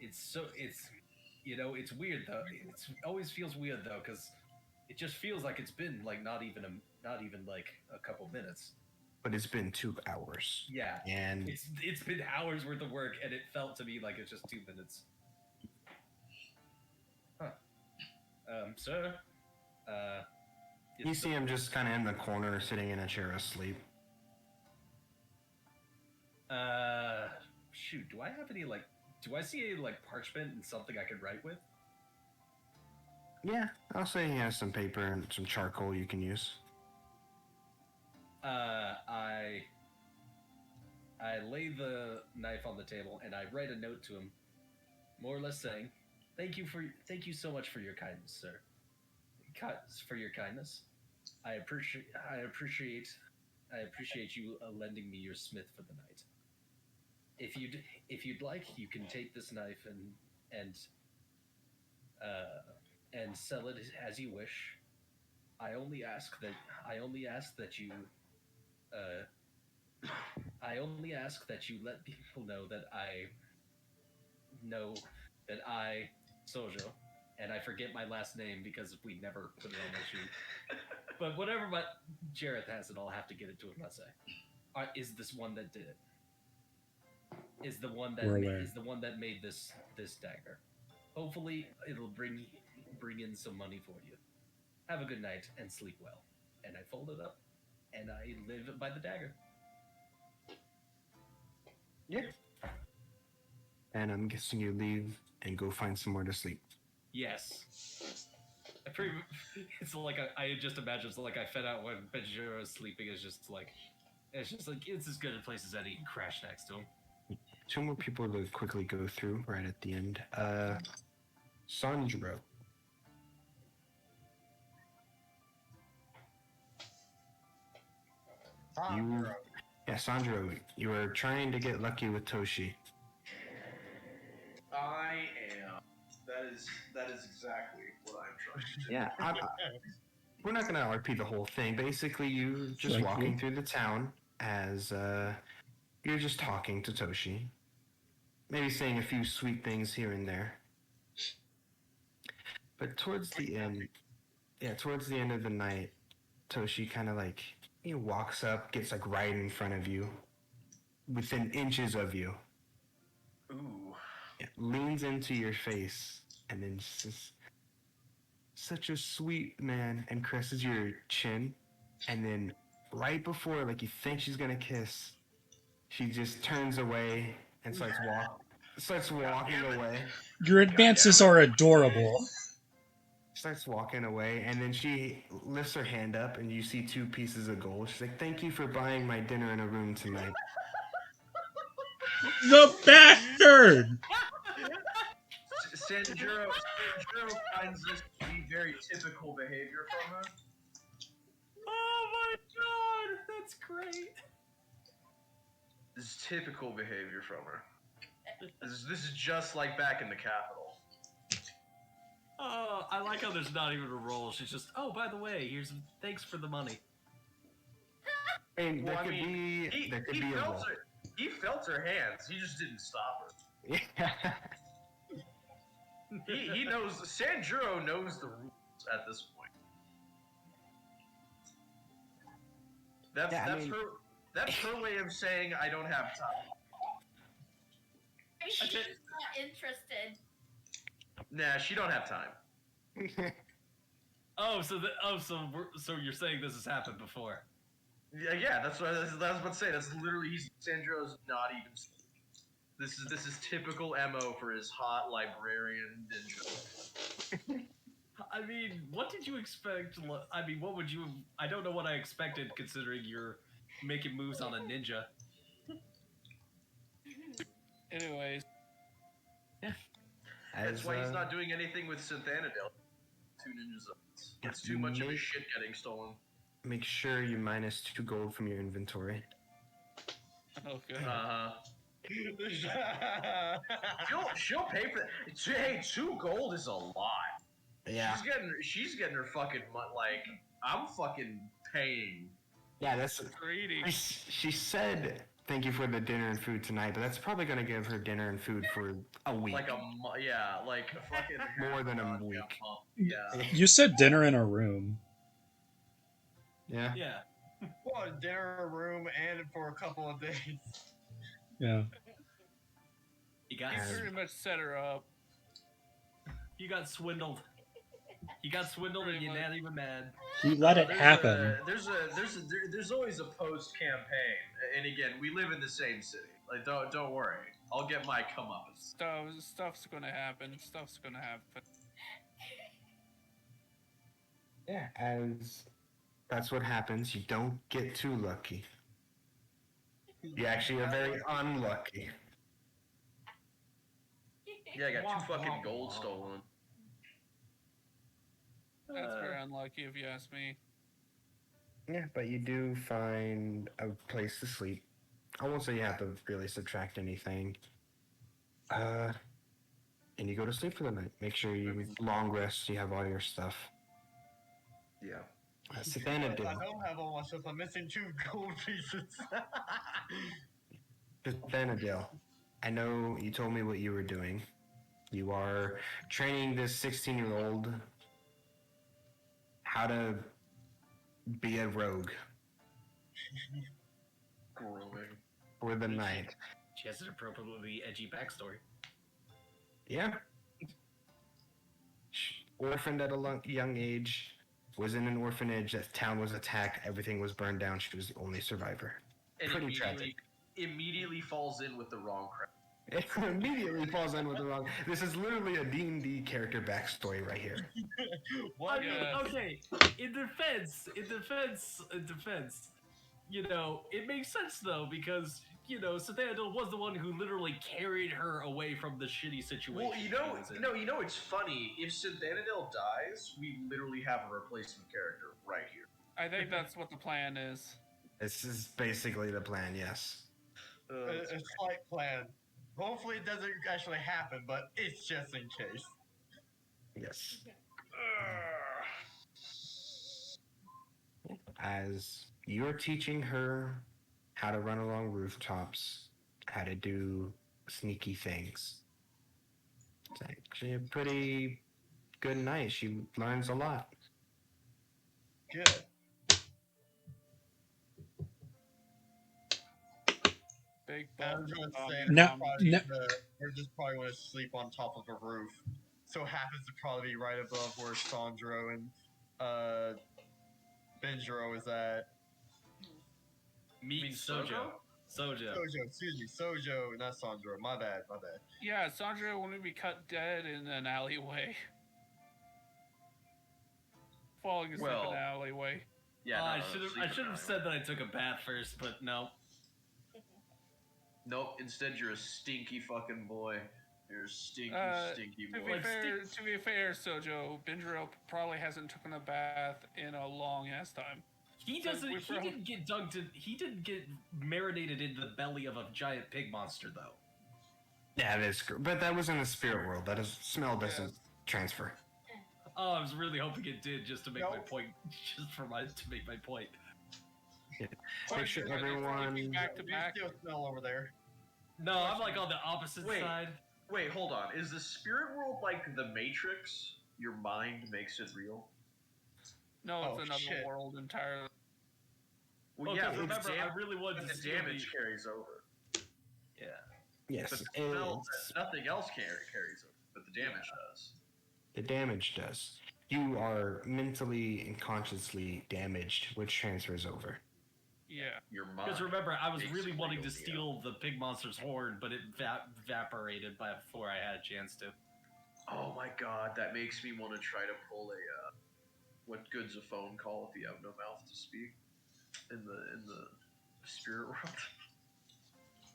It's it's weird though. It always feels weird though because it just feels like it's been like not even like a couple minutes. But it's been 2 hours. Yeah, And it's been hours worth of work, and it felt to me like it's just 2 minutes. Huh. Sir. You see him just kind of in the corner, sitting in a chair asleep. Shoot. Do I have any like? Do I see any like parchment and something I could write with? Yeah, I'll say he has some paper and some charcoal you can use. I lay the knife on the table and I write a note to him, more or less saying, "Thank you so much for your kindness, sir. For your kindness. I appreciate you lending me your smith for the night. If you'd like, you can take this knife and sell it as you wish. I only ask that you let people know that I Sojo, and I forget my last name because we never put it on my sheet. But whatever Jareth has it, I'll have to get it to him. Let's say, is this one that did it? Is the one that made this dagger? Hopefully, it'll bring in some money for you. Have a good night and sleep well." And I fold it up, and I live by the dagger. Yeah. And I'm guessing you leave and go find somewhere to sleep. Yes. It's like I just imagine it's like I fed out when Benjiro is sleeping. It's just like it's as good a place as any. Crash next to him. 2 more people to quickly go through right at the end. Sandro. Sandro, you are trying to get lucky with Toshi. I am. That is exactly what I'm trying to do. Yeah, we're not going to RP the whole thing. Basically, you just Thank walking you. through the town as you're just talking to Toshi. Maybe saying a few sweet things here and there. But towards the end of the night, Toshi kind of like, he walks up, gets like right in front of you, within inches of you. Ooh. Yeah, leans into your face, and then just such a sweet man, and caresses your chin, and then right before like you think she's gonna kiss, she just turns away and starts walking away. Your advances are adorable. Starts walking away, and then she lifts her hand up, and you see 2 pieces of gold. She's like, "Thank you for buying my dinner in a room tonight." The bastard! Sanjuro finds this to be very typical behavior from her. Oh my god, that's great. This is typical behavior from her. This is just like back in the capital. Oh, I like how there's not even a roll. She's just, oh, by the way, thanks for the money. I mean, Well, there I could mean, be there could he be a felt wolf. her. He felt her hands. He just didn't stop her. Yeah. He knows. Sanjuro knows the rules at this point. That's Yeah, I that's mean- her. That's her way of saying I don't have time. Maybe she's not interested. Nah, she don't have time. So you're saying this has happened before? Yeah, that's what I was about to say. That's literally Sanjuro's not even. This is typical MO for his hot librarian ninja. I mean, what did you expect? I mean, what would you? I don't know what I expected, considering you're making moves on a ninja. Anyways, That's why he's not doing anything with Synthanadel. 2 ninja zones. It's too much of his shit getting stolen. Make sure you minus 2 gold from your inventory. okay. She'll pay for that. Hey, 2 gold is a lot. Yeah. She's getting her fucking like I'm fucking paying. Yeah, that's Greedy. she said thank you for the dinner and food tonight, but that's probably gonna give her dinner and food for a week. Like fucking More than a week. Yeah. You said dinner in a room. Yeah. Yeah. Well, dinner, room, and for a couple of days. Yeah. You got He pretty much set her up. you got swindled. You got swindled, and you're not even mad. He let it happen. There's always a post campaign, and again, we live in the same city. Like, don't worry, I'll get my comeuppance. Stuff's gonna happen. Stuff's gonna happen. Yeah, as that's what happens. You don't get too lucky. You actually are very unlucky. Yeah, I got 2 fucking gold stolen. That's very unlucky, if you ask me. Yeah, but you do find a place to sleep. I won't say you have to really subtract anything. And you go to sleep for the night. Make sure you long rest. You have all your stuff. Yeah. Savannah I did. don't have all my stuff. I'm missing 2 gold pieces. Vanadil, I know you told me what you were doing. You are training this 16-year-old how to be a rogue Growing. for the night. She has an appropriately edgy backstory. Yeah. Orphaned at a young age, was in an orphanage. That town was attacked. Everything was burned down. She was the only survivor. And Pretty tragic. immediately falls in with the wrong crowd. It immediately falls in with the wrong. This is literally a D&D character backstory right here. I mean, Yeah. okay. In defense, you know, it makes sense though because you know, Sathandel was the one who literally carried her away from the shitty situation. Well, she was in. it's funny. If Synthanadel dies, we literally have a replacement character right here. I think that's what the plan is. This is basically the plan, yes. A slight plan. Hopefully it doesn't actually happen, but it's just in case. Yes. As you're teaching her how to run along rooftops, how to do sneaky things. It's actually a pretty good night. She learns a lot. Good. Big I bump. was going to say, No, no. we're just probably going to sleep on top of a roof. So happens to probably be right above where Sandro and Benjiro is at. Meet Sojo. Sojo, excuse me. Sojo, not Sandro. My bad. Yeah, Sandra wanted to be cut dead in an alleyway. Falling asleep in an alleyway. Yeah, I should have said that I took a bath first, but no. Nope. Instead, you're a stinky fucking boy. You're a stinky To boy. be fair, Sojo, Benjiro probably hasn't taken a bath in a long ass time. He doesn't. He didn't get dunked in. He didn't get marinated in the belly of a giant pig monster, though. Yeah, it is. But that was in the spirit world. That is smell doesn't transfer. Oh, I was really hoping it did, just to make my point. Just to make my point. Make sure Are they sleeping everyone. back to Do you back? still smell over there? No, I'm like on the opposite Wait. side. Wait, hold on. Is the spirit world like the Matrix? Your mind makes it real? No, it's Oh, another shit. world entirely. Well, Well, yeah, 'cause but remember, the I really wanted but to the steal damage carries over. Yeah. Yes, But the smell, it's, nothing else carries over, but the damage does. the damage does. You are mentally and consciously damaged, which transfers over. Yeah. Your mind. Because remember, I was makes really it wanting real, to steal the pig monster's horn, but it evaporated before I had a chance to. Oh my god, that makes me want to try to pull a what good's a phone call if you have no mouth to speak in the spirit world.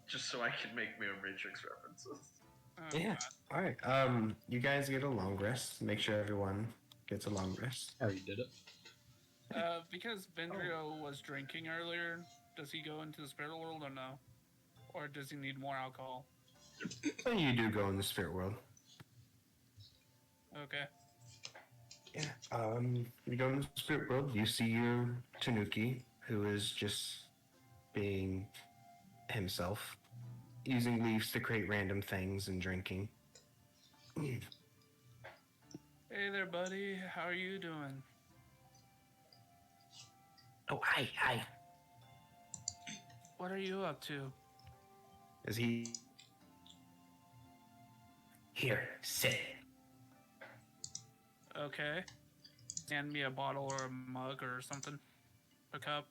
Just so I can make my Matrix references. Oh, Yeah. God. All right. You guys get a long rest. Make sure everyone gets a long rest. I already did it. Because Vendrio was drinking earlier, does he go into the spirit world or no? Or does he need more alcohol? So you do go in the spirit world. Okay. Yeah. You go in the spirit world. You see your Tanuki, who is just being himself, using leaves to create random things and drinking. Hey there, buddy. How are you doing? Oh, hi. What are you up to? Is he here? Sit. Okay. Hand me a bottle or a mug or something. A cup.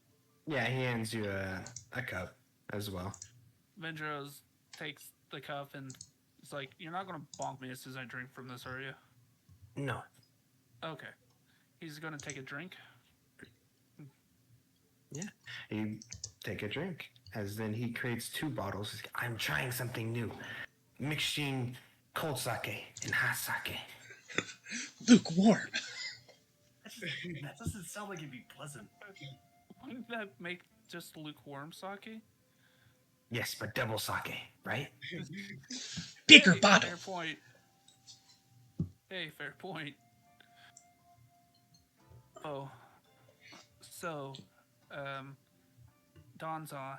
Yeah, he hands you a cup as well. Vendros takes the cup and it's like, you're not gonna bonk me as soon as I drink from this, are you? No. Okay. He's gonna take a drink. Yeah. You take a drink. As then he creates 2 bottles. He's, I'm trying something new. Mixing cold sake and hot sake. Lukewarm. That doesn't sound like it'd be pleasant. Wouldn't that make just lukewarm sake? Yes, but double sake, right? Bigger Hey, bottle. Fair point. Hey, fair point. Oh. So, Donza,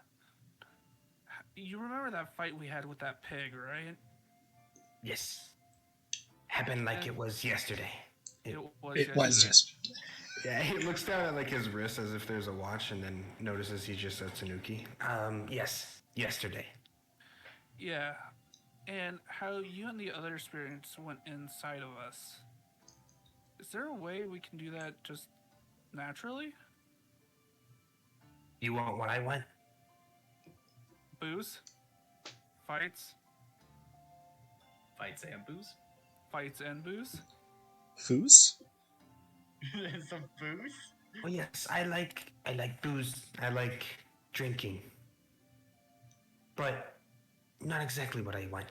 you remember that fight we had with that pig, right? Yes. Happened like it was yesterday. It was It was yesterday. Yeah, he looks down at like his wrist as if there's a watch and then notices he's just a Tanuki. Yes, yesterday. Yeah. And how you and the other spirits went inside of us. Is there a way we can do that just naturally? You want what I want? Booze? Fights? Fights and booze? Fights and booze? Foos? Some booze? Oh yes, I like booze. I like drinking. But not exactly what I want.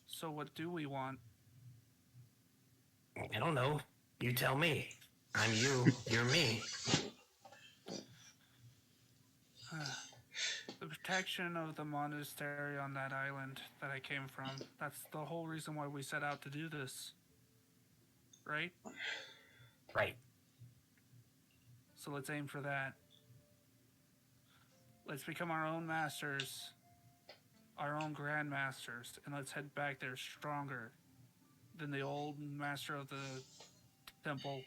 So what do we want? I don't know. You tell me. I'm you. You're me. The protection of the monastery on that island that I came from. That's the whole reason why we set out to do this. Right? Right. So let's aim for that. Let's become our own masters, our own grandmasters, and let's head back there stronger than the old master of the temple.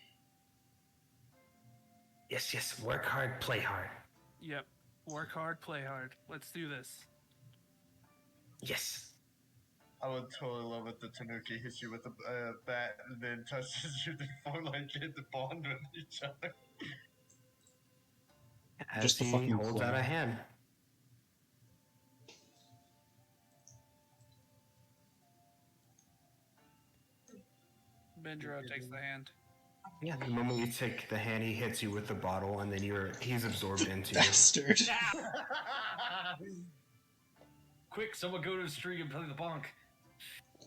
Yes. Work hard, play hard. Yep. Work hard, play hard. Let's do this. Yes. I would totally love it. The Tanuki hits you with a bat and then touches you before like get the bond with each other. As Just the he fucking holds claw. out a hand. Benjiro takes the hand. Yeah, the moment you take the hand, he hits you with the bottle, and then he's absorbed into you. Bastard. Quick, someone go to the street and play the bonk.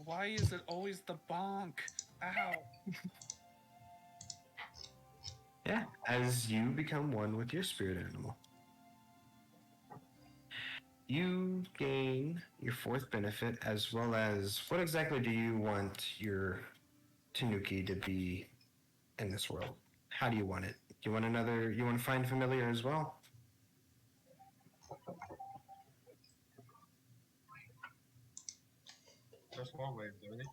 Why is it always the bonk? Ow. Yeah, as you become one with your spirit animal. You gain your 4th benefit, as well as what exactly do you want your Tanuki to be in this world? How do you want it? You want another? You want to find familiar as well? That's one way of doing it.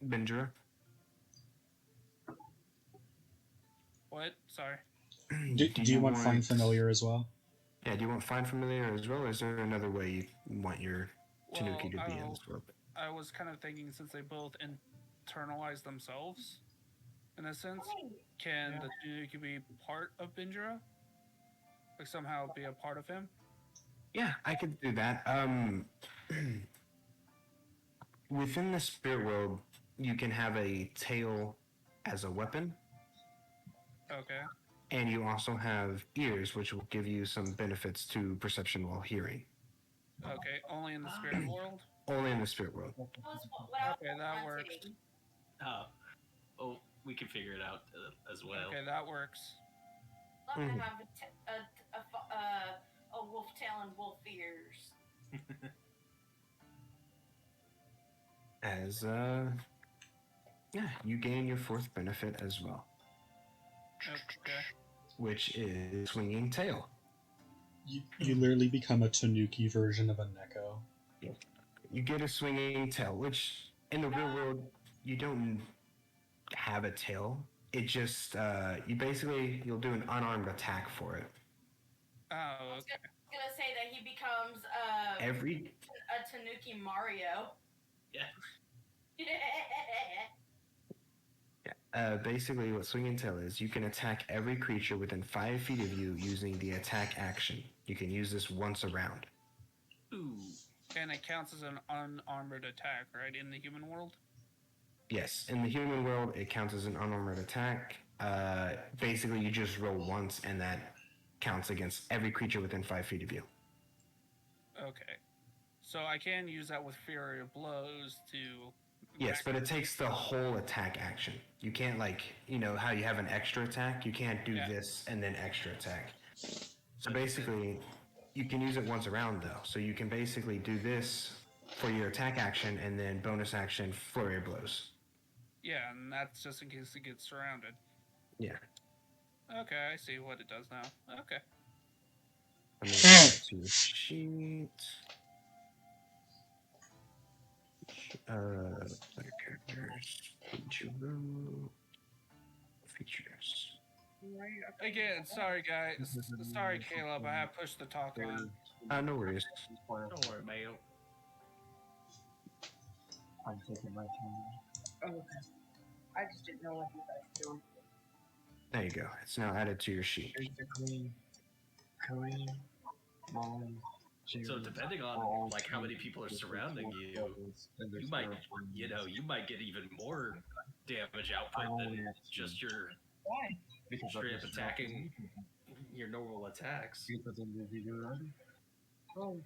Benjura? What? Sorry. Do you want find familiar as well? Yeah, do you want find familiar as well, or is there another way you want your Tanuki to be in Well, this world? I was kind of thinking since they both internalize themselves, in a sense, can the Tanuki be part of Bindra? Like somehow be a part of him? Yeah, I could do that. Within the spirit world, you can have a tail as a weapon, Okay. and you also have ears, which will give you some benefits to perception while hearing. Okay. Only in the spirit world? Only in the spirit world. That was what I was Okay, that works. wanting. Oh, we can figure it out as well. Okay, that works. Love to have a wolf tail and wolf ears. As yeah, you gain your fourth benefit as well, Okay. which is swinging tail. You literally become a Tanuki version of a Neko. You get a swinging tail, which in the real world you don't have a tail. It just you'll do an unarmed attack for it. Oh, okay. I was gonna say that he becomes a Tanuki Mario. Yeah. Basically, what swinging tail is, you can attack every creature within 5 feet of you using the attack action. You can use this once a round. Ooh. And it counts as an unarmored attack, right, in the human world? Yes, in the human world, it counts as an unarmored attack. Basically, you just roll once, and that counts against every creature within 5 feet of you. Okay. So I can use that with Fury of Blows to... Yes, but it takes the whole attack action. You can't, how you have an extra attack? You can't do this and then extra attack. So basically, you can use it once around, though. So you can basically do this for your attack action, and then bonus action, Flurry of Blows. Yeah, and that's just in case it gets surrounded. Yeah. Okay, I see what it does now. Okay. Let me add that to your sheet. Player characters, features. Again, sorry guys. Sorry, Caleb. I have pushed the talk on. No worries. Don't worry, man. I'm taking my time. Oh, okay. I just didn't know what you guys were doing. There you go. It's now added to your sheet. Basically, Cody, Molly, So depending on how many people are surrounding you, you might get even more damage output than just your straight up attacking your normal attacks. Oh.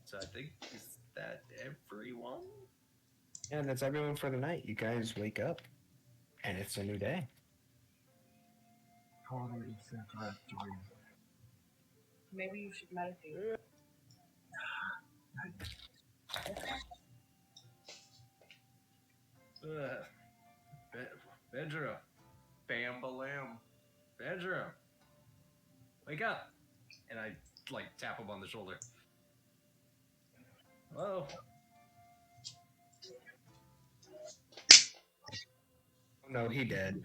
So I think, is that everyone? Yeah, that's everyone for the night. You guys wake up, and it's a new day. How are you doing? Maybe you should meditate. Benjura. Bam-balam. Benjura. Wake up. And I, tap him on the shoulder. Hello? Oh, no, he dead.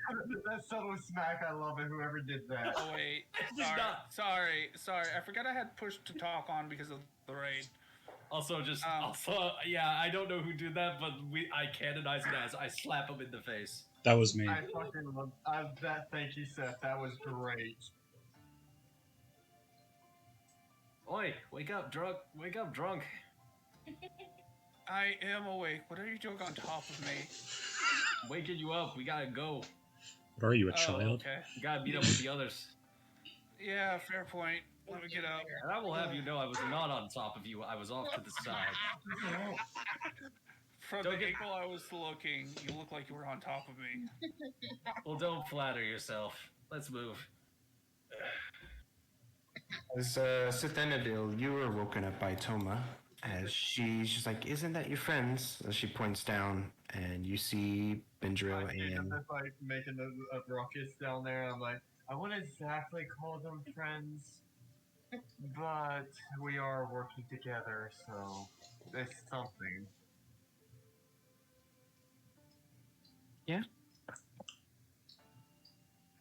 That subtle smack, I love it, whoever did that. Oh wait, He's not. sorry. I forgot I had pushed to talk on because of the raid. I don't know who did that, but I canonize it as I slap him in the face. That was me. I fucking love that. Thank you, Seth. That was great. Oi, wake up, drunk. Wake up, drunk. I am awake. What are you doing on top of me? Waking you up. We gotta go. What are you, a child? Okay. We gotta meet up with the others. Yeah, fair point. Let me get up. And I will have you know I was not on top of you. I was off to the side. From the angle I was looking, you look like you were on top of me. Well, don't flatter yourself. Let's move. As Sithenadil, you were woken up by Toma. as she's just like, "Isn't that your friends?" As she points down, and you see Benjiro I see them and just like making a ruckus down there. I'm like, I wouldn't exactly call them friends, but we are working together, so it's something. yeah,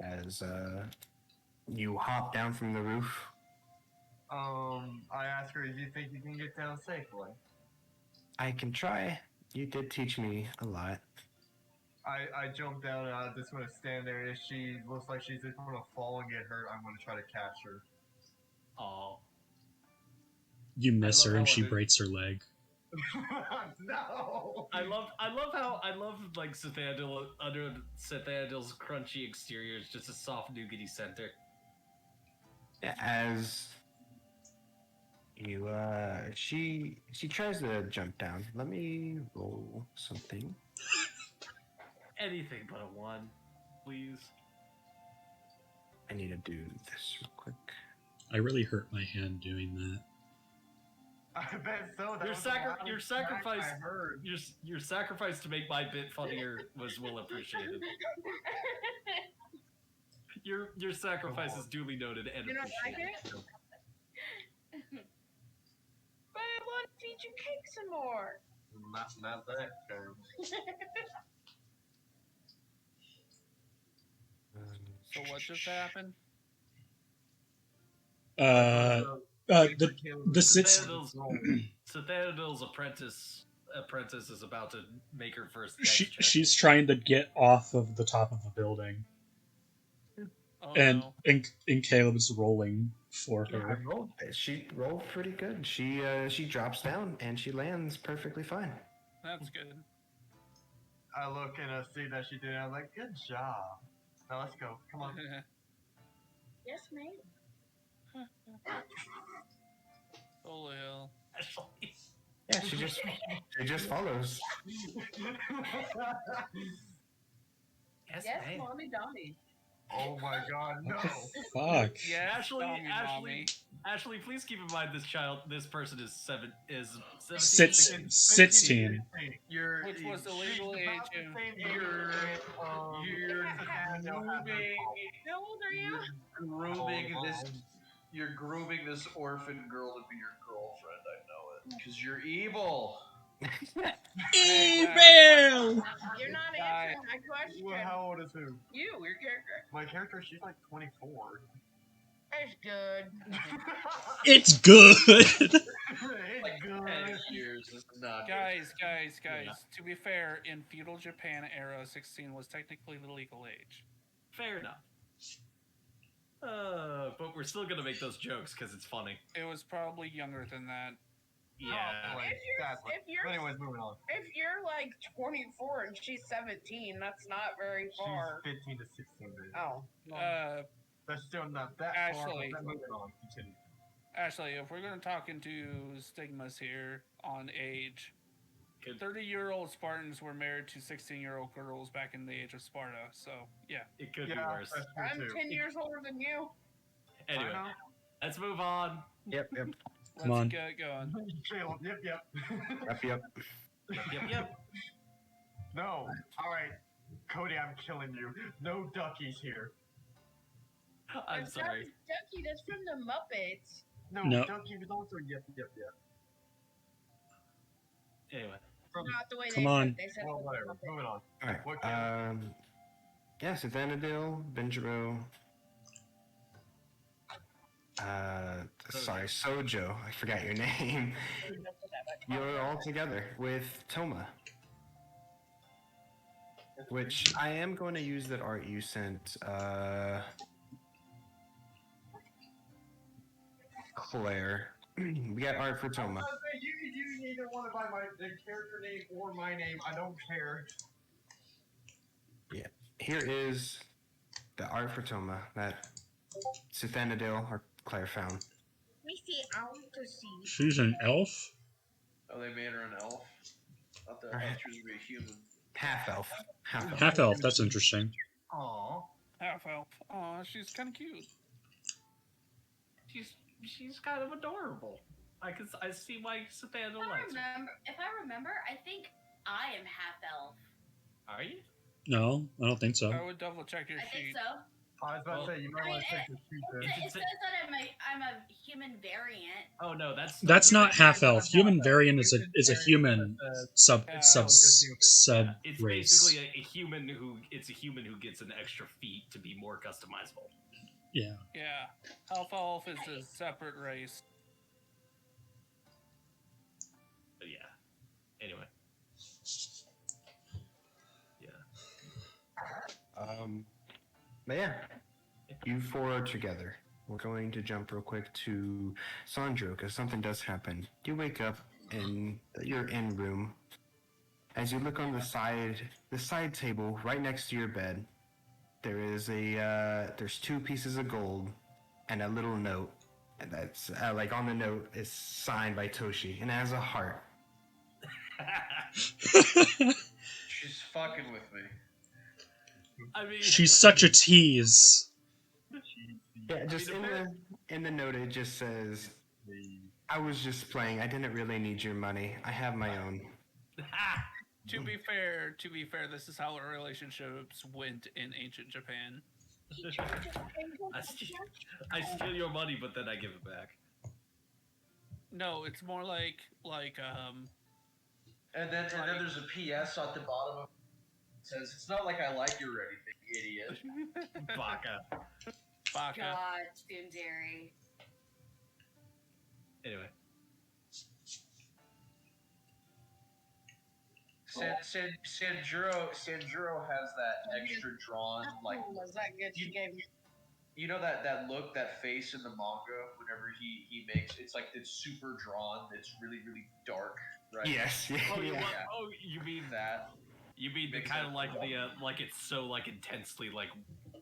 as you hop down from the roof. I asked her, do you think you can get down safely? I can try. You did teach me a lot. I jump down and I just want to stand there. If she looks like she's just going to fall and get hurt, I'm going to try to catch her. Oh, You miss love her how and she under- breaks her leg. No! I love like Cithandil under Cithandil's crunchy exterior is just a soft nougaty center. As you she tries to jump down. Let me roll something. Anything but a 1, please. I need to do this real quick. I really hurt my hand doing that. I bet so. That Your was the loudest your smack sacrifice I heard. your sacrifice to make my bit funnier was well appreciated. Your sacrifice is duly noted and You don't like appreciated. it? But I want to feed you cake some more. Not that term. So what just happened? The sits. Cithadel's apprentice is about to make her first dex check. She's trying to get off of the top of the building, Oh and no. and Caleb is rolling for I her. rolled. She rolled pretty good. She drops down and she lands perfectly fine. That's good. I look and I see that she did it. I'm like, good job. Now let's go. Come on. Yes, ma'am. Holy hell. Ashley. Yeah, she just follows. Yes, Yes, ma'am. mommy, Donnie. Oh my god, no. Fuck. Yes, Ashley, Tommy, mommy. Ashley, please keep in mind this person is 17, 16. Which was the she's legal about age the of- same age as, You're grooming, How old are you? you're grooming this orphan girl to be your girlfriend. I know it because you're evil. Evil. You're not answering my question. Well, how old is who? You, your character. My character, she's like 24. It's good. It's good. It's Like good. 10 years is not. Guys. Yeah. To be fair, in feudal Japan era, 16 was technically the legal age. Fair enough. But we're still gonna make those jokes because it's funny. It was probably younger than that. Yeah. If you're Anyways, moving on. if you're like 24 and she's 17, that's not very far. She's 15 to 16. Baby. Oh. Well, That's still not that far. Ashley. But moving on. Continue. Ashley, if we're gonna talk into stigmas here on age, Good. 30-year-old Spartans were married to 16-year-old girls back in the age of Sparta. So yeah. It could be Yeah, worse. that's I'm true too. 10 years older than you. Anyway, I know. let's move on. Yep. Let's on. get going. Caleb, yep. Yep. Yep. No. Alright. Cody, I'm killing you. No duckies here. I'm That's sorry. Ducky, that's from the Muppets. No. Ducky was also yep. Anyway, Not the way Come they on. said. They said Well, from the whatever. Muppets. Moving on. All right. What Caleb? Yeah, Cithanadil, Benjiro. Sorry, Sojo. I forgot your name. You're all together with Toma. Which I am going to use that art you sent, Claire. We got art for Toma. You either want to buy the character name or my name. I don't care. Here is the art for Toma that Cithanadil or Claire found. We see out to see. She's an elf. Oh, they made her an elf. I thought she was gonna be a human. Half elf. Half elf. That's interesting. Aw, Half elf. Aw, she's kind of cute. she's kind of adorable. I see why Savannah likes her. If I remember, I think I am half elf. Are you? No, I don't think so. I would double check your I think sheet. so. I was about to say, you might I mean, want to check the sheet there. It says that I'm a human variant. Oh no, that's That's not half elf. Not Human half-elf. variant is a Human human variant, sub Yeah. sub Just human. sub yeah, it's race. basically a human who gets an extra feat to be more customizable. Yeah. Yeah, half elf is a separate race. But yeah. Anyway. Yeah. But yeah, you four are together. We're going to jump real quick to Sandro because something does happen. You wake up in your inn room. As you look on the side table right next to your bed, there is there's 2 pieces of gold and a little note, and that's like on the note is signed by Toshi and it has a heart. She's fucking with me. I mean, She's such a tease. Yeah, just in the note it just says, "I was just playing. I didn't really need your money. I have my own." To be fair, this is how our relationships went in ancient Japan. I steal your money, but then I give it back. No, it's more like And then there's a PS at the bottom of it. It says, "It's not like I like you or anything, idiot." Baka. Baka. God, Tsundere. Anyway. Sanjuro has that extra drawn, like, Was that good? You gave me. you know that look, that face in the manga whenever he makes it's super drawn, it's really dark, right? Yes. Oh, Yeah. you mean That You mean the Makes kind it- of like the like it's so like intensely like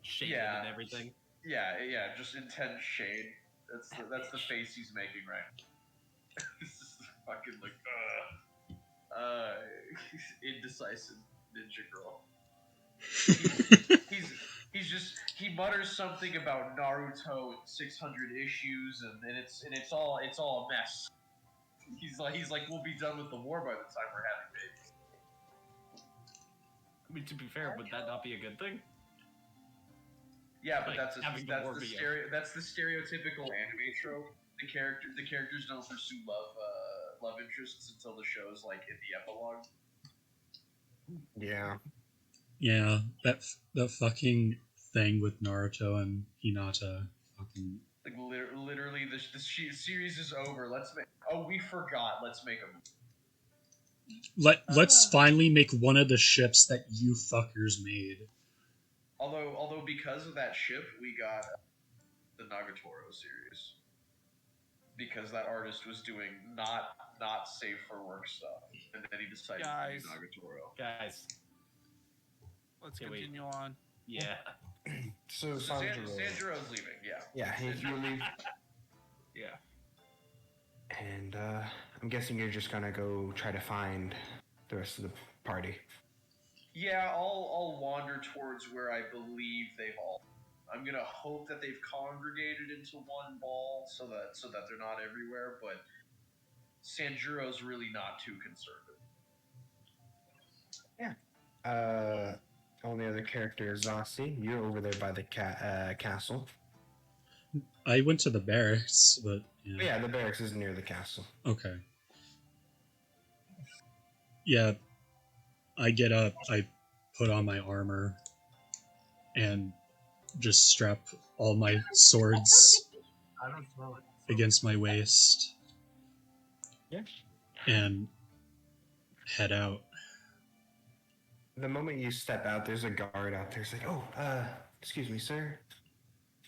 shaded Yeah. and everything. yeah, just intense shade. That's the face he's making right now. This is fucking like indecisive ninja girl. He mutters something about Naruto and 600 issues and it's all a mess. He's like we'll be done with the war by the time we're having babies. I mean, to be fair, would that not be a good thing? Yeah, but Like, having the war be that's the stereotypical anime trope. The characters don't pursue love interests until the show's like in the epilogue. Yeah. Yeah, that fucking thing with Naruto and Hinata. Fucking. Like literally, the series is over. Let's make. Oh, we forgot. Let's make a movie. Let's finally make one of the ships that you fuckers made. Although because of that ship, we got the Nagatoro series because that artist was doing not safe for work stuff, and then he decided to do Nagatoro. Guys, let's Can we- continue on. yeah. So Sanjiro's leaving. Yeah. Yeah, you leave, Yeah. and I'm guessing you're just gonna go try to find the rest of the party. Yeah, I'll wander towards where I believe they've all. I'm gonna hope that they've congregated into one ball so that they're not everywhere. But Sanjuro's really not too conservative. Only other character is Zasi. You're over there by the castle. I went to the barracks, but yeah. Yeah, the barracks is near the castle. Okay. Yeah, I get up, I put on my armor, and just strap all my swords I don't smell it. against my waist. Yeah. And head out. The moment you step out, there's a guard out there. It's like, "Oh, excuse me, sir.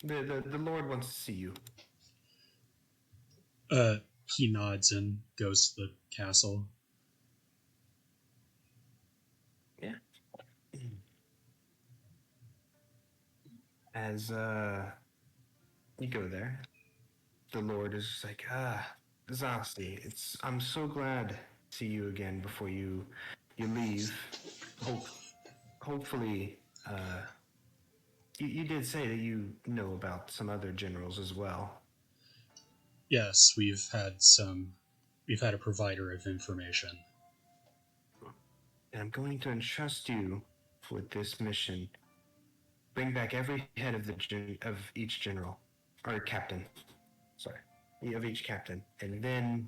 The Lord wants to see you." He nods and goes to the castle. Yeah. As you go there, the Lord is just like, Zasti, I'm so glad to see you again before you leave. Hopefully, you did say that you know about some other generals as well. Yes, we've had a provider of information. And I'm going to entrust you with this mission. Bring back every head of of each general or captain. Sorry, of each captain, and then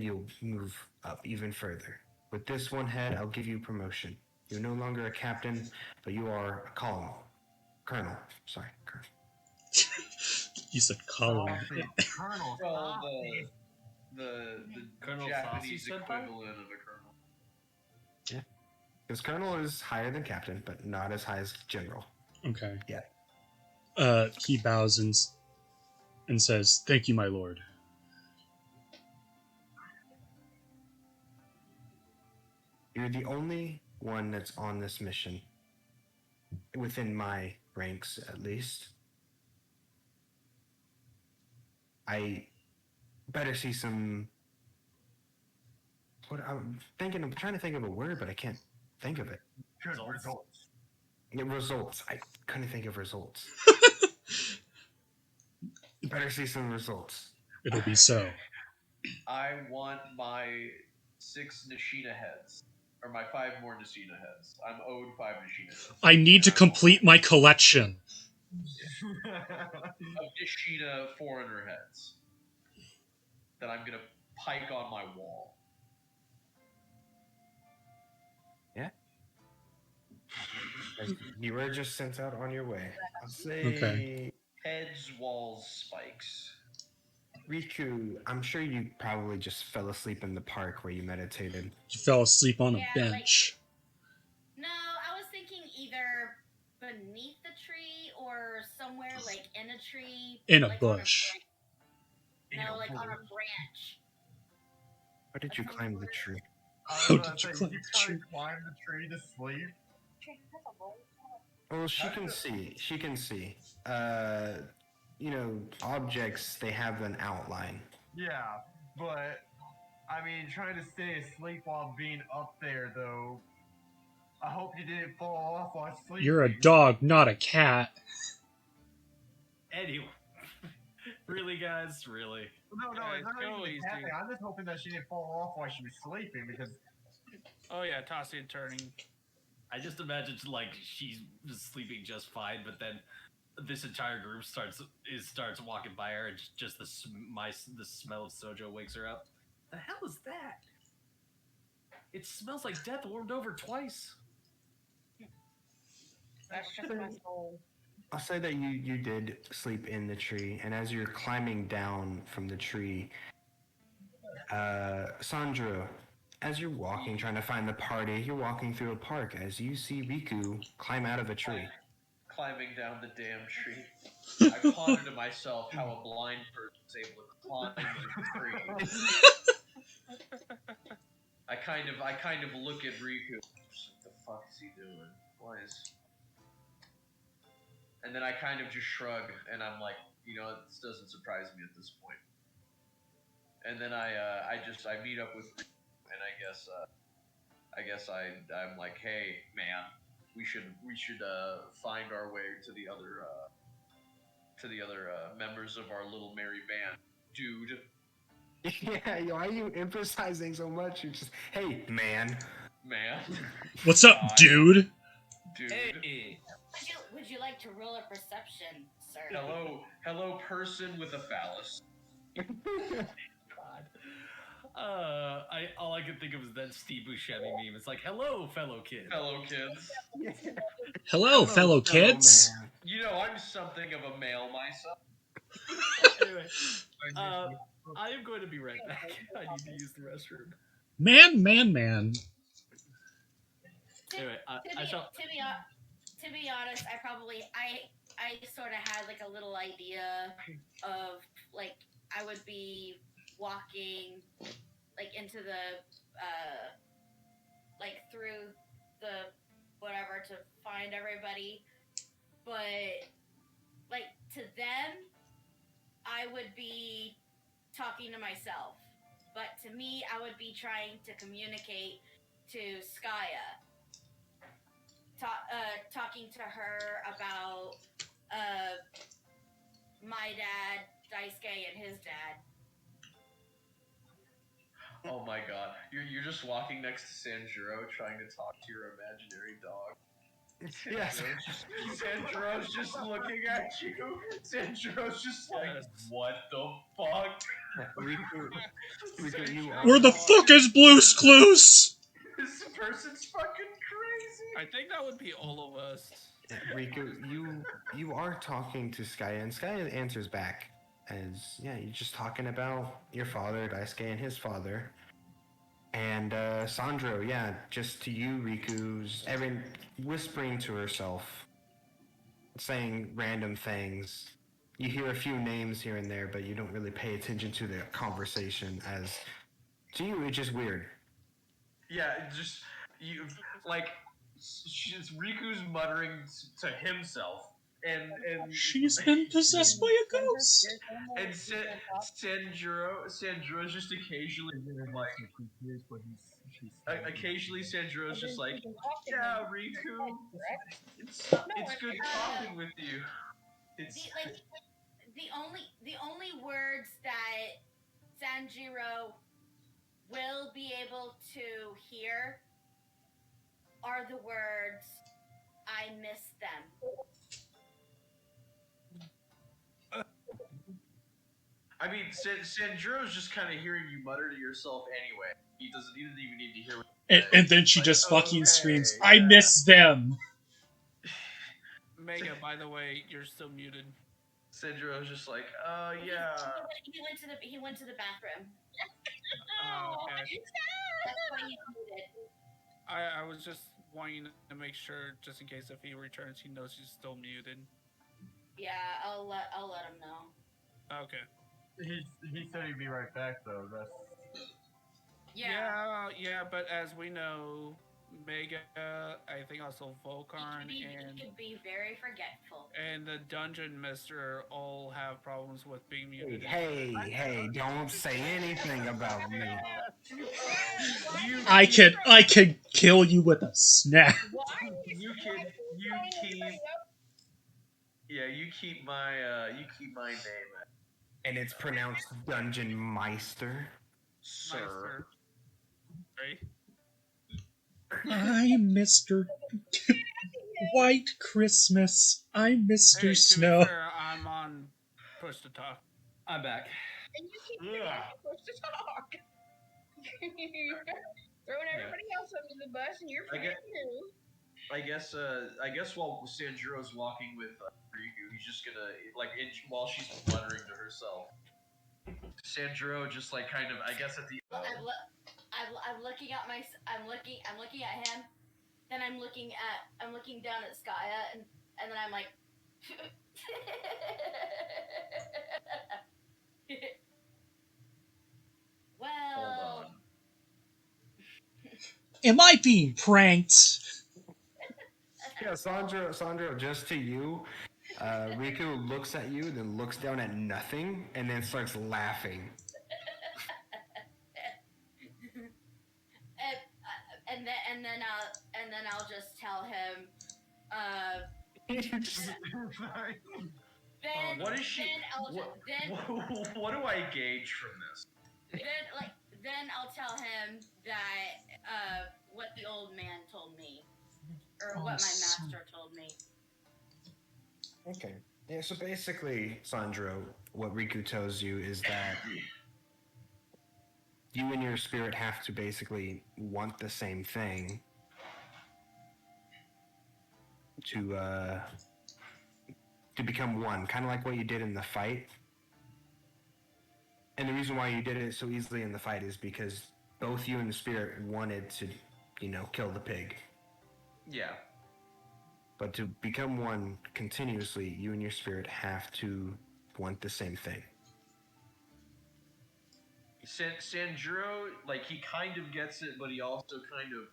you'll move up even further. With this one head, I'll give you promotion. You're no longer a captain, but you are a colonel. Sorry, colonel. You said column. Colonel Well, Saucy. the Colonel Japanese Saucy senpai? equivalent of a colonel. Yeah, because colonel is higher than captain, but not as high as general. Okay. Yeah. He bows and says, "Thank you, my lord." You're the only one that's on this mission, within my ranks at least. I better see some. What I'm thinking, I'm trying to think of a word, but I can't think of it. Good Results. results. Yeah, results. I couldn't think of results. Better see some results. It'll be so. I want my 6 Nishina heads. Or my 5 more Nishina heads. I'm owed 5 Nishina heads. I need to And I want complete my collection. of Nishina foreigner heads that I'm gonna pike on my wall. Yeah. As you were just sent out on your way. I'll say, Okay. Heads, walls, spikes. Riku, I'm sure you probably just fell asleep in the park where you meditated. You fell asleep on a Yeah, bench. No, I was thinking either beneath the tree or somewhere like in a tree. In a like bush. No, like on a branch. How did you climb the tree? I How was about did to you say, climb you the try to tree? climb the tree to sleep? Well, she That's can a- see. She can see. Objects, they have an outline. Yeah, but I mean, trying to stay asleep while being up there, though. I hope you didn't fall off while sleeping. You're a dog, not a cat. Anyway, really, guys, really. No, Guys, it's not go even a cat easy. thing. I'm just hoping that she didn't fall off while she was sleeping because Oh yeah, tossing and turning. I just imagined like she's just sleeping just fine, but then this entire group starts walking by her, and just the smell of sojo wakes her up. The hell is that? It smells like death warmed over twice. That's just my soul. I'll say that you did sleep in the tree, and as you're climbing down from the tree, Sandra, as you're walking, trying to find the party, you're walking through a park as you see Riku climb out of a tree. Climbing down the damn tree. I ponder to myself how a blind person is able to climb the tree. I kind of look at Riku. What the fuck is he doing? Why is? And then I kind of just shrug, and I'm like, this doesn't surprise me at this point. And then I meet up with Riku, and I guess I'm like, hey man, we should find our way to the other members of our little merry band, dude. Yeah, why are you emphasizing so much? You're just, hey, man. What's up, Hi, dude? dude. Hey, Would you like to roll a perception, sir? Hello, person with a phallus. God. All I could think of is that Steve Buscemi meme. It's like, hello, fellow kids. Fellow kids. Hello, fellow kids. Man. I'm something of a male myself. Anyway, I am going to be right back. I need to use the restroom. Man. Anyway, To be honest, I sort of had like a little idea of like I would be walking like into the like through the whatever to find everybody, but like to them I would be talking to myself, but to me I would be trying to communicate to Skaya, talking to her about my dad, Daisuke, and his dad. Oh my god. You're just walking next to Sanjuro trying to talk to your imaginary dog. Yes. Sanjuro's just looking at you. Sanjuro's just like, Yes. what the fuck? Riku, you Where the fuck is Blue's Clues? This person's fucking crazy. I think that would be all of us. Riku, you are talking to Skya, and Skya answers back as you're just talking about your father, Daisuke, and his father. And Sandro, just to you, Riku's whispering to herself, saying random things. You hear a few names here and there, but you don't really pay attention to the conversation. As to you, it's just weird. Yeah, just you like Riku's muttering to himself, and She's been possessed by a ghost. and Sanjuro's just occasionally like occasionally Sanjuro's just like, yeah, Riku, it's good talking with you. It's The only words that Sanjiro will be able to hear are the words "I miss them." I mean, Sanjuro's just kind of hearing you mutter to yourself anyway. He doesn't even need to hear what you say. And then she Like, just fucking okay, screams, yeah. I miss them. Mega, by the way, you're still muted. Sanjuro's just like, yeah. He went to the bathroom. Okay. That's why he's muted. I was just wanting to make sure, just in case if he returns, he knows he's still muted. Yeah, I'll let him know. Okay. He said he'd be right back though. That's Yeah, but as we know, Mega, I think also Volcarn, he could be very forgetful. and the Dungeon Mister all have problems with being muted. Hey, don't say anything about me. I could kill you with a snap. You keep my name, And it's pronounced Dungeon Meister. sir. Right? I'm Mr. White Christmas. I'm Mr. Hey, to Snow. be fair, I'm on push to talk. I'm back. And you keep supposed to talk. Throwing everybody else under the bus, and you're free too. I guess while Sanjuro's walking with Riku, he's just gonna while she's muttering to herself. Sanjuro just like kind of, I guess at the. I'm looking at I'm looking at him. Then I'm looking down at Skya, and then I'm like. Well. Hold on. Am I being pranked? Yeah, Sandro, just to you, Riku looks at you, then looks down at nothing, and then starts laughing. And then I'll just tell him. Then what is she? What do I gauge from this? Then I'll tell him that what the old man told me, or what my master told me. Okay. Yeah, so basically, Sandro, what Riku tells you is that you and your spirit have to basically want the same thing to become one, kind of like what you did in the fight. And the reason why you did it so easily in the fight is because both you and the spirit wanted to, kill the pig. Yeah. But to become one continuously, you and your spirit have to want the same thing. Sanjuro, like, he kind of gets it, but he also kind of,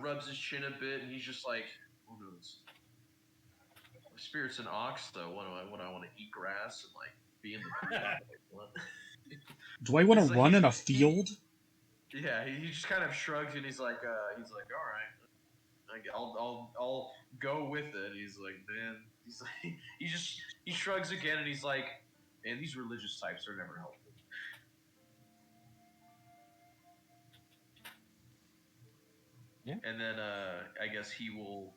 rubs his chin a bit, and he's just like, who knows? My spirit's an ox, though. What I want to eat grass and, like, be in the field? What? Do I want to run in a field? Yeah, he just kind of shrugs, and he's like, all right. I'll go with it. He's like, man, he's like, he shrugs again, and he's like, man, these religious types are never helpful. Yeah. And then I guess he will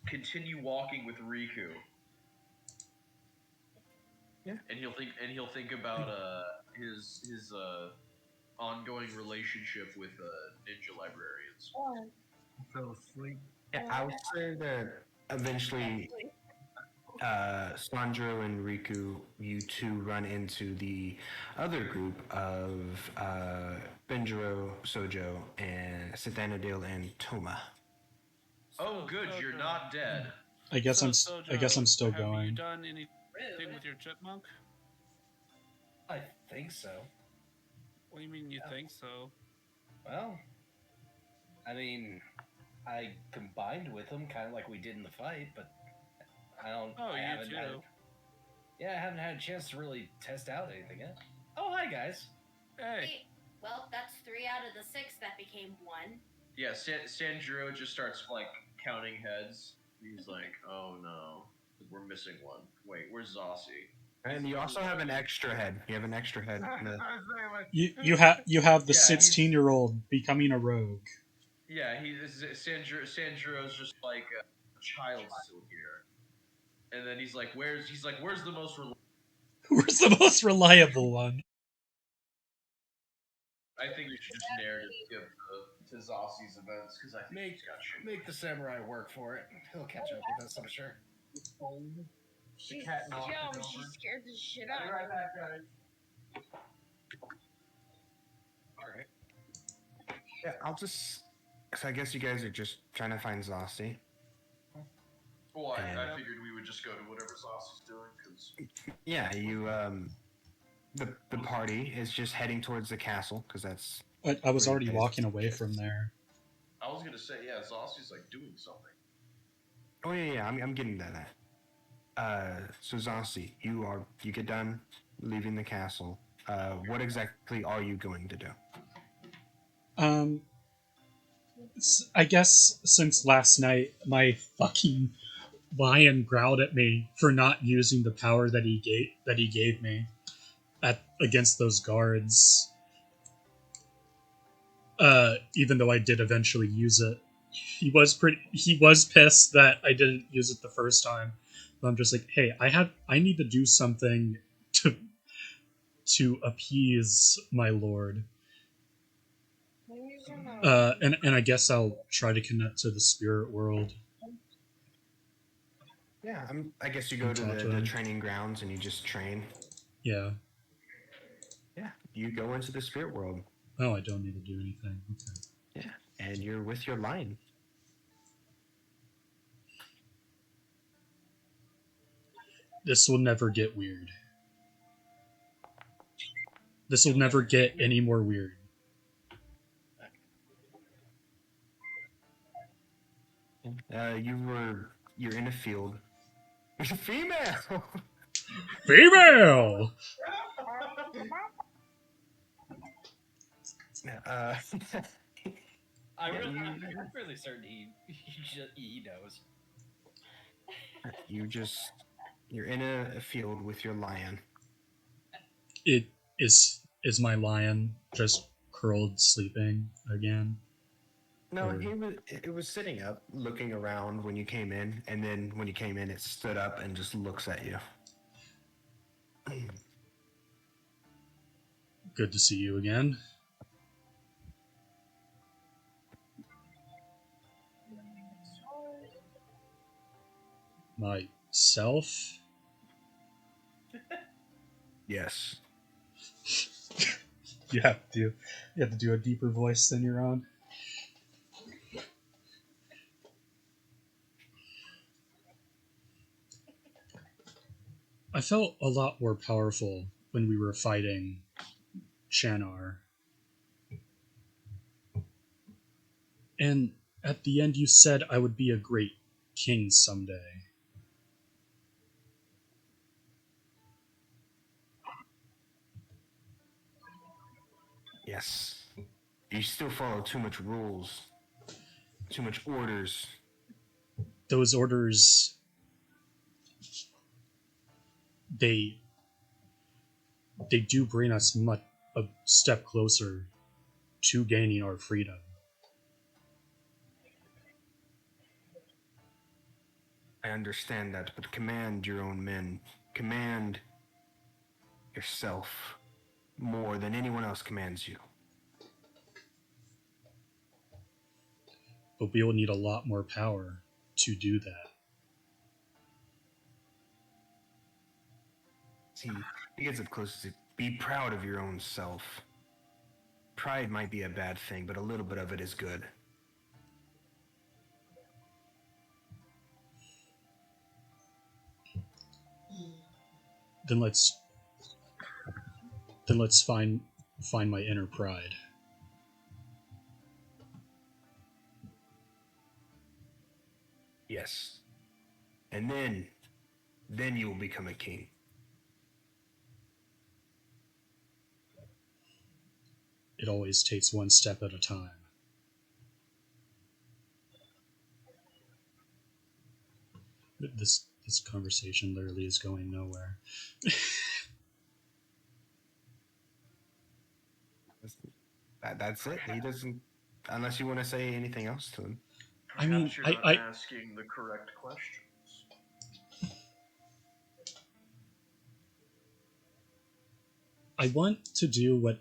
continue walking with Riku. Yeah. And he'll think about his ongoing relationship with ninja librarians. So sleep. Yeah, I would say that eventually Sandro and Riku, you two run into the other group of Benjiro, Sojo, and Sathanadil and Toma. Oh, good, you're not dead. I guess I'm still have you going. done anything with your chipmunk? I think so. What do you mean you think so? Well, I mean, I combined with him, kind of like we did in the fight, but I don't. Oh, I you haven't had, too. yeah, I haven't had a chance to really test out anything yet. Oh, hi guys. Hey, Wait, well, that's 3 out of the 6 that became 1. Yeah, Sanjiro just starts like counting heads. He's like, oh no, we're missing one. Wait, where's Zossi? And you also have an extra head. You have an extra head. You have the 16-year-old becoming a rogue. Yeah, Sanjiro's just like a child still here. And then he's like, where's the most Where's the most reliable one? I think we should just narrative skip to Zossi's events because I think he's got shit. Make the samurai work for it. He'll catch up with us, I'm sure. She's cat knocked dumb. it She over. scared the shit I'll out be of right me. back, guys. All right. Yeah, I'll just. So I guess you guys are just trying to find Zossi. Well, I And- figured we would just go to whatever Zossi's doing because Yeah, you. The party is just heading towards the castle because that's. I was Where you already guys walking away just- from there. I was gonna say, yeah, Zossi's like doing something. Oh yeah, I'm getting to that. So Zossi, you get done leaving the castle. What exactly are you going to do? I guess since last night, my fucking lion growled at me for not using the power that he gave me against those guards. Even though I did eventually use it, he was pissed that I didn't use it the first time. But I'm just like, hey, I need to do something to appease my lord. And I guess I'll try to connect to the spirit world. Yeah, I guess you go to Talk to the him. training grounds and you just train. Yeah. Yeah, you go into the spirit world. Oh, I don't need to do anything. Okay. Yeah, and you're with your lion. This will never get weird. This will never get any more weird. You're in a field. There's a female. Female. uh, I'm really certain he knows. you're in a field with your lion. It is my lion just curled sleeping again? No, Or- it was sitting up, looking around when you came in, and then when you came in, it stood up and just looks at you. Good to see you again. Myself? Yes. You have to do a deeper voice than your own. I felt a lot more powerful when we were fighting Shanar. And at the end you said I would be a great king someday. Yes. You still follow too much rules. Too much orders. Those orders, they do bring us much a step closer to gaining our freedom. I understand that, but command your own men. Command yourself more than anyone else commands you. But we will need a lot more power to do that. See, he gets up close to be proud of your own self. Pride might be a bad thing, but a little bit of it is good. Then let's find my inner pride. Yes. And then you will become a king. It always takes one step at a time. This conversation literally is going nowhere. That's it. He doesn't, unless you want to say anything else to him. I mean, Perhaps you're not asking the correct questions. I want to do what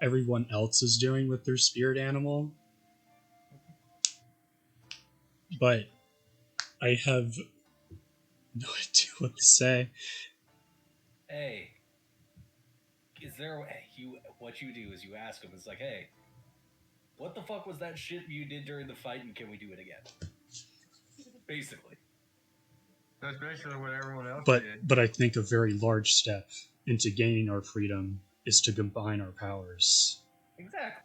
everyone else is doing with their spirit animal, but I have no idea what to say. Hey, is there what you do is you ask him, it's like, hey, what the fuck was that shit you did during the fight, and can we do it again? Basically. That's basically what everyone else But did. but I think a very large step into gaining our freedom is to combine our powers. Exactly.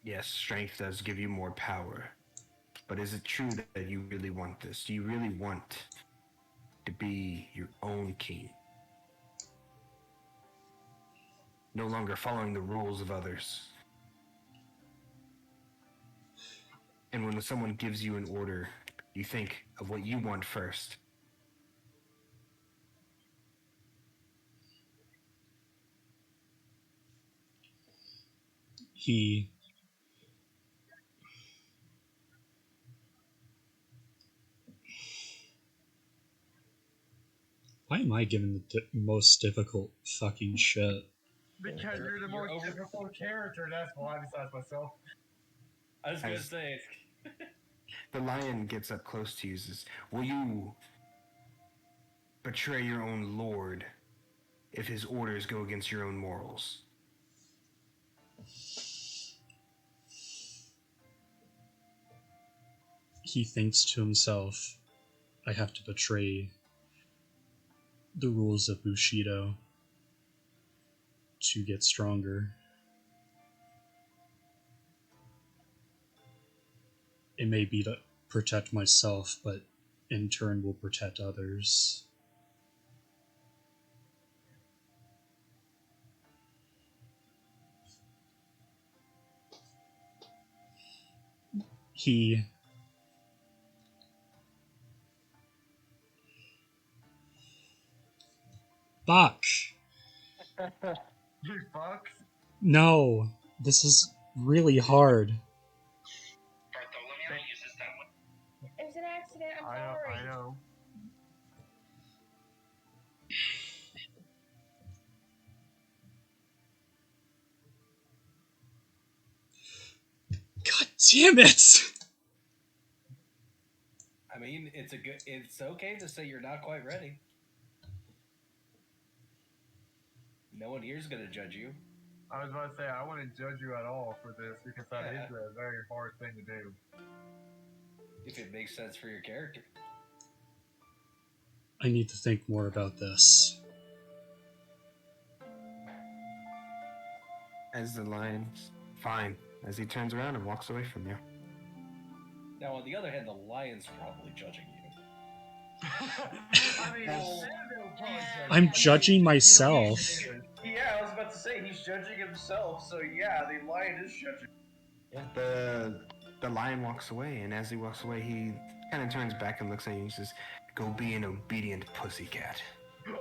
Yes, strength does give you more power. But is it true that you really want this? Do you really want to be your own king? No longer following the rules of others. And when someone gives you an order, you think of what you want first. Why am I given the most difficult fucking shit? Because you're the most difficult character, that's why, besides myself. I was gonna say. The lion gets up close to you and says, will you betray your own lord if his orders go against your own morals? He thinks to himself, I have to betray the rules of Bushido to get stronger. It may be to protect myself, but in turn will protect others. He Fuck. You fucks. No, this is really hard. It was an accident. I'm sorry. I know. God damn it! I mean, it's okay to say you're not quite ready. No one here's gonna judge you. I was about to say, I wouldn't judge you at all for this, because that is a very hard thing to do. If it makes sense for your character. I need to think more about this. As the lion's fine, as he turns around and walks away from you. Now, on the other hand, the lion's probably judging you. I mean, I'm judging myself. Yeah, I was himself, so yeah, the lion is judging. Yeah. The lion walks away, and as he walks away, he kind of turns back and looks at you and says, "Go be an obedient pussycat." Ah,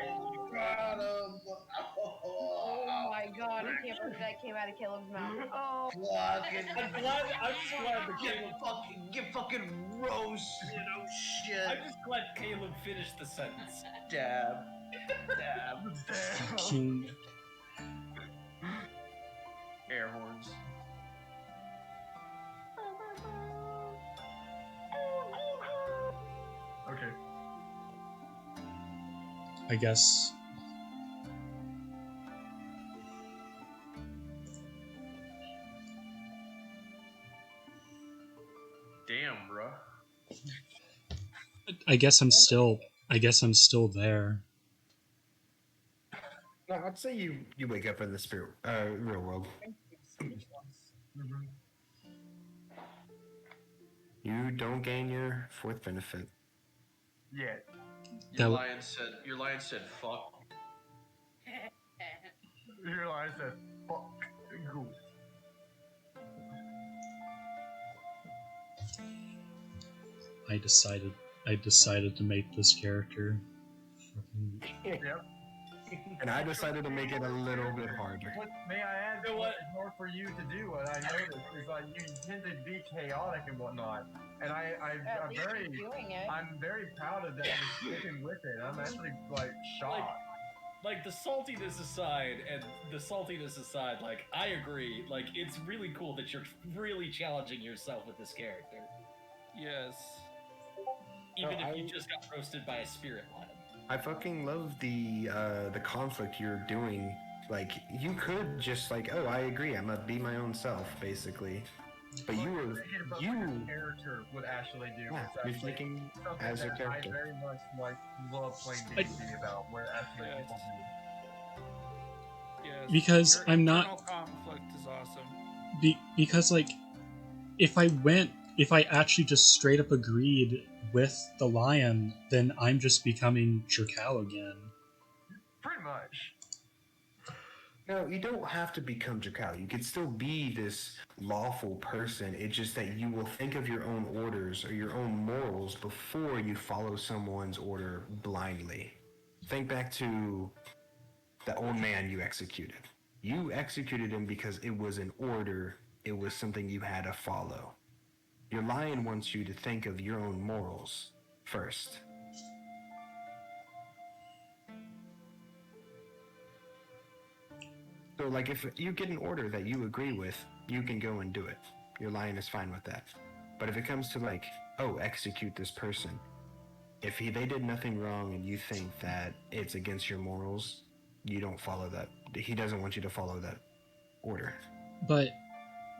you got him! Oh my god, I can't believe that came out of Caleb's mouth. Oh, Fucking, I'm just glad that get Caleb. fucking roasted, oh shit. I'm just glad Caleb finished the sentence. Dab. Dab. King. Air horns. Okay. I guess. Damn, bro. I guess I'm still. I guess I'm still there. No, I'd say you wake up in the spirit real world. Mhm. You don't gain your fourth benefit. Yeah. Your That- lion said fuck. You realize that fuck goose. I decided to make this character. Yep. And I decided to make it a little bit harder. What may I add? You know what? It's hard for you to do. What I noticed is like you tend to be chaotic and whatnot, and At I'm least very you're doing it. I'm very proud of that you're sticking with it. I'm actually like shocked. Like the saltiness aside, like I agree. Like it's really cool that you're really challenging yourself with this character, Yes. even No, if you I- just got roasted by a spirit lion. I fucking love the conflict you're doing. Like you could just like, oh, I agree, I'm gonna be my own self, basically. But you were Thinking about what you your character would actually do. yeah, It's you're actually thinking something as a that character. I very much like love playing I- D&D about, where actually Yes. people do. Yes. Because Your I'm not- internal conflict is awesome. Because like, if I actually just straight up agreed with the lion, then I'm just becoming Jerkal again. Pretty much. No, you don't have to become Jakal. You could still be this lawful person. It's just that you will think of your own orders or your own morals before you follow someone's order blindly. Think back to the old man you executed. You executed him because it was an order, it was something you had to follow. Your lion wants you to think of your own morals first. So, like, if you get an order that you agree with, you can go and do it. Your lion is fine with that. But if it comes to, like, oh, execute this person, if they did nothing wrong and you think that it's against your morals, you don't follow that. He doesn't want you to follow that order. But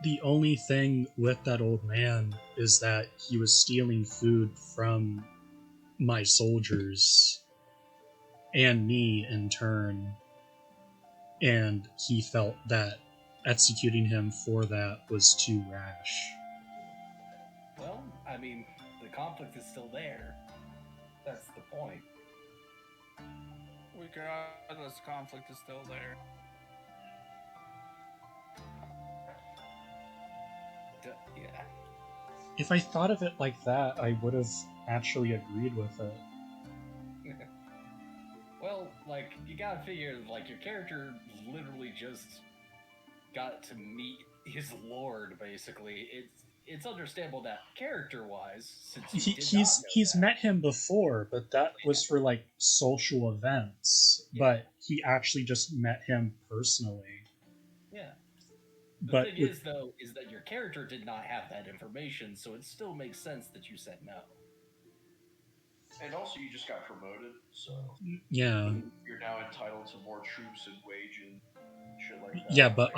the only thing with that old man is that he was stealing food from my soldiers and me in turn, and he felt that executing him for that was too rash. Well, I mean, the conflict is still there. That's the point. Regardless, conflict is still there. Yeah. If I thought of it like that, I would have actually agreed with it. Well, like you gotta figure, like your character literally just got to meet his lord. Basically, it's understandable that character-wise, since you did not know He's that. met him before, but that was for like social events. Yeah. But he actually just met him personally. Yeah. The But thing is, though, is that your character did not have that information, so it still makes sense that you said no. And also, you just got promoted, so yeah, you're now entitled to more troops and wages, and shit like that. yeah, but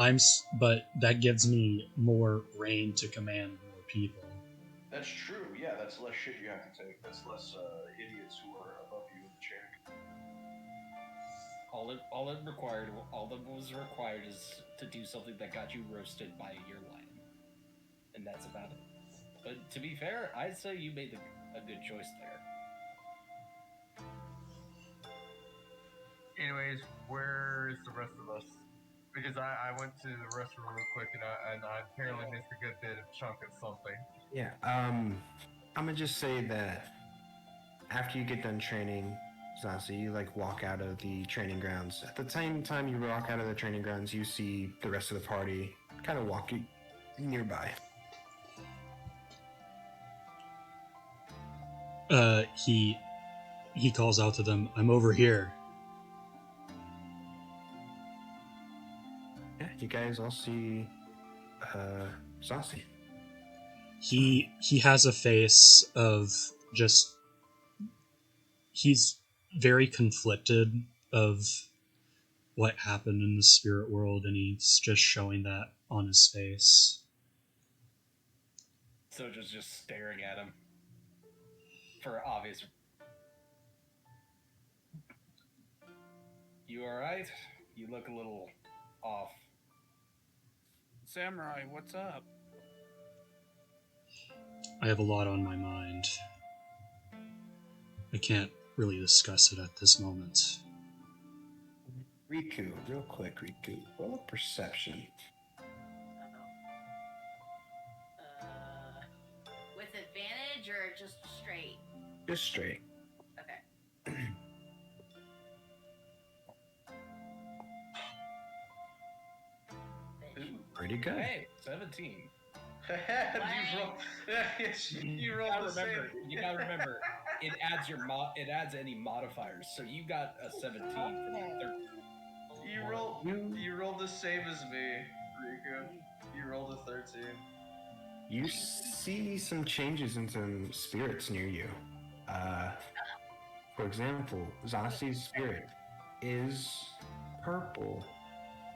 but that gives me more reign to command more people. That's true. Yeah, that's less shit you have to take. That's less idiots who are above you in the chain. All that was required is to do something that got you roasted by your lion, and that's about it. But to be fair, I'd say you made a good choice there. Anyways, anyways, where is the rest of us? Because I went to the restroom real quick and I apparently missed a good bit of chunk of something. Yeah. I'm gonna just say that after you get done training, Zasi, you like walk out of the training grounds. At the same time you walk out of the training grounds, you see the rest of the party kind of walking nearby. He calls out to them, "I'm over here." Yeah, you guys all see Zasi. He has a face of just he's very conflicted of what happened in the spirit world, and he's just showing that on his face. Soja's just staring at him for obvious. You all right? You look a little off. Samurai, what's up? I have a lot on my mind. I can't really discuss it at this moment. Riku, real quick, Riku. Roll a perception. With advantage or just straight? Just straight. Okay. Pretty good. Hey, 17. You rolled the same. You gotta remember, it adds it adds any modifiers. So you got a 17 from your 13. You rolled the same as me, Riku. You rolled a 13. You see some changes in some spirits near you. For example, Zasi's spirit is purple.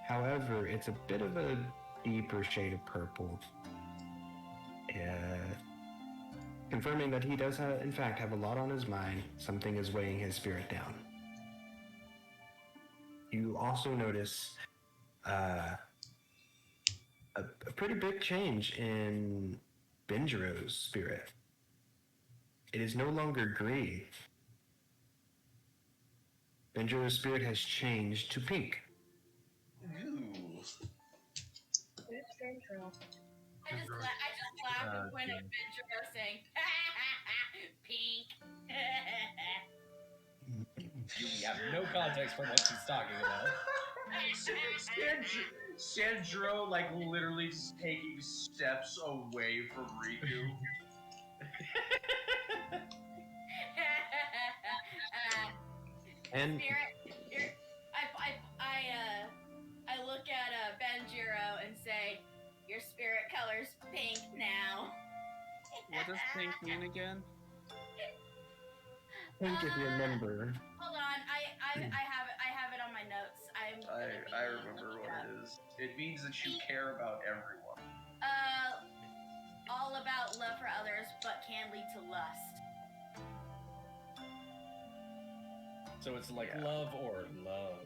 However, it's a bit of a deeper shade of purple. Confirming that he does, in fact, have a lot on his mind. Something is weighing his spirit down. You also notice a pretty big change in Benjiro's spirit. It is no longer green. Benjiro's spirit has changed to pink. Ooh. I just laughed and pointed at Benjamin saying, "Pink." You have no context for what she's talking about. Sandro, like, literally just taking steps away from Riku. And Spirit, I look at Benjiro and say, "Your spirit color's pink now." What does pink mean again? pink, if you remember. Hold on, I have it on my notes. I remember what it is. It means that you care about everyone. All about love for others, but can lead to lust. So it's like love or love.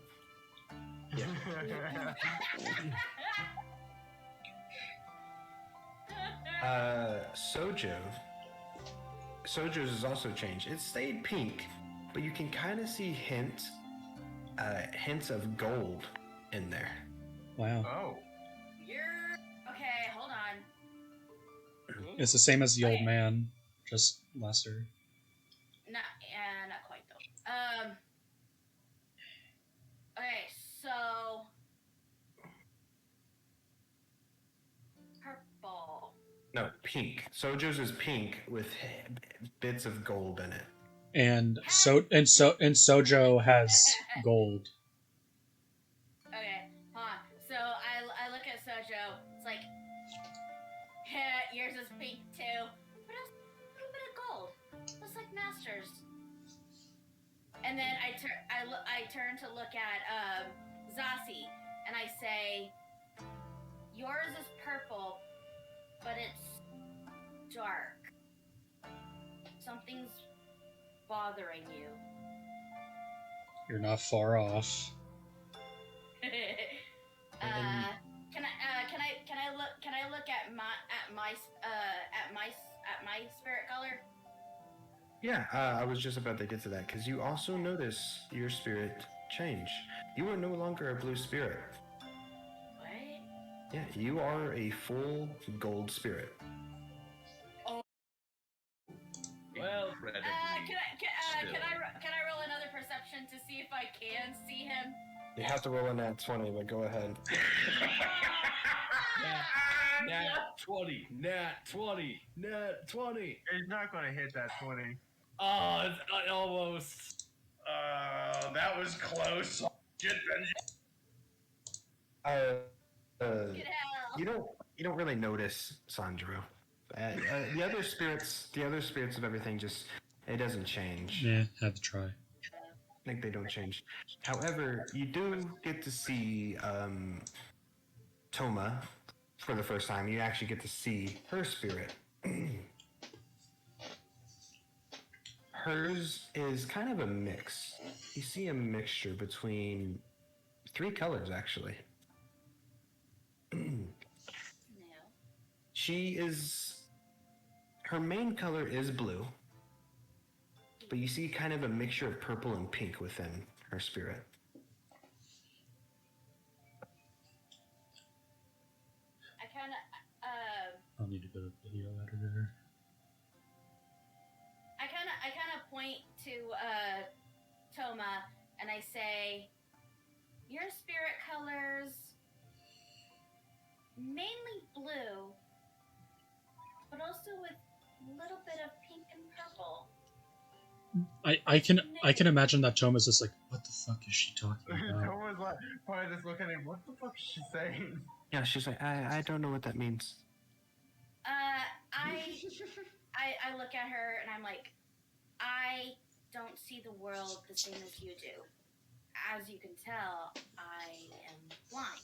Sojo's has also changed. It stayed pink, but you can kind of see hints of gold in there. Wow. Oh. You're okay. Hold on. It's the same as the old man, just lesser. Not quite though. Okay, so purple. No, pink. Sojo's is pink with bits of gold in it. And Sojo has gold. Okay, so I look at Sojo. It's like, yeah, yours is pink too, but it's a little bit of gold, just like Master's. And then I turn to look at Zasi, and I say, yours is purple, but it's dark. Something's bothering you. You're not far off. Can I look at my spirit color? Yeah, I was just about to get to that because you also notice your spirit change. You are no longer a blue spirit. What? Yeah, you are a full gold spirit. Well, Incredibly Can I roll another perception to see if I can see him? You have to roll a nat 20, but go ahead. Nat 20, nat 20, nat 20. He's not going to hit that 20. Oh, almost. that was close. Shit, Uh, Get hell. you don't really notice Sandro. The other spirits of everything just it doesn't change. Yeah, had to try. I think they don't change. However, you do get to see Toma for the first time. You actually get to see her spirit. Hers is kind of a mix. You see a mixture between 3 colors, actually. No. Her main color is blue, but you see kind of a mixture of purple and pink within her spirit. I kind of I'll need to go to the video editor. I kind of point to Toma and I say, your spirit colors mainly blue, but also with a little bit of pink and purple. I can imagine that Toma's just like, what the fuck is she talking about? Someone's like, probably just looking at him, what the fuck is she saying? Yeah, she's like, I don't know what that means. I look at her and I'm like, I don't see the world the same as you do. As you can tell, I am blind.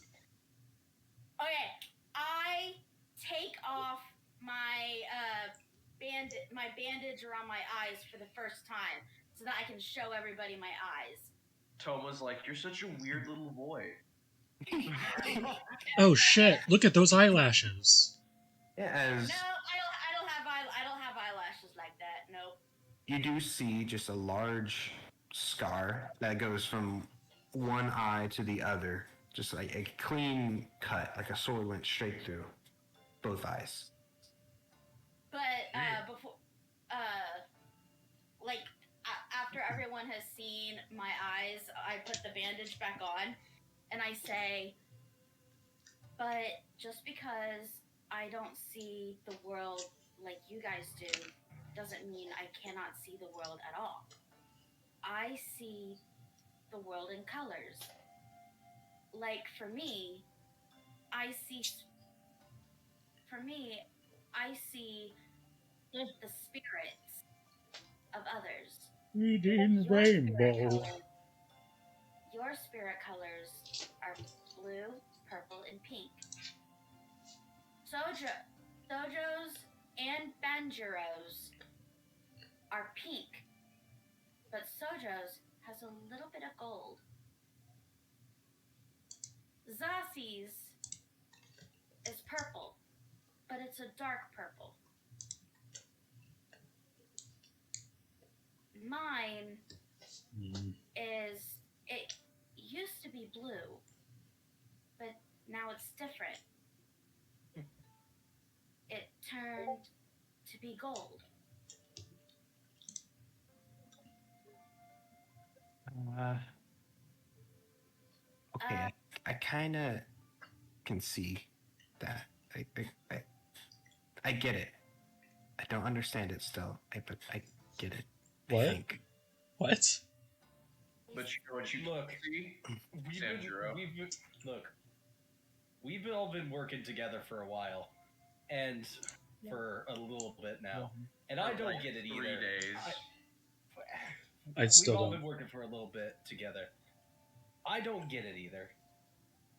Okay, I take off my bandage around my eyes for the first time so that I can show everybody my eyes. Toma's like, you're such a weird little boy. Oh shit! Look at those eyelashes. Yeah, as No, I don't have eyelashes like that. Nope. you do see just a large scar that goes from one eye to the other, just like a clean cut, like a sword went straight through both eyes. But before, like after everyone has seen my eyes, I put the bandage back on, and I say, "But just because I don't see the world like you guys do, doesn't mean I cannot see the world at all. I see the world in colors. Like for me, I see the spirits of others. Reading Your spirit rainbow. colors- Your spirit colors are blue, purple, and pink. Sojo's and Banjuro's are pink, but Sojo's has a little bit of gold. Zasi's is purple, but it's a dark purple. Mine it used to be blue, but now it's different. It turned to be gold. Okay, I kind of can see that. I get it. I don't understand it still, but I get it. What? I think. What? But you know what you Look, see? we've Sanjuro. we've all been working together for a while, and for a little bit now, and I For don't like get it 3 either. days. I still We've all don't. been working for a little bit together. I don't get it either.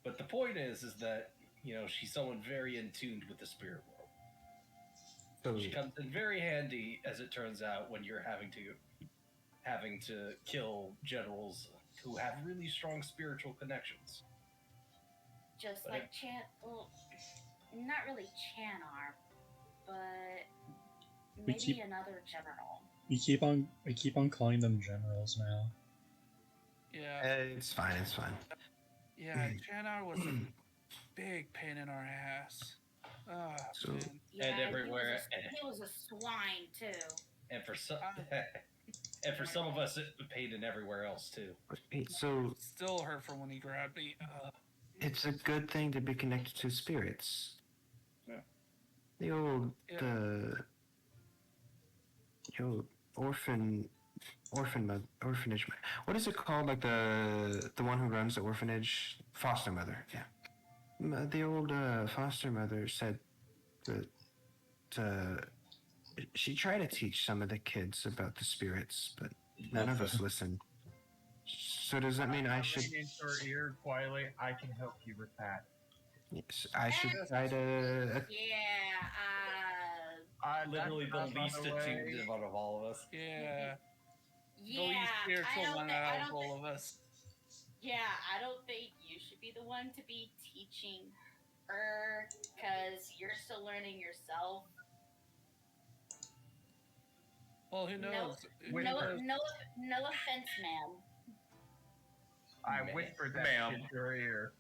But the point is that she's someone very in tune with the spirit world. So, She comes in very handy, as it turns out, when you're having to kill generals who have really strong spiritual connections. Just But like not really Chanar, but We maybe keep- another general. We keep on calling them generals now. Yeah. It's fine. It's fine. Yeah, Chanar was a big pain in our ass. Ah, So, man. Yeah, everywhere, he was a swine too. and for some, Ah. and for some of us, it paid in everywhere else too. hey, so Still hurt from when he grabbed me. it's a good thing to be connected to spirits. Yeah. The old Yeah. the old orphanage. What is it called? Like the one who runs the orphanage, foster mother. Yeah. The old foster mother said that she tried to teach some of the kids about the spirits, but none of us listened. So does that mean I should? Lean into her ear quietly. I can help you with that. Yes, I should try to. Yeah, Literally the that's least on the way. attuned out of all of us. Yeah. The yeah. least I spiritual don't one think. out of all of us. Yeah, I don't think you should be the one to be teaching her because you're still learning yourself. Well, who knows? Who Wait, knows? No offense, ma'am. I whispered that Ma'am. shit to her ear.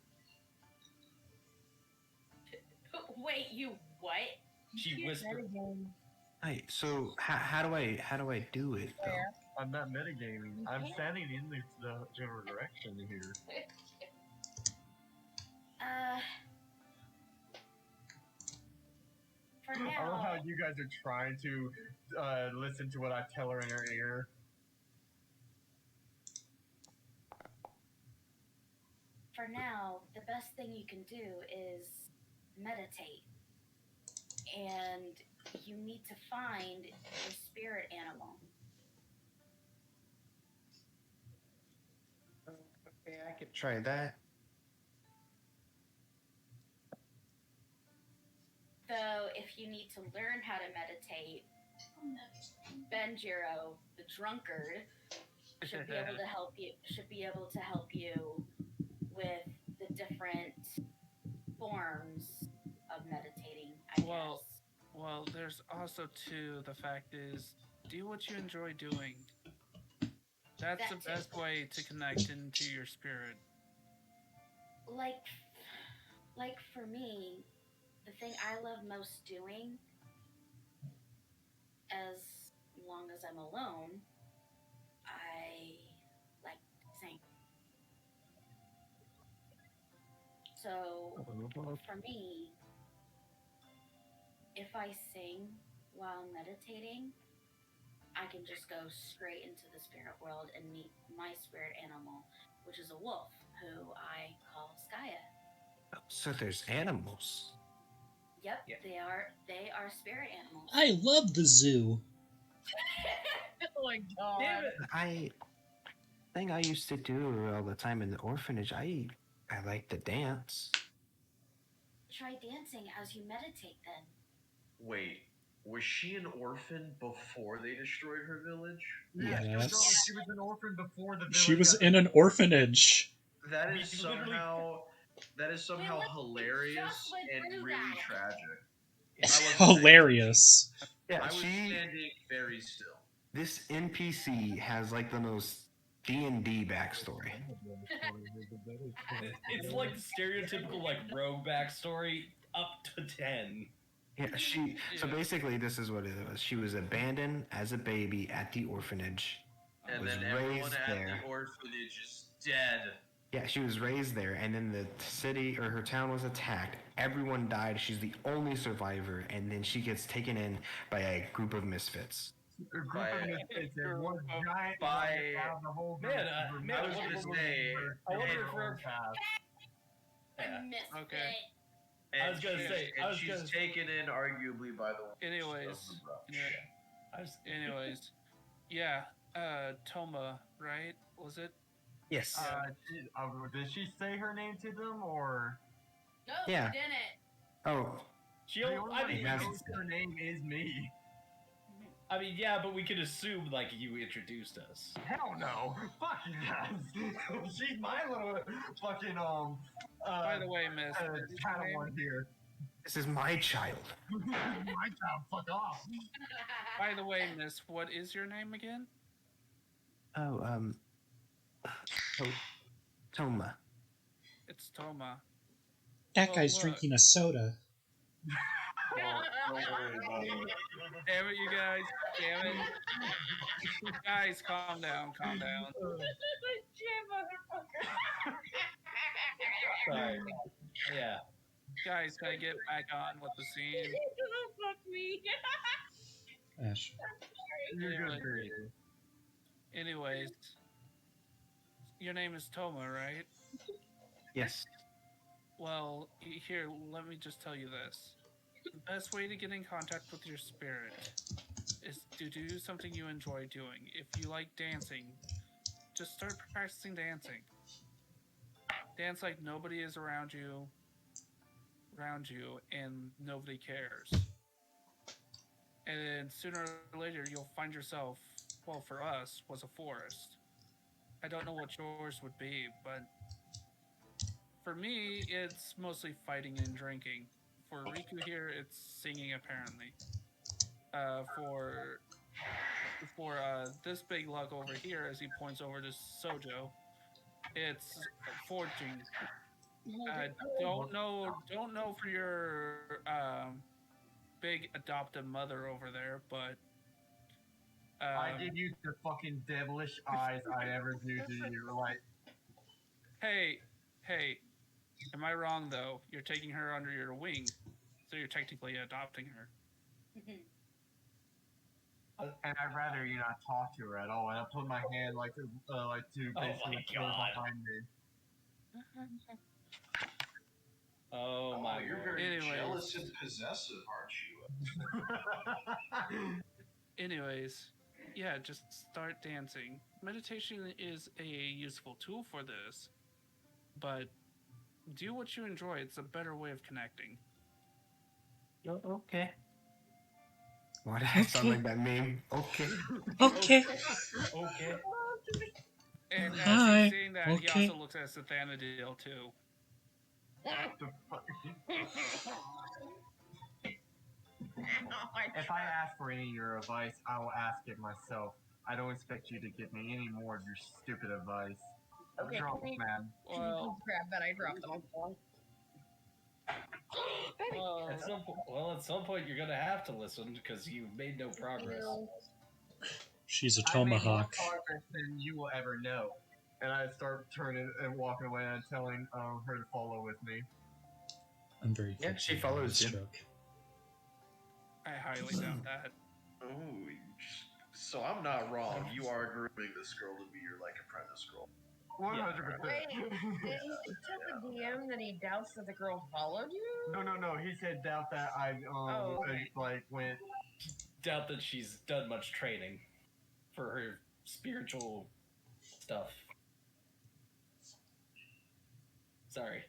Wait, you what? She whispered. Hey, so how do I do it though? I'm not metagaming. I'm standing in the general direction here. For I now. love how you guys are trying to listen to what I tell her in her ear. For now, the best thing you can do is meditate. And you need to find your spirit animal. Okay, I could try that. So if you need to learn how to meditate, Benjiro, the drunkard, should be able to help you. Should be able to help you with the different forms of meditating. I Well, guess. Well, there's also too the fact is do what you enjoy doing. That's That the too. best way to connect into your spirit. Like for me, the thing I love most doing, as long as I'm alone, I like to sing. So for me, if I sing while meditating, I can just go straight into the spirit world and meet my spirit animal, which is a wolf, who I call Skaya. So there's animals. Yep, Yeah. they are spirit animals. I love the zoo. Oh my god. Damn it! I thing I used to do all the time in the orphanage. I like to dance. Try dancing as you meditate then. Wait, was she an orphan before they destroyed her village? Yeah. Yes. She was an orphan before the village. She was in an orphanage. That We is literally- somehow hilarious just went and through really that. tragic. It's I wasn't paying hilarious. Yeah, I was she. standing very still. This NPC has like the most D&D backstory. It's like the stereotypical like rogue backstory up to 10. Yeah, she. So Yeah. basically, this is what it was. She was abandoned as a baby at the orphanage. And Was then everyone raised at there. the orphanage is dead. Yeah, she was raised there, and then the city or her town was attacked. Everyone died. She's the only survivor, and then she gets taken in by a group of misfits. A group By- of misfits and one giant by- rocket down the whole Man, village. man, I was gonna say, I wonder their if we're- own path. Yeah. Misfit. Okay. And I was gonna say- I was she's gonna- taken in arguably by the Anyways, of the brush. yeah. I was, Anyways, yeah. Toma, right? Was it? Yes. Did she say her name to them, or No, Yeah. you didn't. Oh, she, the I only one mean, who knows her name is me? yeah, but we could assume like you introduced us. Hell no! Fuck you guys! She's my little fucking By the way, Miss, what is your name? Padawan here. this is my child. My child, fuck off! By the way, Miss, what is your name again? Oh, Toma. It's Toma. That Well, guy's look. drinking a soda. Don't worry about it. Damn it, you guys. Damn it. Guys, calm down. Calm down. Shit, motherfucker. Sorry. Yeah. Guys, can I get back on with the scene? Fuck me. Ash. You're good, Anyway. Brady. Anyways, your name is Toma, right? Yes. Well, here, let me just tell you this. The best way to get in contact with your spirit is to do something you enjoy doing. If you like dancing, just start practicing dancing. Dance like nobody is around you, and nobody cares. And then sooner or later, you'll find yourself, well, for us, was a forest. I don't know what yours would be, but for me, it's mostly fighting and drinking. For Riku here, it's singing apparently. For this big lug over here, as he points over to Sojo, it's forging. Don't know for your big adoptive mother over there, but I give you the fucking devilish eyes I ever do to you. Like, hey, am I wrong though? You're taking her under your wing, so you're technically adopting her. and I'd rather you not talk to her at all. And I put my hand like to basically throw God. behind me. Oh Oh, my you're lord. very Anyways. jealous and possessive, aren't you? Anyways, yeah, just start dancing. Meditation is a useful tool for this, but do what you enjoy. It's a better way of connecting. Okay. Why did I sound like that meme? Okay. Okay. Okay. And as Hi. he's saying that, he Okay. also looks at Sathanadil too. If I ask for any of your advice, I will ask it myself. I don't expect you to give me any more of your stupid advice. Okay, Drunk, can you man. Well, grab that? I dropped it on the floor. At some point, you're gonna have to listen because you've made no progress. She's a I made more tomahawk. progress than you will ever know. And I start turning and walking away and telling her to follow with me. I'm very Yeah, confused she by follows this you. joke. I highly doubt that. Ooh, so I'm not wrong. You are grooming this girl to be your like apprentice girl. 100%. Wait, did he tell the DM that he doubts that the girl followed you? No. He said doubt that I okay. like went. Doubt that she's done much training for her spiritual stuff. Sorry.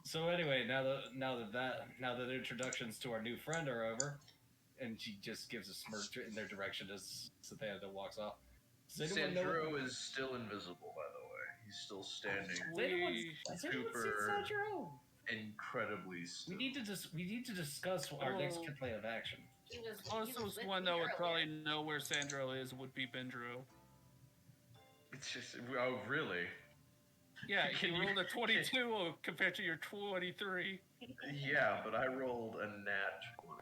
So anyway, now that introductions to our new friend are over, and she just gives a smirk in their direction as Sathanadil walks off. Does anyone know? Sanjuro is still invisible, by the way. He's still standing. Has anyone seen Sanjuro? Incredibly still. We need to discuss our next plan of action. Closest one that would probably know where Sandro is would be Bendro. It's just, oh really? Yeah, Can he you- rolled a 22 compared to your 23. Yeah, but I rolled a nat 20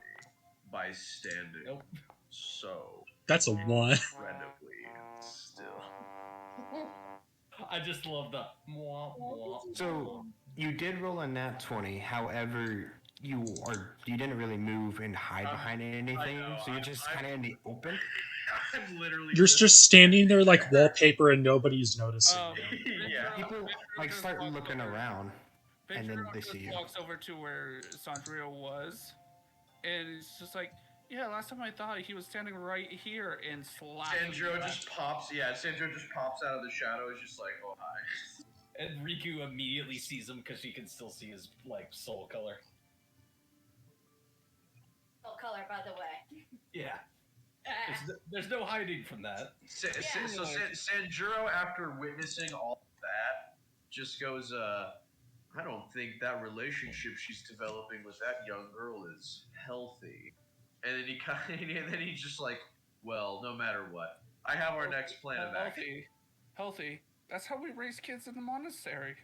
by standing. Nope. So That's a 1. incredibly still. I just love the mwah, mwah. So you did roll a nat 20. However, you didn't really move and hide behind anything. know, So you're just kind of in the open. I'm literally You're just standing there like wallpaper and nobody's noticing. yeah. People like just start walks looking over. around, and then Bendro they just see you. walks over to where Sandro was, and it's just like, yeah, last time I thought he was standing right here, and slaps him. Sanjuro just pops. Yeah, Sanjuro just pops out of the shadows, just like, oh hi. And Riku immediately sees him because she can still see his like soul color. Soul color, by the way. Yeah. There's no hiding from that. So Sanjuro, after witnessing all of that, just goes, I don't think that relationship she's developing with that young girl is healthy. And then he's just like, well, no matter what, I have our next plan of action. Healthy. That's how we raise kids in the monastery.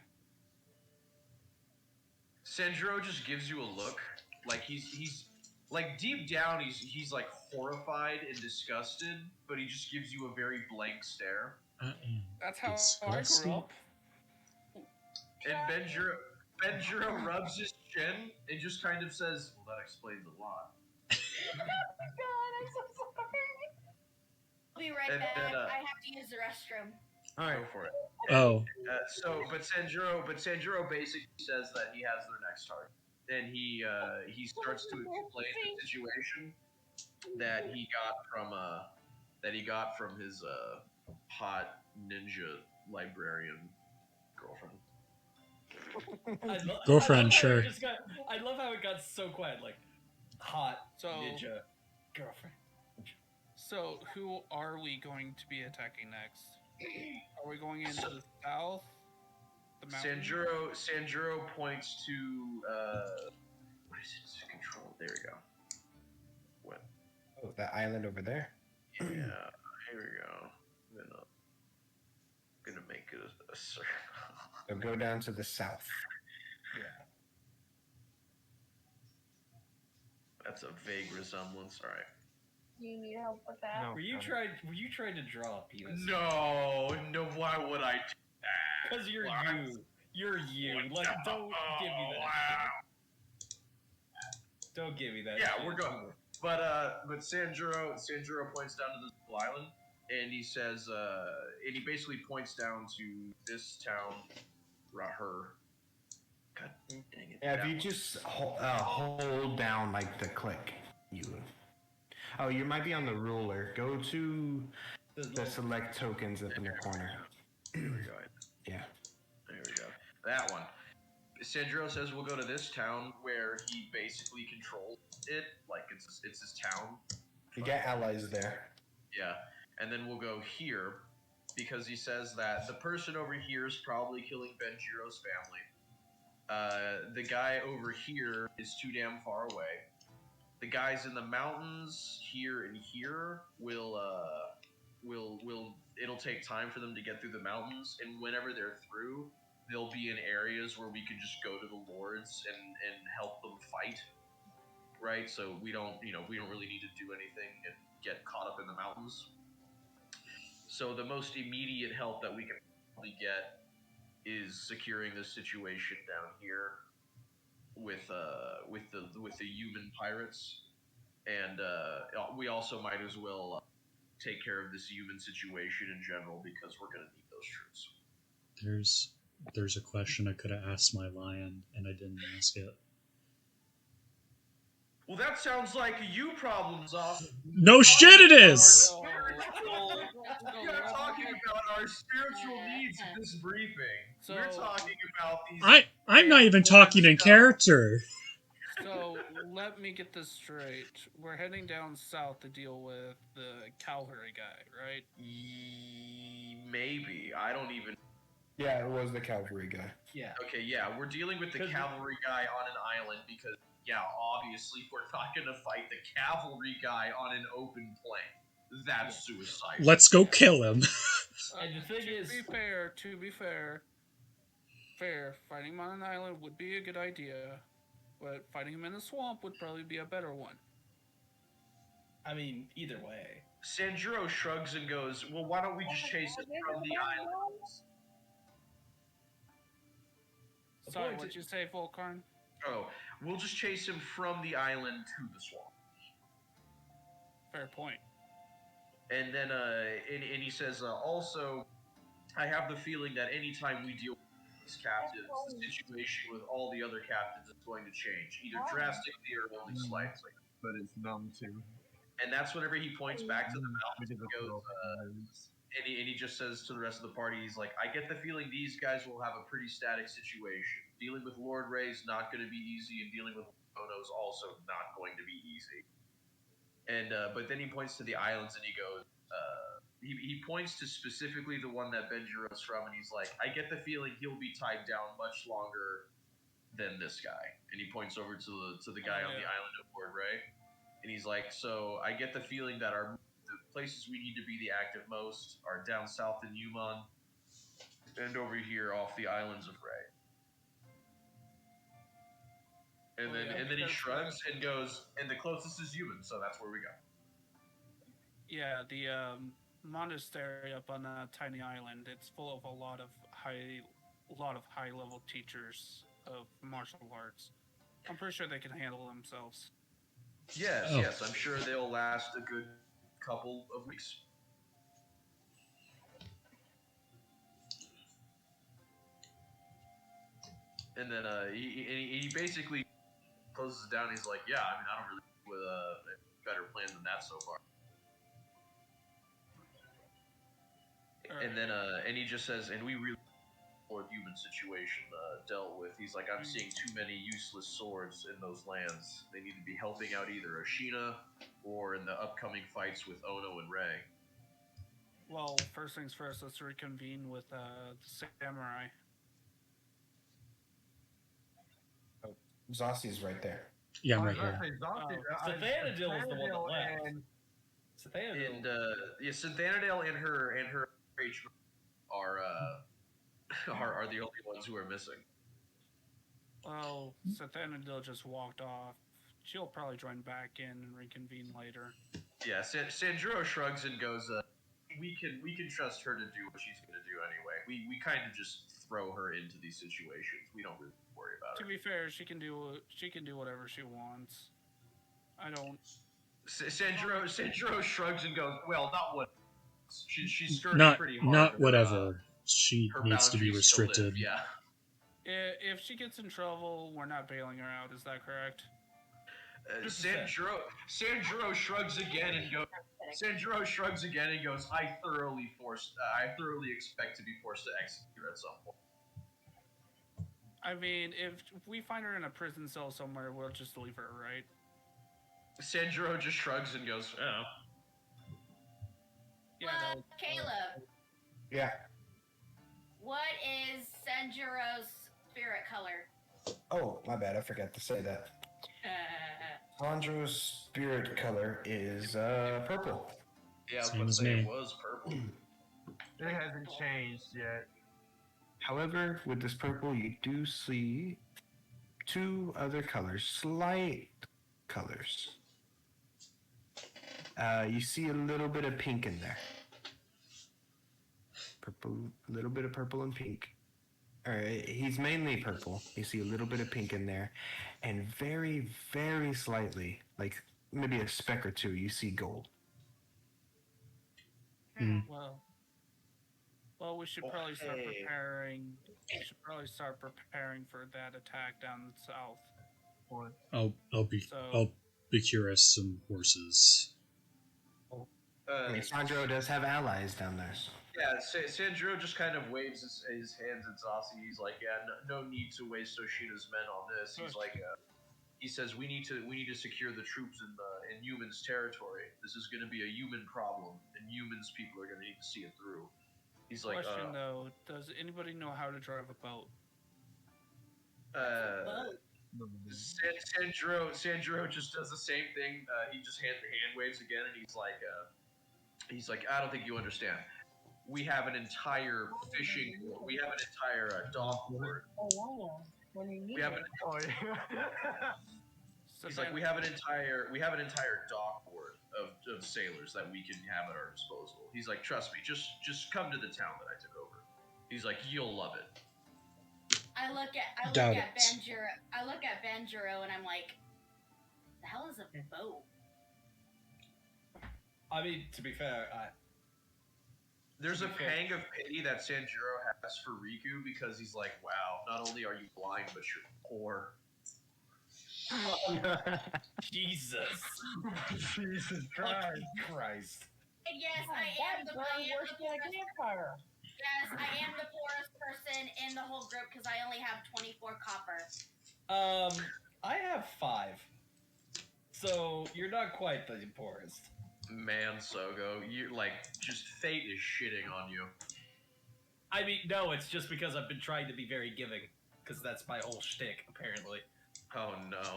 Sanjuro just gives you a look, like he's like deep down he's like horrified and disgusted, but he just gives you a very blank stare. That's how I disgusted. grew up. And Benjuro rubs his chin and just kind of says, "Well, that explains a lot." God, I'm so sorry. I'll be right And back. then, I have to use the restroom. All right. Go for it. Oh, But Sanjuro basically says that he has their next target, and he starts to explain the situation that he got from his hot ninja librarian girlfriend. Girlfriend, how sure. I love how it got so quiet, like hot So- ninja girlfriend. So, who are we going to be attacking next? Are we going into the south? The mountain? Sanjuro points to what is it? Control. There we go. What? Oh, that island over there. Yeah. Here we go. I'm gonna make it a circle. So go down to the south. That's a vague resemblance. All right. Do you need help with that? No. Were you trying to draw a penis? No. Why would I? Because you're What? you. You're you. Like, don't give me that shit. Don't give me that. Yeah, shit. we're going. But Sanjuro points down to this little island, and he says, and he basically points down to this town, her. God dang it. Yeah, if that you one. just hold down like the click, you. Oh, you might be on the ruler. Go to the select tokens up in the corner. There we go. Yeah. There we go. That one. Sanjuro says we'll go to this town where he basically controls it, like it's his town. You got allies there. Yeah, and then we'll go here because he says that the person over here is probably killing Benjiro's family. The guy over here is too damn far away. The guys in the mountains here and here will it'll take time for them to get through the mountains, and whenever they're through, they'll be in areas where we can just go to the lords and help them fight. Right? So we don't really need to do anything and get caught up in the mountains. So the most immediate help that we can probably get is securing this situation down here with the human pirates, and we also might as well take care of this human situation in general because we're going to need those troops. There's a question I could have asked my lion, and I didn't ask it. Well, that sounds like you problems off. No shit, it is. We're not talking about our spiritual needs in this briefing. So- We're talking about these. I'm not even talking in character. So, let me get this straight. We're heading down south to deal with the cavalry guy, right? Maybe. I don't even. Yeah, it was the cavalry guy. Yeah. Okay, yeah, we're dealing with the 'Cause- cavalry guy on an island because, yeah, obviously we're not going to fight the cavalry guy on an open plain. That's suicide. Let's go kill him. And the thing is- to be fair, fighting him on an island would be a good idea, but fighting him in the swamp would probably be a better one. I mean, either way. Sanjuro shrugs and goes, well, why don't we just chase it from the island? Sorry, point what'd you say, Volkarn? Oh, we'll just chase him from the island to the swamp. Fair point. And then, and he says, also, I have the feeling that anytime we deal with these captives, the situation with all the other captives is going to change, either drastically or only slightly. But it's numb too. And that's whenever he points back to the We mountains did and the goes, and he just says to the rest of the party, he's like, I get the feeling these guys will have a pretty static situation. Dealing with Lord Ray's not going to be easy, and dealing with Ono's also not going to be easy. And but then he points to the islands and he goes, he points to specifically the one that Benjiro's from, and he's like, I get the feeling he'll be tied down much longer than this guy. And he points over to the guy on the island of Lord Ray, and he's like, so I get the feeling that places we need to be the active most are down south in Yumon and over here off the islands of Ray. And Oh, then yeah, and then he because, shrugs and goes, and the closest is human, so that's where we go. Yeah, the monastery up on that tiny island. It's full of a lot of high level teachers of martial arts. I'm pretty sure they can handle themselves. Yes, Oh. yes, I'm sure they'll last a good couple of weeks. And then he basically closes it down. He's like, yeah, I mean, I don't really with a better plan than that so far. And then and he just says, and we really Lord human situation dealt with. He's like, I'm seeing too many useless swords in those lands. They need to be helping out either Ashina or in the upcoming fights with Ono and Ray. Well, first things first, let's reconvene with the samurai. Zossi's right there. Yeah, I'm I right was about here. to say, Zombie. Sathanadil is the one that left. And Sathanadil. And yeah, Cynthanadale and her H are are the only ones who are missing. Well, Sathanadil just walked off. She'll probably join back in and reconvene later. Yeah, Sanjuro shrugs and goes, we can trust her to do what she's going to do anyway. We kind of just throw her into these situations. We don't really worry about To her. be fair, she can do whatever she wants. I don't. Sanjuro shrugs and goes, well, not what. She's skirting Not pretty hard. not whatever. She her needs to be boundaries to live, restricted. yeah. If she gets in trouble, we're not bailing her out. Is that correct? Sanjuro shrugs again and goes. Sanjuro shrugs again and goes. I thoroughly expect to be forced to execute her at some point. I mean, if we find her in a prison cell somewhere, we'll just leave her, right? Sanjuro just shrugs and goes, oh. Yeah, Well, Caleb, Yeah. what is Sanjuro's spirit color? Oh, my bad. I forgot to say that. Sandro's spirit color is purple. Yeah, I was Same about to as say me. it was purple. it hasn't changed yet. However, with this purple, you do see two other colors, slight colors. You see a little bit of pink in there. Purple, a little bit of purple and pink. He's mainly purple. You see a little bit of pink in there, and very, very slightly, like maybe a speck or two, you see gold. Mm. Well, we should probably start Okay. preparing. We should probably start preparing for that attack down south. I'll be curious some horses. I mean, Sandro does have allies down there. So. Yeah, Sanjuro just kind of waves his hands at Zossi. He's like, yeah, no need to waste Oshina's men on this. He's like, he says we need to secure the troops in humans' territory. This is going to be a human problem, and humans people are going to need to see it through. He's like, Question though, does anybody know how to drive a boat? Sanjuro just does the same thing. He just hand waves again, and he's like, I don't think you understand. We have an entire dock board. We have an, he's like, we have an entire dock board of sailors that we can have at our disposal. He's like, trust me, just come to the town that I took over. He's like, you'll love it. I look at Banjuro and I'm like, the hell is a boat? I mean, to be fair, There's a pang of pity that Sanjuro has for Riku because he's like, wow, not only are you blind, but you're poor. Jesus. Jesus Fucking Christ. And yes, I am the poorest person in the whole group because I only have 24 copper. I have 5. So you're not quite the poorest. Man, Sogo, you like just fate is shitting on you. I mean, no, it's just because I've been trying to be very giving, because that's my whole shtick, apparently. Oh no.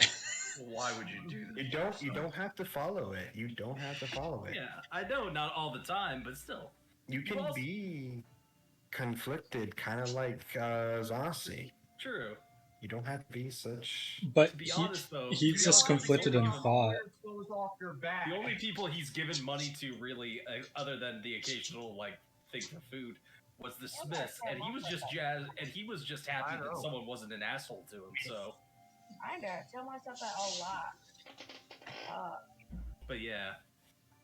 Why would you do this? You don't have to follow it. You don't have to follow it. Yeah, I know, not all the time, but still. You can also- be conflicted, kind of like Zossi. True. You don't have to be such. But To be honest, though, he's to be just honest, conflicted in thought. Clothes off your back. the only people he's given money to, really, other than the occasional like thing for food, was the Smiths, and he was just happy I that know. someone wasn't an asshole to him. So, I tell myself that a lot. but yeah,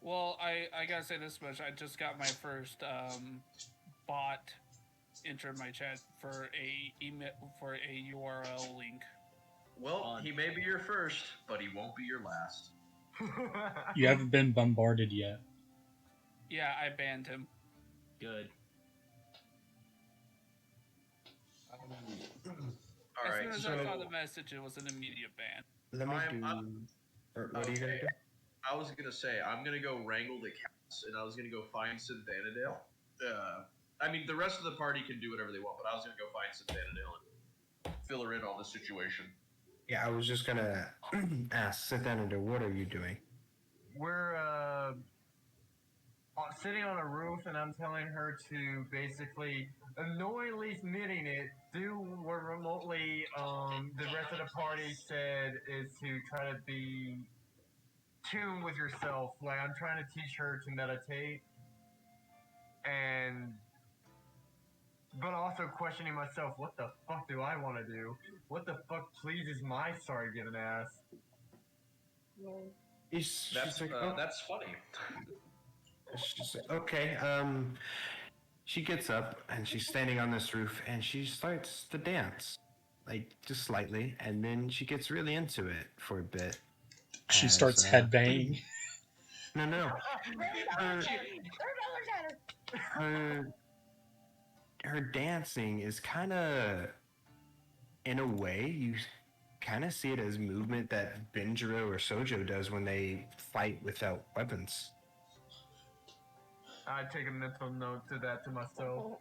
Well, I gotta say this much. I just got my first bot enter my chat for a URL link. Well, he may be your first, but he won't be your last. You haven't been bombarded yet. Yeah, I banned him. good. All right, As soon as so I saw the message, it was an immediate ban. Let me I'm- or what are you gonna okay. do? I was gonna say I'm gonna go wrangle the cats, and I was gonna go find Sid Vanadale. I mean, the rest of the party can do whatever they want, but I was gonna go find Sid Vanadale and fill her in on the situation. Yeah, I was just gonna ask Sithanada, what are you doing? We're sitting on a roof, and I'm telling her to basically, annoyingly meaning it, do what remotely the rest of the party said is to try to be tuned with yourself. Like, I'm trying to teach her to meditate, but also questioning myself, what the fuck do I want to do? What the fuck pleases my sorry given ass? She's That's like, oh. that's funny. She's like, okay. She gets up and she's standing on this roof and she starts to dance, like just slightly, and then she gets really into it for a bit. She as, starts headbanging. No. $30 Her dancing is kind of, in a way, you kind of see it as movement that Benjiro or Sojo does when they fight without weapons. I take a mental note to that to myself.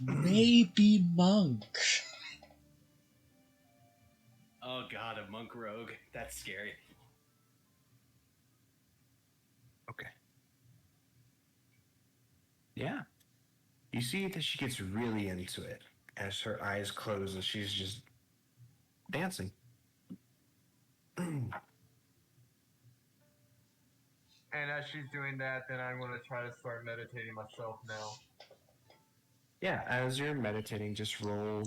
Maybe monk. Oh god, a monk rogue. That's scary. Okay. Yeah. You see that she gets really into it as her eyes close and she's just dancing. And as she's doing that, then I'm going to try to start meditating myself now. Yeah, as you're meditating, just roll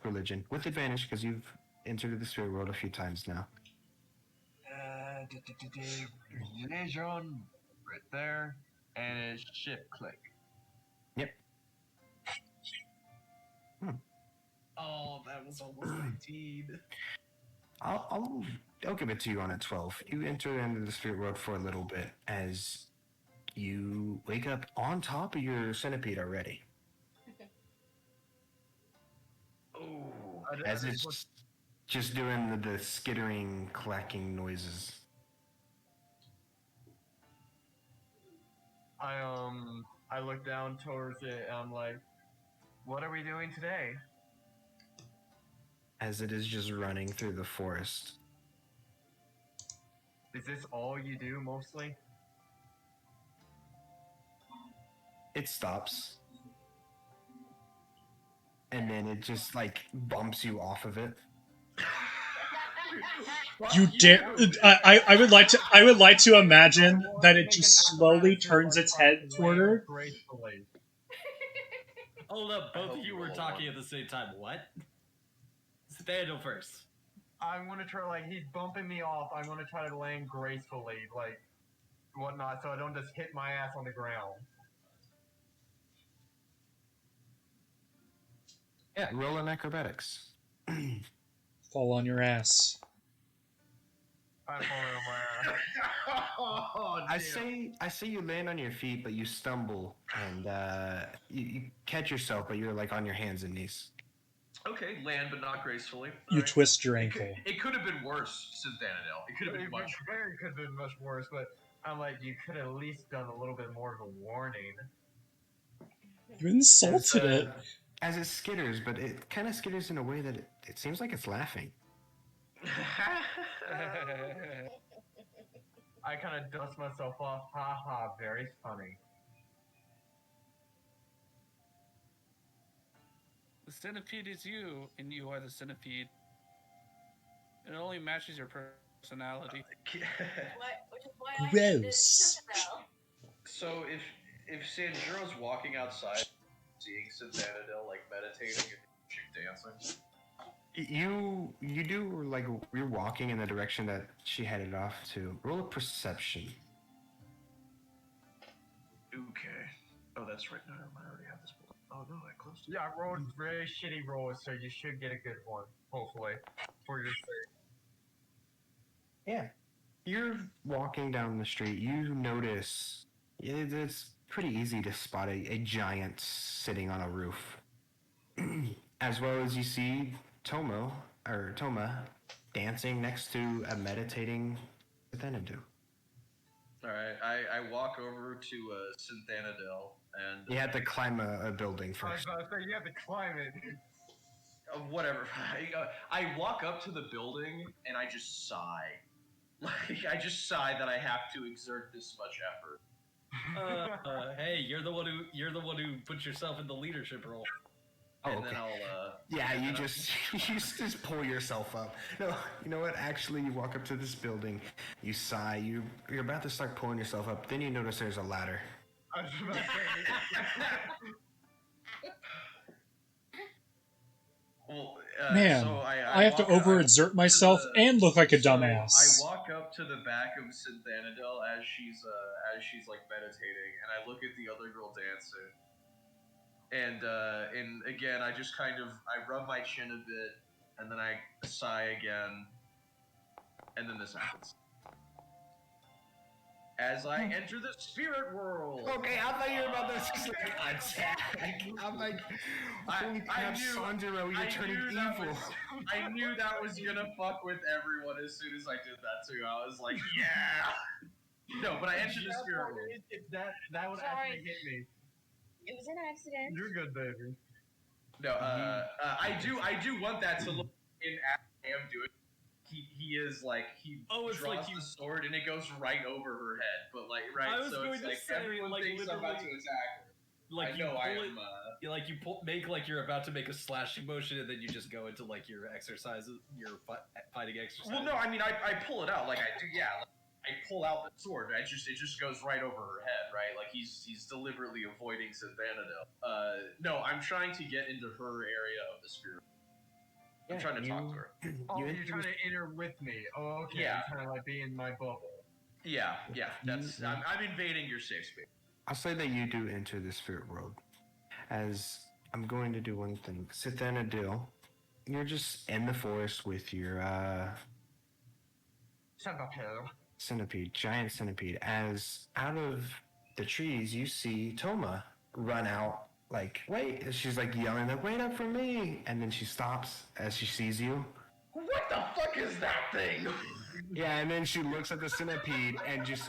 religion with advantage because you've entered the spirit world a few times now. Religion, right there, and it's shift click. Yep. Oh, that was almost 19. I'll give it to you on a 12. You enter into the spirit world for a little bit as you wake up on top of your centipede already. Oh, As it's just doing the skittering, clacking noises. I look down towards it and I'm like, what are we doing today? As it is just running through the forest. Is this all you do mostly? It stops. And then it just like bumps you off of it. You dare! I would like to imagine that it just slowly turns its head toward her. Gracefully. Hold up, I both hope of you you were roll talking one. at the same time. What? Daniel first. I'm gonna try, like, he's bumping me off. I'm gonna try to land gracefully, like, whatnot, so I don't just hit my ass on the ground. Yeah, roll an acrobatics. Fall on your ass. I'm falling on my ass. oh I damn. say you land on your feet, but you stumble and you catch yourself, but you're like on your hands and knees. Okay, land but not gracefully. You Alright. twist your ankle. It could have been worse since Danadel. It could have been much. Very could have been much worse, but I'm like, you could have at least done a little bit more of a warning. You insulted As, it. as it skitters, but it kind of skitters in a way that it seems like it's laughing. I kind of dust myself off. Ha ha, very funny. The centipede is you, and you are the centipede. It only matches your personality. Which is why I named it Gross. Citadel. So if Sanjiro's walking outside, seeing Cynthia like meditating and dancing. You do like you're walking in the direction that she headed off to. Roll a perception. Okay. Oh, that's right. No, I already have this pulled up. Oh no, I closed it. Yeah, I rolled very shitty rolls, so you should get a good one, hopefully, for your sake. Yeah. You're walking down the street. You notice it's pretty easy to spot a giant sitting on a roof. As well as you see Toma dancing next to a meditating Athenadu. All right, I walk over to Cynthanadel and You had to climb a building I was first. about to say, you have to climb it. Whatever. I walk up to the building and I just sigh. Like I just sigh that I have to exert this much effort. Hey, you're the one who put yourself in the leadership role. Oh, And okay. then I'll Yeah, and you then just you just pull yourself up. No, you know what? Actually, you walk up to this building, you sigh, you're about to start pulling yourself up. Then you notice there's a ladder. I was about to say, Well, Man, so I have to walk- overexert myself and look like a so dumbass. I walk up to the back of Cynthanadel as she's like meditating, and I look at the other girl dancing, and again I just kind of I rub my chin a bit, and then I sigh again, and then this happens. As I enter the spirit world. Okay, I thought you were about to just like attack. I'm like, holy crap, Sanjiro, you're turning evil. I knew that was gonna fuck with everyone as soon as I did that too. I was like, yeah. No, but I entered the spirit world. That would Sorry. actually hit me. It was an accident. You're good, baby. No, I do want that to look in as I am doing. He is like he It's draws like you- the sword and it goes right over her head, but like right. I was so going it's to like say, everyone like, thinks I'm about to literally- attack her. Like I you know pull I it, am. like you make like you're about to make a slashing motion, and then you just go into like your exercises, your fighting exercise. Well, no, I mean I pull it out like I do. Yeah, like, I pull out the sword. It just goes right over her head, right? Like he's deliberately avoiding Cynthanadel. No, I'm trying to get into her area of the spirit. I'm trying to talk to her. Oh, You you're trying to enter with me. Oh, okay. Yeah. You're kind of like being in my bubble. Yeah. That's I'm invading your safe space. I'll say that you do enter the spirit world. As I'm going to do one thing. Sithanadil, you're just in the forest with your centipede, giant centipede. As out of the trees, you see Toma run out. Like, wait! She's like yelling, like, wait up for me! And then she stops as she sees you. What the fuck is that thing? Yeah, and then she looks at the centipede and just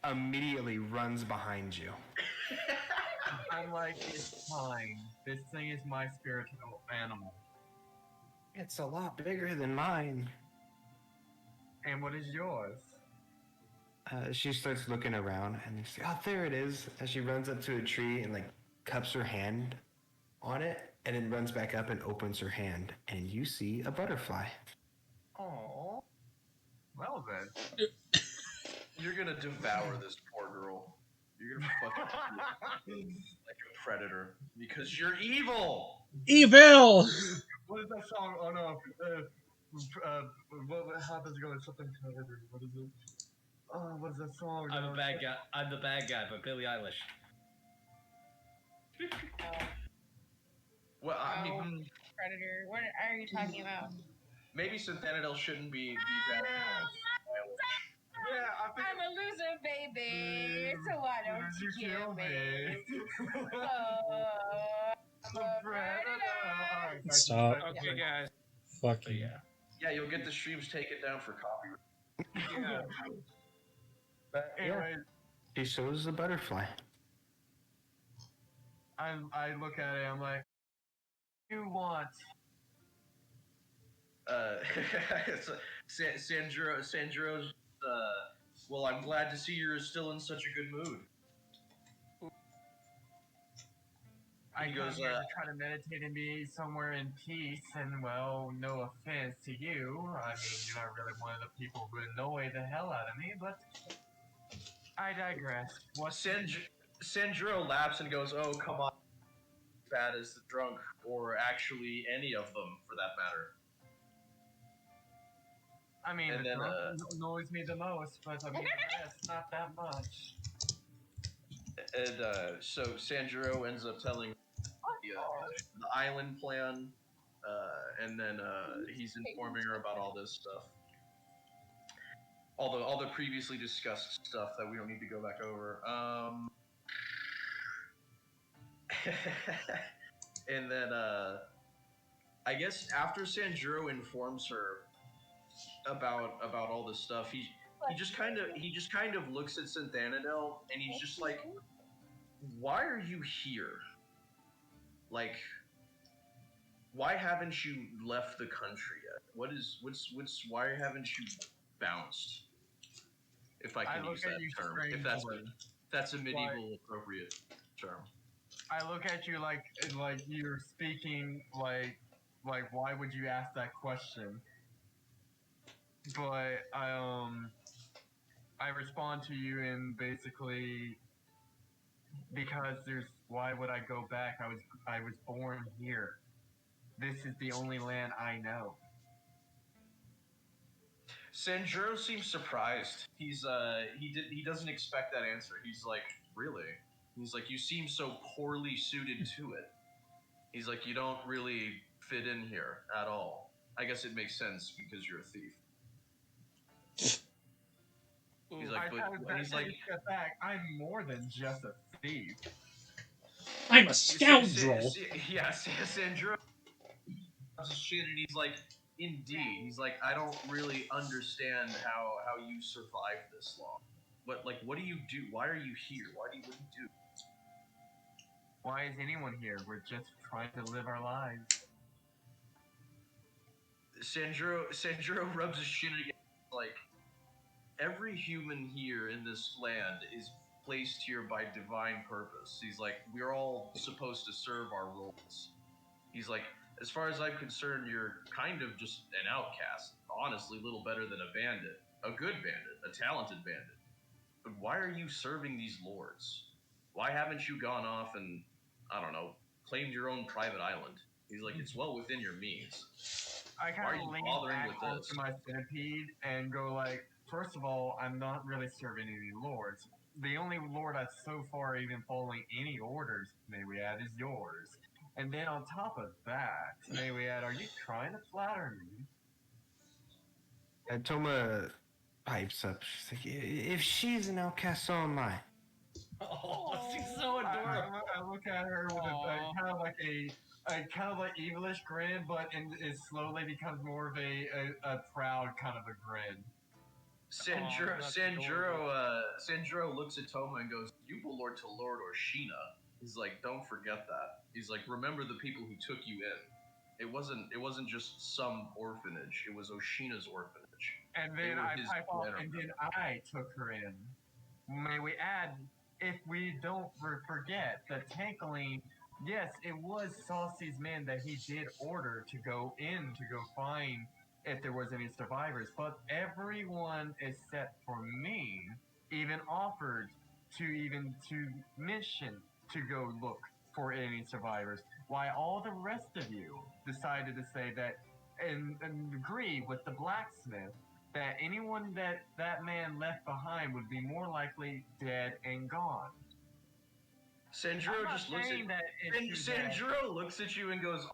immediately runs behind you. I'm like, it's fine. This thing is my spiritual animal. It's a lot bigger than mine. And what is yours? She starts looking around and she's like, oh, there it is. As she runs up to a tree and like cups her hand on it and then runs back up and opens her hand and you see a butterfly. Oh. Well then. You're gonna devour this poor girl. You're gonna fucking like a predator because you're evil. Evil! What is that song? Oh no. How does it go? It's something predator. What is it? Oh, what is that song? I'm a bad guy. I'm the bad guy, but Billie Eilish. Well, I mean, Predator. What are you talking about? maybe Cynthanadel shouldn't be that. Yeah, I think. I'm a loser, baby. So why don't you kill me? Oh, I'm a predator. Stop. Okay, guys. Fucking. Yeah, you'll get the streams taken down for copyright. Yeah. But anyway, She shows the butterfly. I look at it. I'm like, you want? Sanjiro's. Well, I'm glad to see you're still in such a good mood. I He come goes, here to try to meditate and be somewhere in peace, and well, no offense to you. I mean, you're not really one of the people who annoy the hell out of me, but I digress. Sanjiro laughs and goes, "Oh, come on, bad as the drunk, or actually any of them, for that matter." I mean, And the then, drunk annoys me the most, but I mean, the rest, not that much. And so Sanjiro ends up telling the island plan, and then he's informing her about all this stuff, all the previously discussed stuff that we don't need to go back over. And then I guess after Sanjiro informs her about all this stuff, he just kind of looks at Synthanadel and he's just like, "Why are you here? Like, why haven't you left the country yet? What's why haven't you bounced? If I can use that term, if that's a medieval appropriate term." I look at you like you're speaking like why would you ask that question? But I respond to you in basically because there's why would I go back? I was born here. This is the only land I know. Sanjuro seems surprised. He doesn't expect that answer. He's like, "Really?" He's like, "You seem so poorly suited to it." He's like, "You don't really fit in here at all." I guess it makes sense because you're a thief. He's like, step back. I'm more than just a thief. I'm a scoundrel. Yeah, Sandro shit, and he's like, "Indeed." He's like, "I don't really understand how you survived this long. But like, what do you do? Why are you here? What do you do?" Why is anyone here? We're just trying to live our lives. Sanjuro rubs his chin again, like, every human here in this land is placed here by divine purpose. He's like, we're all supposed to serve our roles. He's like, as far as I'm concerned, you're kind of just an outcast. Honestly, little better than a bandit. A good bandit. A talented bandit. But why are you serving these lords? Why haven't you gone off and, I don't know, claimed your own private island? He's like, it's well within your means. I kind of lean back onto my centipede and go like, first of all, I'm not really serving any lords. The only lord that's so far even following any orders, may we add, is yours. And then on top of that, may we add, are you trying to flatter me? Toma pipes up. She's like, if she's an outcast, so am I. Oh, she's so adorable. I look at her with a kind of like a kind of like evilish grin, but it slowly becomes more of a proud kind of a grin. Sanjuro looks at Toma and goes, "You belong to Lord Oshina." He's like, "Don't forget that." He's like, "Remember the people who took you in. It wasn't just some orphanage. It was Oshina's orphanage." And then I pipe off, and then I took her in. May we add, if we don't forget that Tankling, yes, it was Saucy's men that he did order to go in to go find if there was any survivors, but everyone except for me even offered to mission to go look for any survivors, while all the rest of you decided to say that and agree with the blacksmith that anyone that man left behind would be more likely dead and gone. Sanjuro just looks at Sanjuro looks at you and goes,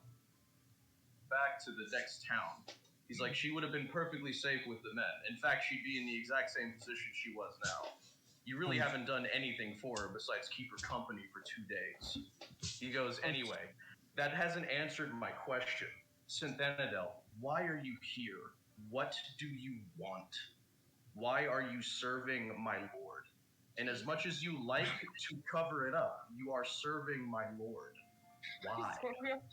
"Back to the next town." He's like, "She would have been perfectly safe with the men. In fact, she'd be in the exact same position she was now. You really haven't done anything for her besides keep her company for 2 days." He goes, "Anyway, that hasn't answered my question. Synthanadel, why are you here? What do you want? Why are you serving my lord? And as much as you like to cover it up, you are serving my lord." Why?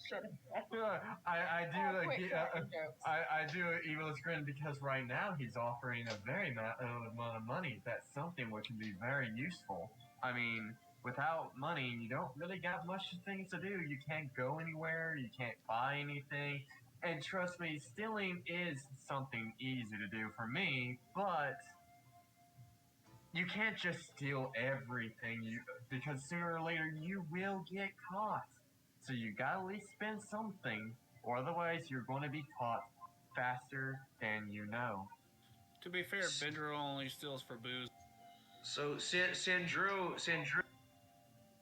Shut up. I do Quit cracking jokes. I do an evil's grin because right now he's offering a very amount of money. That's something which can be very useful. I mean, without money, you don't really got much things to do. You can't go anywhere. You can't buy anything. And trust me, stealing is something easy to do for me, but you can't just steal everything because sooner or later you will get caught. So you gotta at least spend something, or otherwise you're going to be caught faster than you know. To be fair, Bendro only steals for booze. So Sandro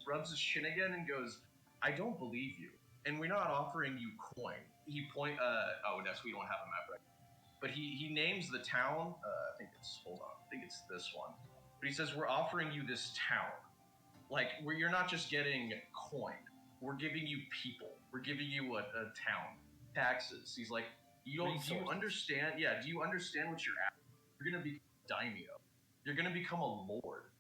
rubs his chin again and goes, "I don't believe you, and we're not offering you coin." He oh, yes, we don't have a map right. But he names the town. I think it's I think it's this one. But he says we're offering you this town, like where you're not just getting coin. We're giving you people. We're giving you a town. Taxes. He's like, do you understand? Yeah, do you understand what you're after? You're gonna become a daimyo. You're gonna become a lord.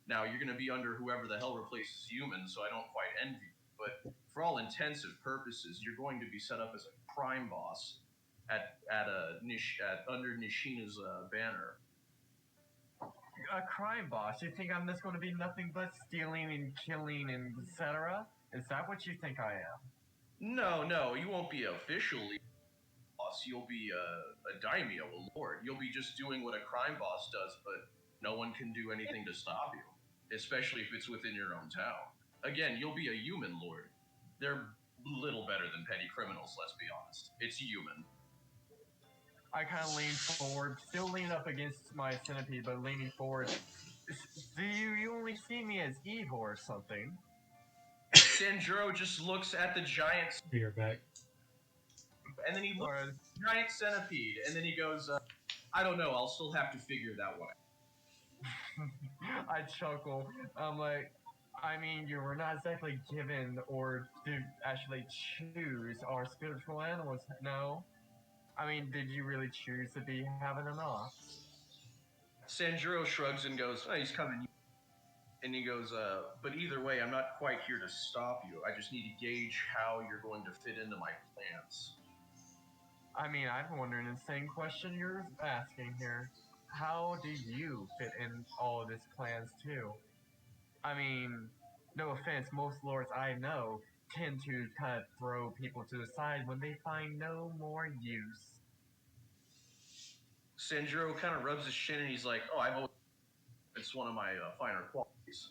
Now you're gonna be under whoever the hell replaces human, so I don't quite envy you. But for all intents and purposes, you're going to be set up as a crime boss under Nishina's banner. A crime boss? You think I'm just going to be nothing but stealing and killing and etc.? Is that what you think I am? No, you won't be officially boss. You'll be a daimyo, a lord. You'll be just doing what a crime boss does, but no one can do anything to stop you, especially if it's within your own town. Again, you'll be a human lord. They're little better than petty criminals, let's be honest. It's human. I kind of lean forward, still leaning up against my centipede, but leaning forward. Do you only see me as evil or something? Sandro just looks at the giant. We are back. And then he looks at the giant centipede, and then he goes, I don't know, I'll still have to figure that one out. I chuckle. I'm like, I mean, you were not exactly given or to actually choose our spiritual animals, no? I mean, did you really choose to be having them off? Sanjuro shrugs and goes, oh, he's coming. And he goes, but either way, I'm not quite here to stop you. I just need to gauge how you're going to fit into my plans. I mean, I'm wondering the same question you're asking here. How do you fit in all of these plans, too? I mean, no offense, most lords I know tend to kind of throw people to the side when they find no more use. Sanjuro kind of rubs his chin and he's like, oh, it's one of my finer qualities.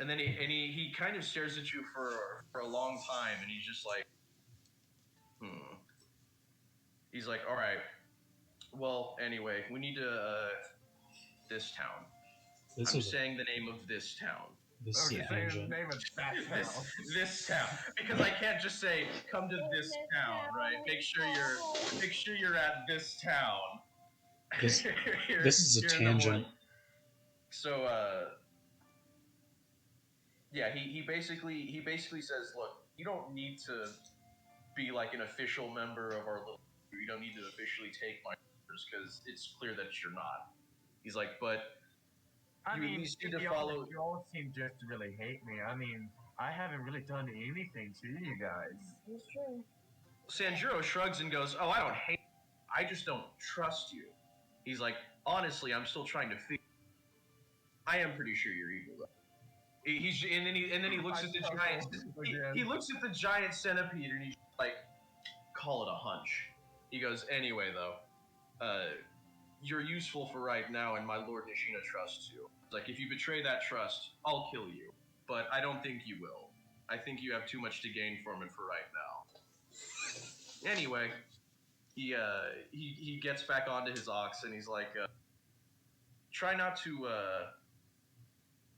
And then he kind of stares at you for a long time, and he's just like, He's like, all right, well, anyway, we need to, this town. I'm saying the name of this town. This okay, say the name of that town. This town, because I can't just say come to this town, right? Make sure you're at this town. This is a tangent. So, yeah, he basically says, look, you don't need to be like an official member of our little. You don't need to officially take my orders because it's clear that you're not. He's like, but I mean, at least need to follow. You all seem just to really hate me. I mean, I haven't really done anything to you guys. It's true. Sanjuro shrugs and goes, oh, I don't hate you. I just don't trust you. He's like, honestly, I'm still trying to figure. I am pretty sure you're evil, though. And then he looks at the giant. He looks at the giant centipede and he's like, call it a hunch. He goes, anyway, though, you're useful for right now, and my Lord Nishina trusts you. Like, if you betray that trust, I'll kill you. But I don't think you will. I think you have too much to gain from it for right now. Anyway, he gets back onto his ox, and he's like, try not to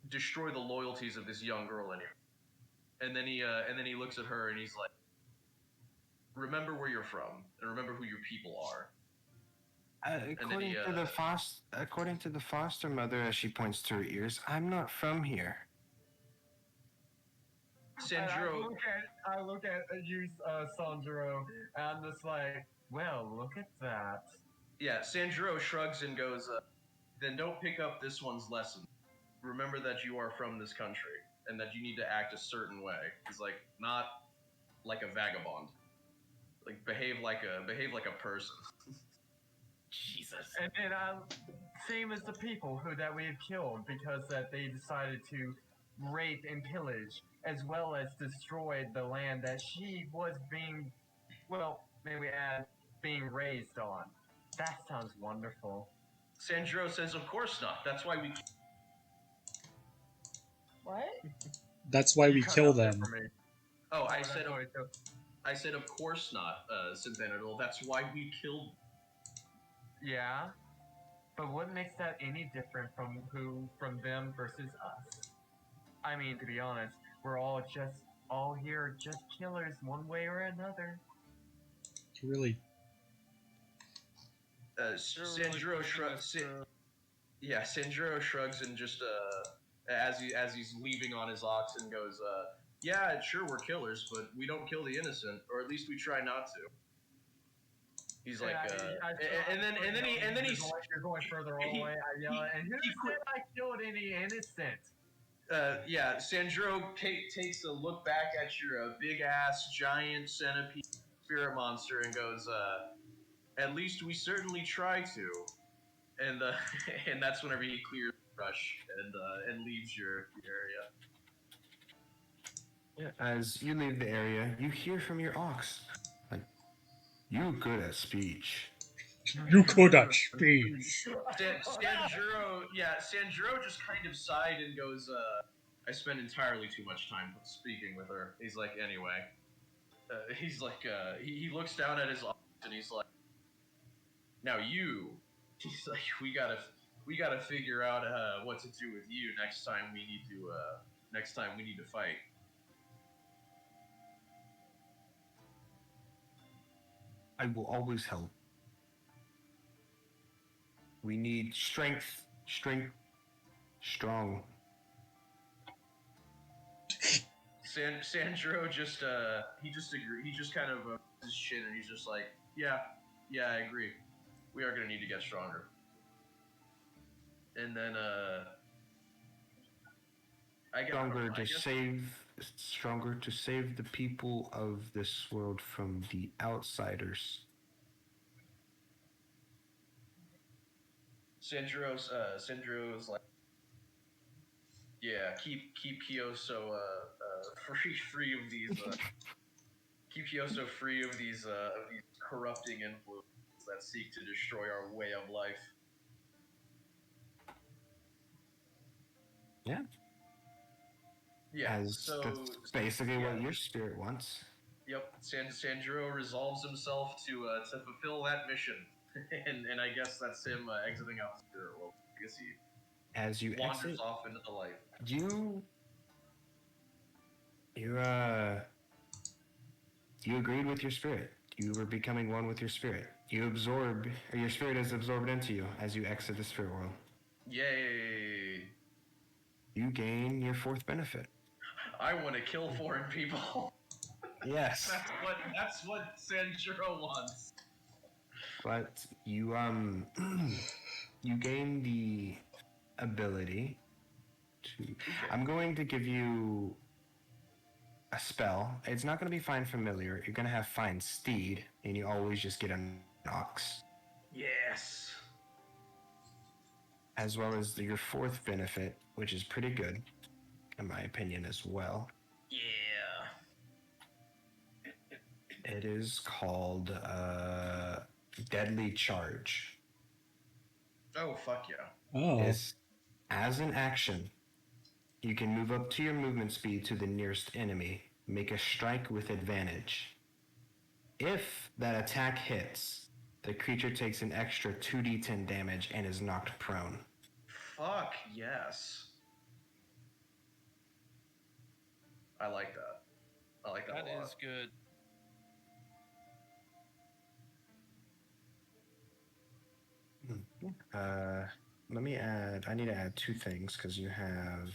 destroy the loyalties of this young girl in here. And then he looks at her, and he's like, remember where you're from, and remember who your people are. According to the foster mother, as she points to her ears, I'm not from here. Sanjuro. I look at you, Sanjuro, and I'm just like, well, look at that. Yeah, Sanjuro shrugs and goes, then don't pick up this one's lesson. remember that you are from this country and that you need to act a certain way. He's like, not like a vagabond. Like behave like a person. Jesus. And same as the people that we have killed because that they decided to rape and pillage as well as destroy the land that she was being, well, may we add, being raised on. That sounds wonderful. Sanjiro says, "Of course not. That's why we." What? That's why You we cut kill out there them. for me. Oh, Oh, that's always so- I said, of course not, Synthenatal. That's why we killed. Yeah, but what makes that any different from them versus us? I mean, to be honest, we're all here just killers one way or another. Really, Sanjiro shrugs. Yeah, Sanjiro shrugs and just as he's leaving on his ox and goes, "Yeah, sure, we're killers, but we don't kill the innocent, or at least we try not to." He's like, You're going further all the way. I yell, and who said I killed any innocent? yeah, Sanjiro takes a look back at your big ass giant centipede spirit monster and goes, "At least we certainly try to." And and that's whenever he clears the brush and leaves your area. Yeah, as you leave the area, you hear from your ox, like, "You good at speech." you could at speech. Sanjiro just kind of sighed and goes, "I spend entirely too much time speaking with her." He's like, "Anyway." He's like, he looks down at his ox and he's like, "Now you," he's like, we gotta figure out what to do with you next time we need to fight." I will always help. We need strength, strong. Sandro just he just agree. He just kind of his chin and he's just like, yeah, I agree. We are gonna need to get stronger. And then Stronger to save the people of this world from the outsiders. Sandro's like, yeah, keep Kyoso free of these keep Kyoso free of these corrupting influences that seek to destroy our way of life. Yeah. Yeah, That's basically what your spirit wants. Yep, Sanjiro resolves himself to fulfill that mission, and I guess that's him exiting out the spirit world. I guess he As you wanders exit, off into the light. You agreed with your spirit. You were becoming one with your spirit. Your spirit is absorbed into you as you exit the spirit world. Yay! You gain your fourth benefit. I want to kill foreign people. Yes. That's what Sanjiro wants. But you you gain the ability to. Okay. I'm going to give you a spell. It's not going to be Find Familiar. You're going to have Find Steed, and you always just get an ox. Yes. As well as your fourth benefit, which is pretty good, in my opinion, as well. Yeah. It is called Deadly Charge. Oh, fuck yeah. Oh, It's, as an action, you can move up to your movement speed to the nearest enemy, make a strike with advantage. If that attack hits, the creature takes an extra 2d10 damage and is knocked prone. Fuck yes. I like that. I like that a lot. That is good. I need to add two things because you have.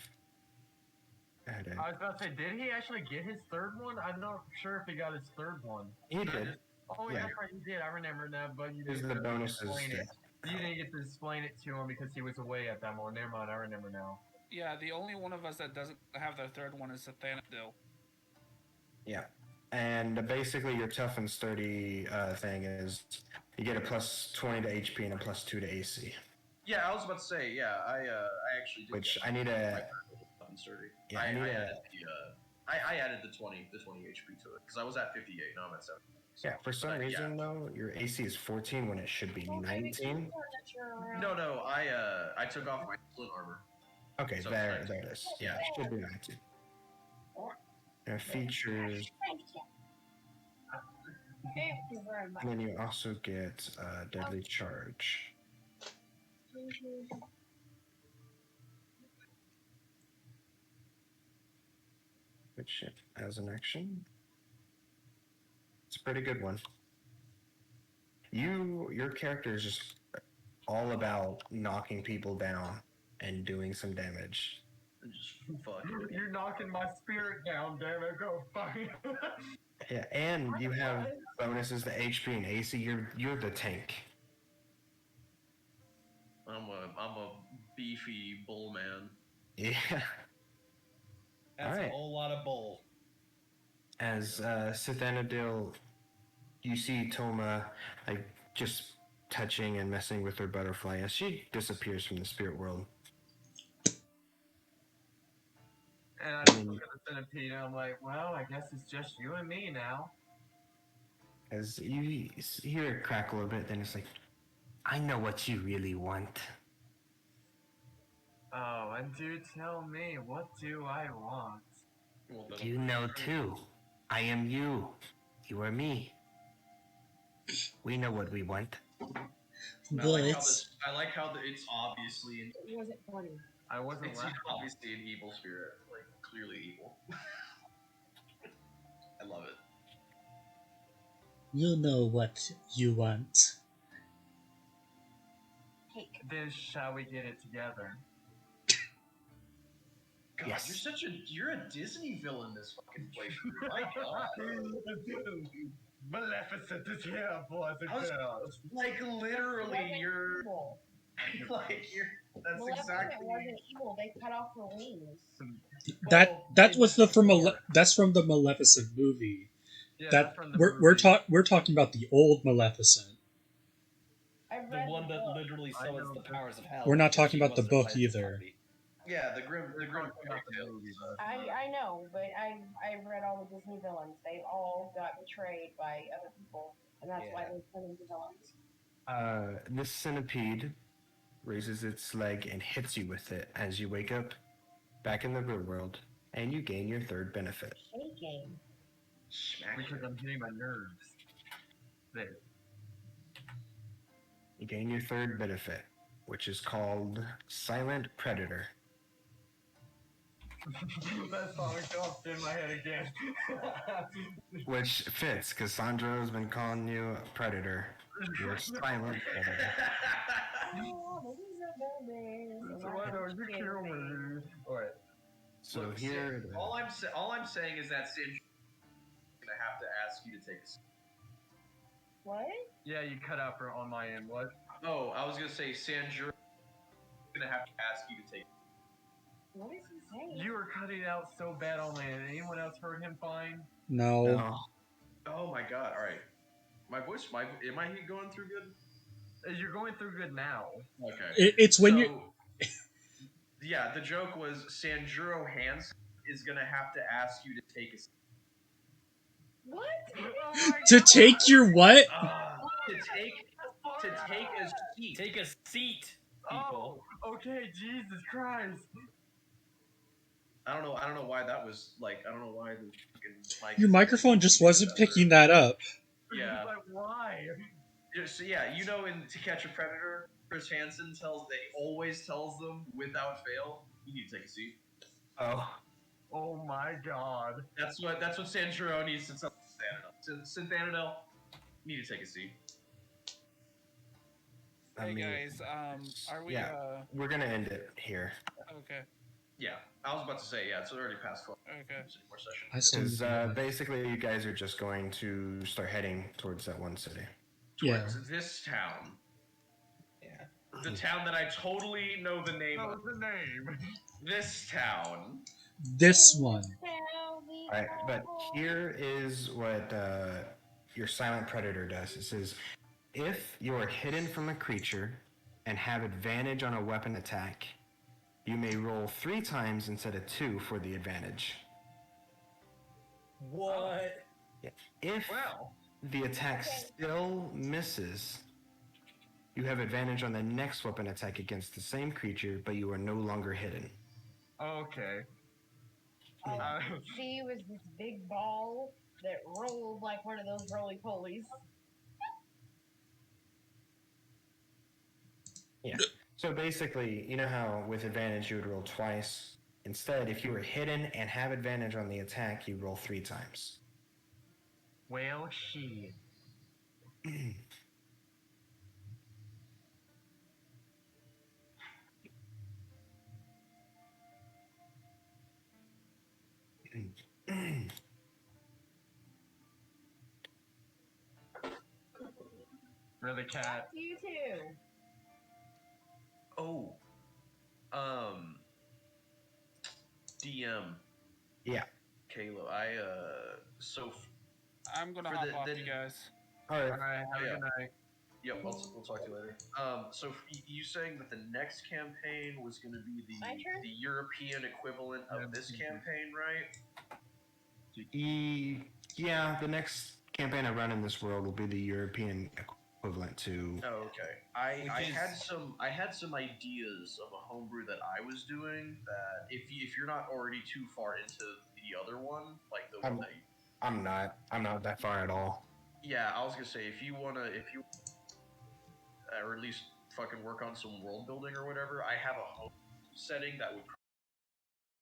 I was about to say, did he actually get his third one? I'm not sure if he got his third one. He did. Oh, Yeah. that's right, he did. I remember now, but you Here's didn't the really bonuses. explain it. You didn't get to explain it to him because he was away at that moment. Never mind, I remember now. Yeah, the only one of us that doesn't have the third one is Athanadil. Yeah. And basically, your tough and sturdy thing is you get a plus 20 to HP and a plus 2 to AC. Yeah, I was about to say. Yeah, I actually did. Which get I need a. tough and sturdy. Yeah, I I need added a. I added the 20 HP to it because I was at 58. Now I'm at 70. So, Yeah, for some reason though, your AC is 14 when it should be 19. No, I took off my splint armor. Okay, So there it's it is. Yeah, it should be 19. Now features, Thank you very much. and then you also get deadly charge, which as an action, it's a pretty good one. Your character is just all about knocking people down and doing some damage. And just fuck. You're knocking my spirit down, damn it, go fuck it. Yeah, and you have bonuses to HP and AC. You're the tank. I'm a beefy bull man. Yeah. That's Alright. a whole lot of bull. As Sithanadil, you see Toma like just touching and messing with her butterfly as she disappears from the spirit world. And I just look at the centipede and I'm like, well, I guess it's just you and me now. As you hear it crackle a bit, then it's like, I know what you really want. Oh, and do tell me, what do I want? Well, You know too. I am you. You are me. We know what we want. I like how it's obviously It wasn't funny. I wasn't it's laughing. obviously an evil spirit, like clearly evil. I love it. You know what you want. Cake. Then shall we get it together? God, Yes. you're a Disney villain this fucking playthrough. My God. Maleficent is here, boys and girls. Like literally, you're Evil. like you're. That's Maleficent exactly. wasn't evil. They cut off her wings. That was that's from the Maleficent movie. Yeah, That that's from the we're talking about the old Maleficent. I've The read one that book. literally I summons know, the but- powers of hell. We're not because talking she about the wasn't book invited to either. party. Yeah, the grim about fairy the tale. movie, I know, but I've read all the Disney villains. They all got betrayed by other people, and that's why Yeah. they turn into villains. This centipede raises its leg and hits you with it as you wake up back in the real world, and you gain your third benefit. Shaking. Smack because you. I'm hitting my nerves. There. You gain your third benefit, which is called Silent Predator. That song popped in my head again. Which fits, because Sandro has been calling you a predator. You're a silent predator. Oh, these are babies. So why don't you kill me? Alright. So Look, here, Sid, all I'm saying is that Sid gonna have to ask you to take a seat. What? Yeah, you cut out for on my end. What? Oh, I was gonna say Sandra gonna have to ask you to take. What is he saying? You were cutting out so bad on my end. Anyone else heard him fine? No. no. Oh my God! All right, am I going through good? You're going through good now. Okay. It's when you. Yeah, the joke was Sanjuro Hansen is gonna have to ask you to take a. What? To take your what? To take a seat. Take a seat, people. Oh, okay, Jesus Christ. I don't know why that was like. I don't know why the fucking mic. Your microphone just wasn't picking that up. Yeah. Like, why? So yeah, in To Catch a Predator, Chris Hansen always tells them without fail, you need to take a seat. Oh. Oh my God. That's what Sanjuro needs to tell Synthanatel, you need to take a seat. Hey guys, are we? Yeah, we're gonna end it here. Okay. Yeah, I was about to say, it's already past 12. Okay. More session. I still Because basically, you guys are just going to start heading towards that one city. Towards this town. Yeah. The town that I totally know the name of. The name. This town. This one. All right, but here is what your silent predator does. It says, if you are hidden from a creature and have advantage on a weapon attack, you may roll 3 times instead of 2 for the advantage. What? If Wow. the attack still misses, you have advantage on the next weapon attack against the same creature, but you are no longer hidden. Okay. All I could see was this big ball that rolled like one of those roly polies. Yeah. So basically, you know how with advantage you would roll twice? Instead, if you were hidden and have advantage on the attack, you roll 3 times. Well, shit. Really, cat? You too. Oh. DM. Yeah. Kalo, so I'm gonna For hop the- off, then- you guys. All right. Alright, have Yeah. a good night. Yep, we'll talk to you later. So you saying that the next campaign was going to be My turn? the European equivalent of this campaign, right? Yeah, the next campaign I run in this world will be the European equivalent to. Oh, okay. I Which is- had some ideas of a homebrew that I was doing that if you're not already too far into the other one, like the one that you, I'm not that far at all. yeah, I was gonna say if you or at least fucking work on some world building or whatever, I have a home setting that would